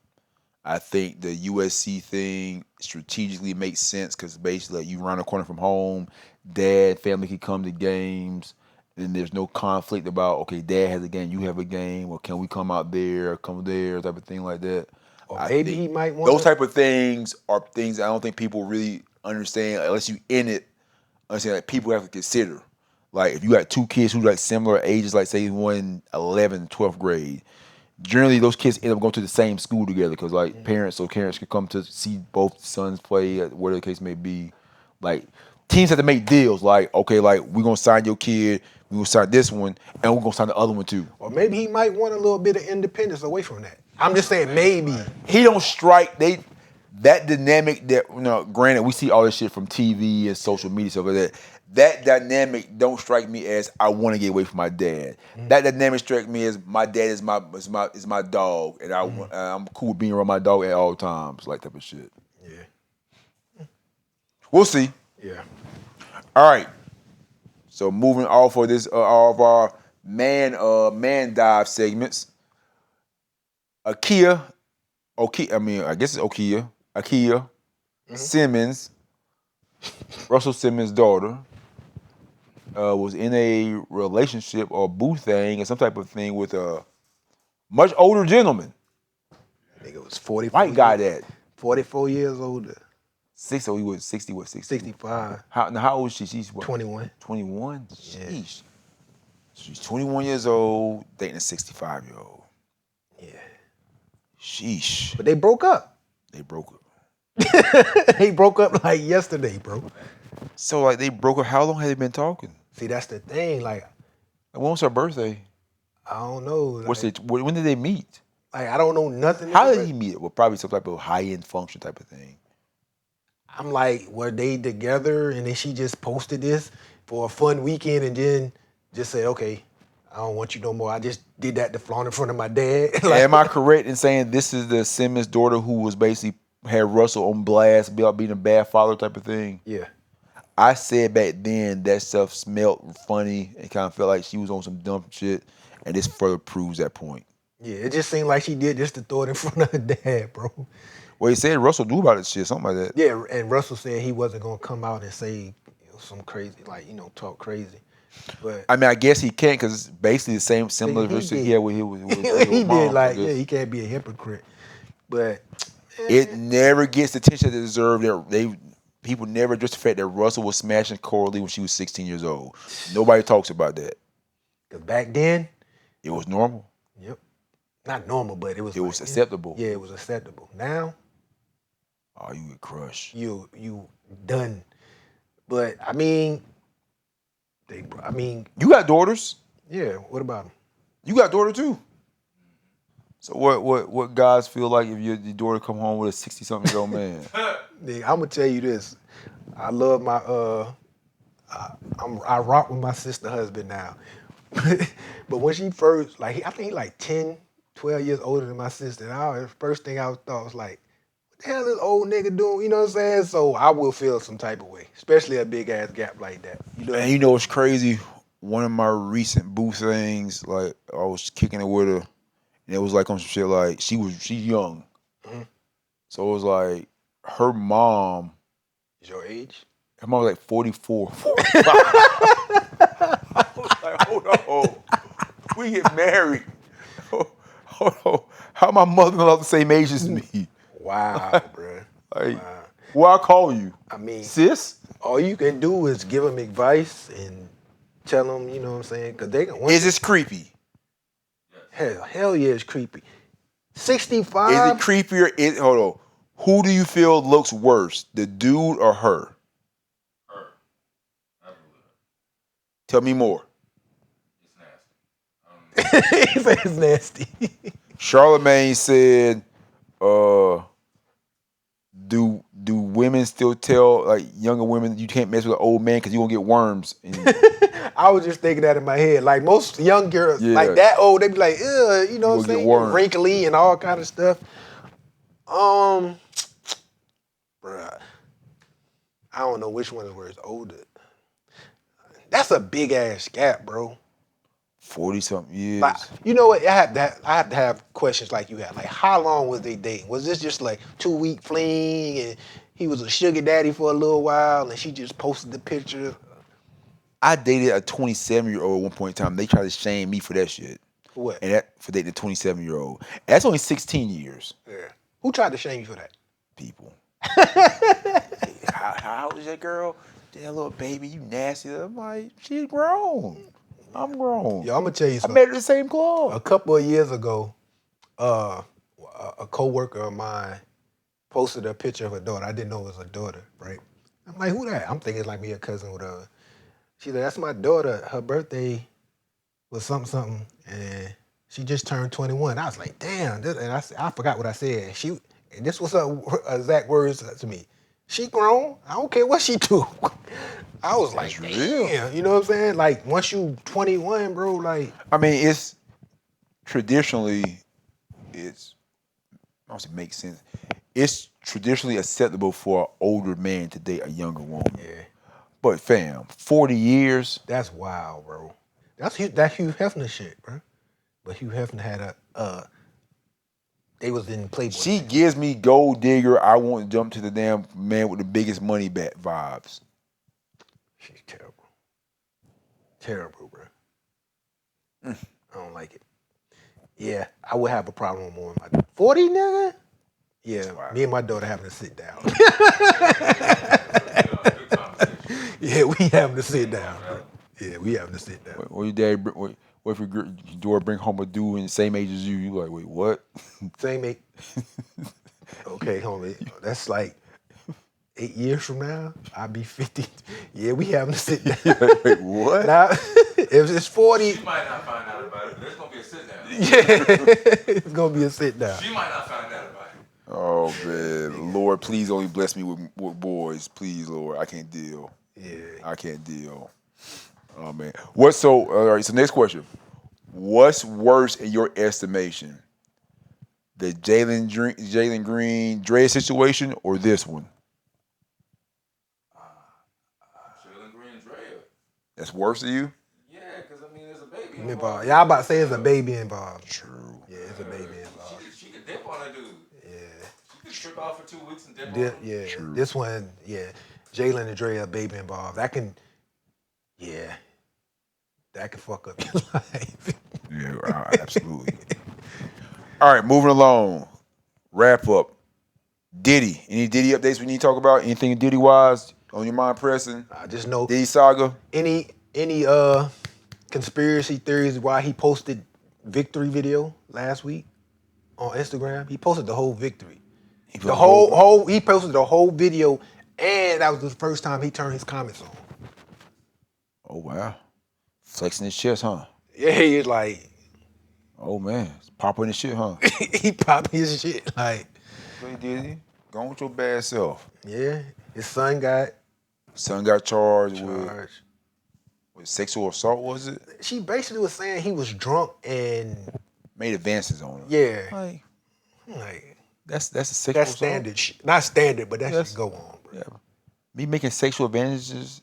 I think the USC thing strategically makes sense because basically you run a corner from home, dad, family can come to games, and there's no conflict about, okay, dad has a game, you have a game, or can we come out there, come there, type of thing like that. Or maybe he might want those type of things are things I don't think people really understand unless you in it. Understand that people have to consider. Like if you got two kids who like similar ages, like say one 11th, 12th grade, generally those kids end up going to the same school together because like parents can come to see both sons play, whatever the case may be. Like teams have to make deals. Like okay, like we're gonna sign your kid, we're gonna sign this one, and we're gonna sign the other one too. Or maybe he might want a little bit of independence away from that. I'm just saying maybe. He don't strike that dynamic that granted we see all this shit from TV and social media stuff like that. That dynamic don't strike me as I want to get away from my dad. That dynamic strikes me as my dad is my dog, and I'm cool with being around my dog at all times, like type of shit. Yeah. We'll see. Yeah. All right. So moving off of this, all of our man dive segments. Aoki Simmons, Russell Simmons' daughter, was in a relationship or boo thing or some type of thing with a much older gentleman. I think it was 44. White guy that. 44 years older. So he was 60, what, 60? 65. How old is she? She's what? 21. 21? Yeah. Sheesh. She's 21 years old, dating a 65-year-old. Yeah. Sheesh. But they broke up. They broke up. They broke up like yesterday, bro. So like they broke up. How long had they been talking? See, that's the thing. Like, When was her birthday? I don't know. When did they meet? Like, I don't know nothing. How did he meet? Well, probably some type of high-end function type of thing. I'm like, were they together and then she just posted this for a fun weekend and then just said, okay, I don't want you no more. I just did that to flaunt in front of my dad. Like, am I correct in saying this is the Simmons daughter who was basically had Russell on blast about being a bad father type of thing? Yeah. I said back then that stuff smelled funny and kind of felt like she was on some dumb shit, and this further proves that point. Yeah, it just seemed like she did this to throw it in front of her dad, bro. Well, he said Russell knew about this shit, something like that. Yeah, and Russell said he wasn't gonna come out and say some crazy, like, talk crazy. But I mean, I guess he can't because it's basically the similar relationship he had with he mom, did, like, yeah, he can't be a hypocrite. But it never gets the attention they deserve. People never address the fact that Russell was smashing Coralie when she was 16 years old. Nobody talks about that. Cause back then, it was normal. Yep, not normal, but it was. It was acceptable. Yeah, it was acceptable. Now, oh, you get crushed. You done. But I mean, you got daughters. Yeah. What about them? You got a daughter too. So what guys feel like if your daughter come home with a 60-something-year-old man? I'm gonna tell you this. I love my I rock with my sister husband now. But when she first, like, I think he like 10, 12 years older than my sister. And the first thing I thought was like, what the hell is this old nigga doing? You know what I'm saying? So I will feel some type of way, especially a big ass gap like that. And you know what's crazy? One of my recent boo things, like I was kicking it with her, and it was like on some shit like she's young. Mm-hmm. So it was like her mom. Is your age? Her mom was like 44, 45. I was like, hold on. We get married. Hold on. How my mother gonna have the same age as me? Wow, bro. Like, wow. What I call you? I mean, sis? All you can do is give them advice and tell them, you know what I'm saying? Cause they can. Is this creepy? Hell yeah, it's creepy. 65. Is it creepier? Hold on. Who do you feel looks worse, the dude or her? Her. Tell me more. It's nasty. He said it's nasty. Charlemagne said, do women still tell, like, younger women you can't mess with an old man because you gonna get worms? I was just thinking that in my head. Like, most young girls, like that old, they be like, ugh, you know what I'm saying? Wrinkly and all kind of stuff. Bruh, I don't know which one is where it's older. That's a big ass gap, bro. 40-something years. Like, you know what? I have to have questions like you had. Like, how long was they dating? Was this just like 2-week fling and he was a sugar daddy for a little while and she just posted the picture? I dated a 27-year-old at one point in time. They tried to shame me for that shit. For what? And for dating a 27-year-old. That's only 16 years. Yeah. Who tried to shame you for that? People. How old is that girl? That little baby, you nasty. I'm like, she's grown. I'm grown. Yo, I'm gonna tell you I something. met her at the same club. A couple of years ago, a coworker of mine posted a picture of her daughter. I didn't know it was her daughter, right? I'm like, who that? I'm thinking it's like me, a cousin, whatever. She's like, that's my daughter. Her birthday was something, and she just turned 21. I was like, damn. And I forgot what I said. And this was her exact words to me. She grown. I don't care what she do. I was like, That's real. damn. You know what I'm saying? Like, once you 21, bro, like. I mean, it's traditionally, I don't say make sense. It's traditionally acceptable for an older man to date a younger woman. Yeah. But fam, 40 years. That's wild, bro. That Hugh Hefner shit, bro. But Hugh Hefner had they was in Playboy. She gives me gold digger. I want to jump to the damn man with the biggest money back vibes. She's terrible. Terrible, bro. I don't like it. Yeah, I would have a problem with more than my 40, nigga? Yeah, me and my daughter having to sit down. Yeah, we having to sit down, bro. Yeah, we having to sit down. What your dad? What if your daughter bring home a dude in the same age as you? You like, wait, what? Same age. Okay, homie. That's like 8 years from now. I'll be 50. Yeah, we having to sit down. Wait, what? Now, if it's 40. She might not find out about it. There's gonna be a sit down. Yeah, it's gonna be a sit down. She might not find out about it. Oh man, Lord, please only bless me with boys, please, Lord. I can't deal. Yeah. I can't deal. Oh man. All right, so next question. What's worse in your estimation? The Jalen Green Dre situation or this one? Jalen Green, Dre. That's worse to you? Yeah, because I mean, there's a baby Involved. involved. Yeah, I'm about to say it's a baby involved. True. Yeah, it's a baby involved. She could dip on a dude. Yeah. She could strip off for 2 weeks and dip on him. Yeah. True. This one, yeah. Jalen and Dre, a baby involved. That can fuck up your life. Yeah, absolutely. All right, moving along. Wrap up. Diddy. Any Diddy updates we need to talk about? Anything Diddy wise on your mind pressing? I just know Diddy saga? any conspiracy theories why he posted victory video last week on Instagram. He posted the whole victory. He posted the whole video, and that was the first time he turned his comments on. Oh wow. Flexing his chest, huh? Yeah, he's like, Oh man. Popping his shit, huh? he popping his shit. Like, Hey Diddy, go on with your bad self. yeah, his son got Son got charged charged. with sexual assault, was it? She basically was saying he was drunk and Made advances on him. yeah, Like, that's a sexual that's assault? standard shit. Not standard, but that Yes. should go on, bro. Yeah. Me making sexual advances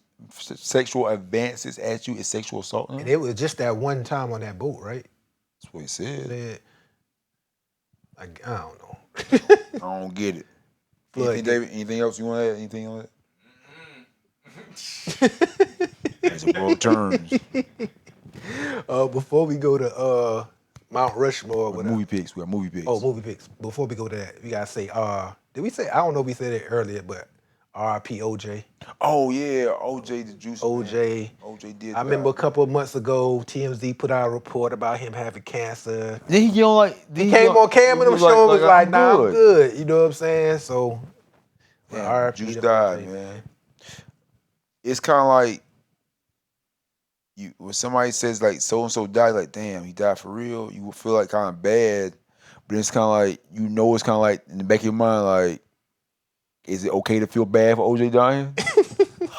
at you is sexual assault. And it was just that one time on that boat, right? That's what he said. That, like, I don't know. I don't get it. Floyd, Anything, David? Anything else you want to add? Anything on that? As the world turns. Before we go to Mount Rushmore, We got movie picks. Oh, movie picks. Before we go to that, we gotta say, did we say? I don't know if we said it earlier, but R.I.P. OJ. Oh yeah, OJ the Juice. OJ. Man. OJ did. I remember a couple of months ago, TMZ put out a report about him having cancer. Then he yelled like He came on camera and show was like, nah, I'm good. You know what I'm saying? So, Yeah, R.I.P. Juice to died, OJ, man. It's kind of like when somebody says like so and so died, like damn, he died for real. You will feel like kind of bad, but it's kind of like it's kind of like in the back of your mind, like, is it okay to feel bad for OJ dying?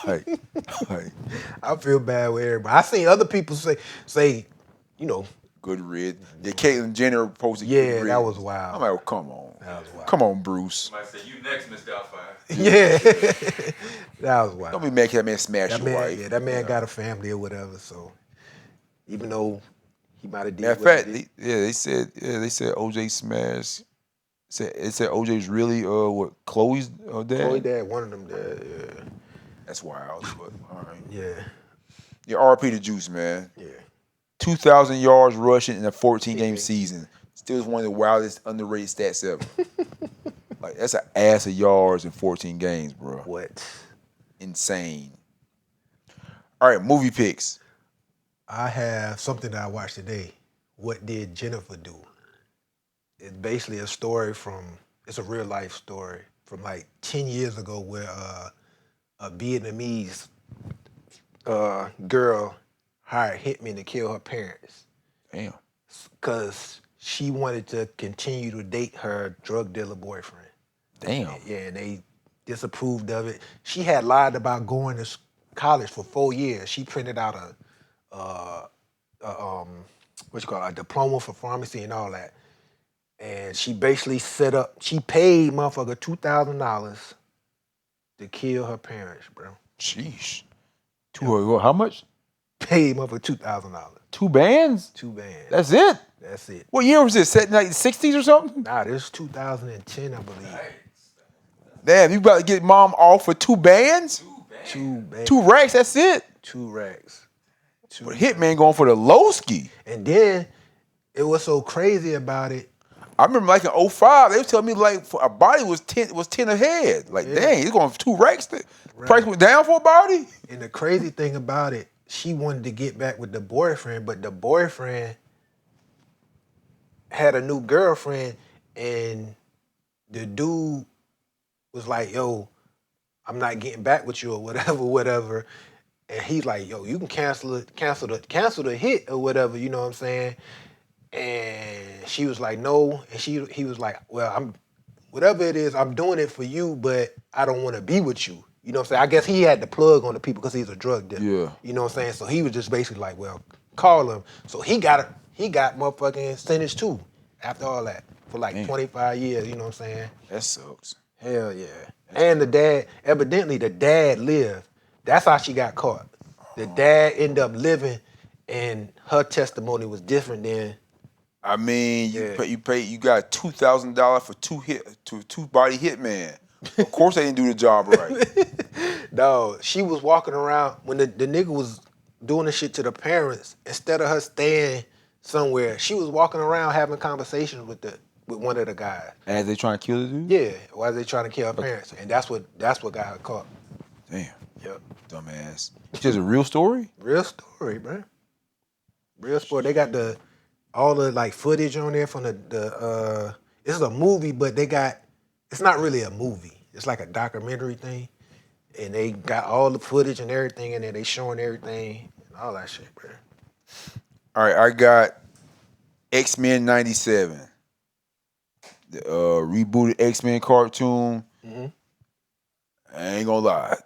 like, I feel bad with everybody. I seen other people say, you know, good rid. Yeah, Caitlyn Jenner posted. yeah, good rid. that was wild. I'm like, oh, come on, That was wild. come on, Bruce. Somebody say, you next, Miss Doubtfire. Yeah, that was wild. Don't be mad 'cause that man smashed That your man, wife. yeah, that man got a family or whatever. So even though he might have did, Matter of what fact, he did, they said OJ smashed. It said OJ's really what Chloe's dad. Chloe dad, one of them dad. Yeah, That's wild. But all right. yeah, Yeah, RP the Juice, man. yeah. 2,000 yards rushing in a 14-game season. Still is one of the wildest underrated stats ever. That's an ass of yards in 14 games, bro. What? Insane. All right, movie picks. I have something that I watched today. What did Jennifer do? It's basically a story it's a real life story from like 10 years ago where a Vietnamese girl hired hitmen to kill her parents. Damn. Because she wanted to continue to date her drug dealer boyfriend. Damn. Yeah, and they disapproved of it. She had lied about going to college for 4 years. She printed out a diploma for pharmacy and all that. And she basically she paid motherfucker $2,000 to kill her parents, bro. Sheesh. How much? Paid motherfucker $2,000. 2 bands? 2 bands. That's it? That's it. What year was this? Set in like the 60s or something? Nah, this is 2010, I believe. Damn, you about to get mom off for 2 bands? 2 bands. 2 racks, that's it? 2 racks. But Hitman going for the low ski. And then it was so crazy about it. I remember like in 05, they was telling me like a body was 10 a head. Like, dang, he's going for 2 racks. Price went down for a body? And the crazy thing about it, she wanted to get back with the boyfriend, but the boyfriend had a new girlfriend, and the dude was like, yo, I'm not getting back with you or whatever. And he's like, yo, you can cancel the hit or whatever, you know what I'm saying? And she was like, no. And he was like, well, whatever it is, I'm doing it for you, but I don't want to be with you. You know what I'm saying? I guess he had the plug on the people because he's a drug dealer. Yeah. You know what I'm saying? So he was just basically like, well, call him. So he got motherfucking sentenced too after all that for like 25 years, you know what I'm saying? That sucks. Hell yeah. And evidently the dad lived. That's how she got caught. The dad ended up living, and her testimony was different than. I mean, you got $2,000 for 2 body hitman. Of course they didn't do the job right. Dog, she was walking around when the nigga was doing the shit to the parents. Instead of her staying somewhere, she was walking around having conversations with one of the guys. As they trying to kill the dude? Yeah, while they trying to kill her parents, and that's what got her caught. Damn. Yep. Dumbass. It's just a real story? Real story, man. Real story. They got all the like footage on there from the this is a movie, but it's not really a movie. It's like a documentary thing. And they got all the footage and everything in there. They showing everything and all that shit, bro. All right, I got X-Men 97. The rebooted X-Men cartoon. Mm-hmm. I ain't gonna lie.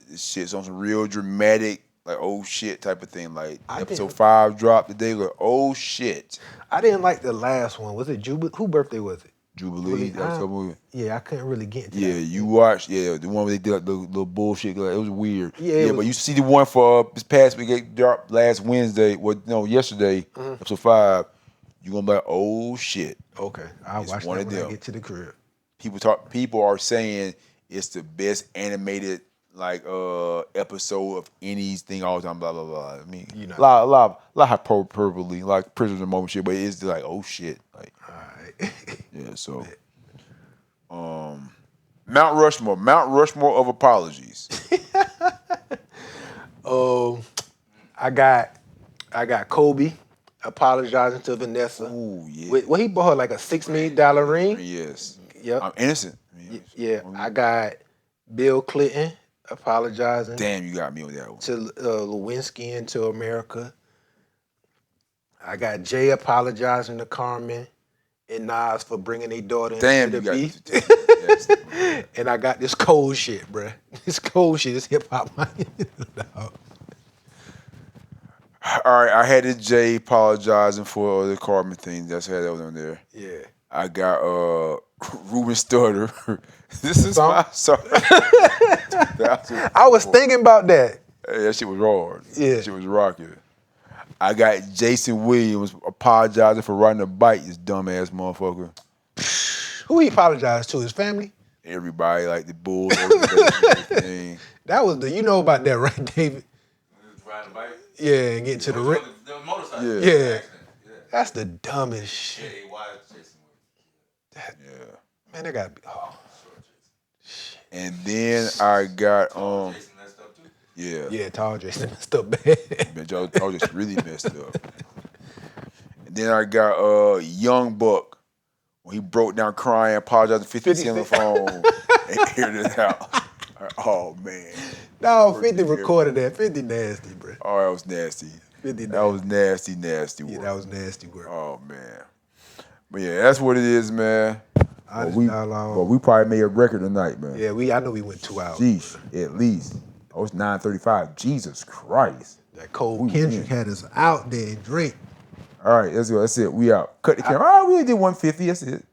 This shit's on some real dramatic, like, oh shit type of thing. Like, episode 5 dropped today. Like, oh shit. I didn't like the last one. Was it Jubilee? Whose birthday was it? Jubilee. Yeah, I couldn't really get into that. Yeah, you watched, the one where they did like, the little bullshit. Like, it was weird. Yeah, but you see the one for this past week, it dropped last Wednesday, yesterday, episode 5. You're gonna be like, oh shit. Okay, I'll watch that when I get to the crib. People are saying it's the best animated episode of anything all the time, blah blah blah. I mean, a lot of hyperbole, like prisoners of moment shit, but it's like, oh shit. Like, all right. Yeah, so Mount Rushmore of Apologies. I got Kobe apologizing to Vanessa. Ooh, yeah. He bought her like a $6 million ring. Yes. Yep. I'm innocent. Yeah. I got Bill Clinton apologizing. Damn, you got me on that one. To Lewinsky and to America. I got Jay apologizing to Carmen and Nas for bringing their daughter into the beef. Yes. And I got this cold shit, bruh. This cold shit is hip hop. All right, I had this Jay apologizing for the Carmen thing. That's how that was on there. Yeah. I got Ruben Stutter. This is my song. I was thinking about that. Hey, that shit was hard. Yeah. That shit was rocking. I got Jason Williams apologizing for riding a bike, this dumbass motherfucker. Who he apologized to? His family? Everybody, like the Bulls, everything. That was you know about that, right, David? Riding a bike? Yeah, and getting to the ring. The motorcycle. Yeah. That's the dumbest shit. Yeah, why is Jason Williams? Yeah. Man, that gotta be. And then I got Jason messed up too. Yeah, Tall Jason messed up bad. Man, Joe just really messed up. And then I got Young Buck when he broke down crying, apologizing 50 Cent on the phone and aired it out. Oh man. No, 50 recorded that. 50 nasty, bro. Oh, that was nasty. 50 That was nasty work. Yeah, that was nasty work. Oh man. But yeah, that's what it is, man. But we probably made a record tonight, man. Yeah, I know we went 2 hours. Jeez, at least. Oh, it's 9:35. Jesus Christ. That cold Kendrick had us out there and drink. All right, that's it. We out. Cut the camera. We only did 150. That's it.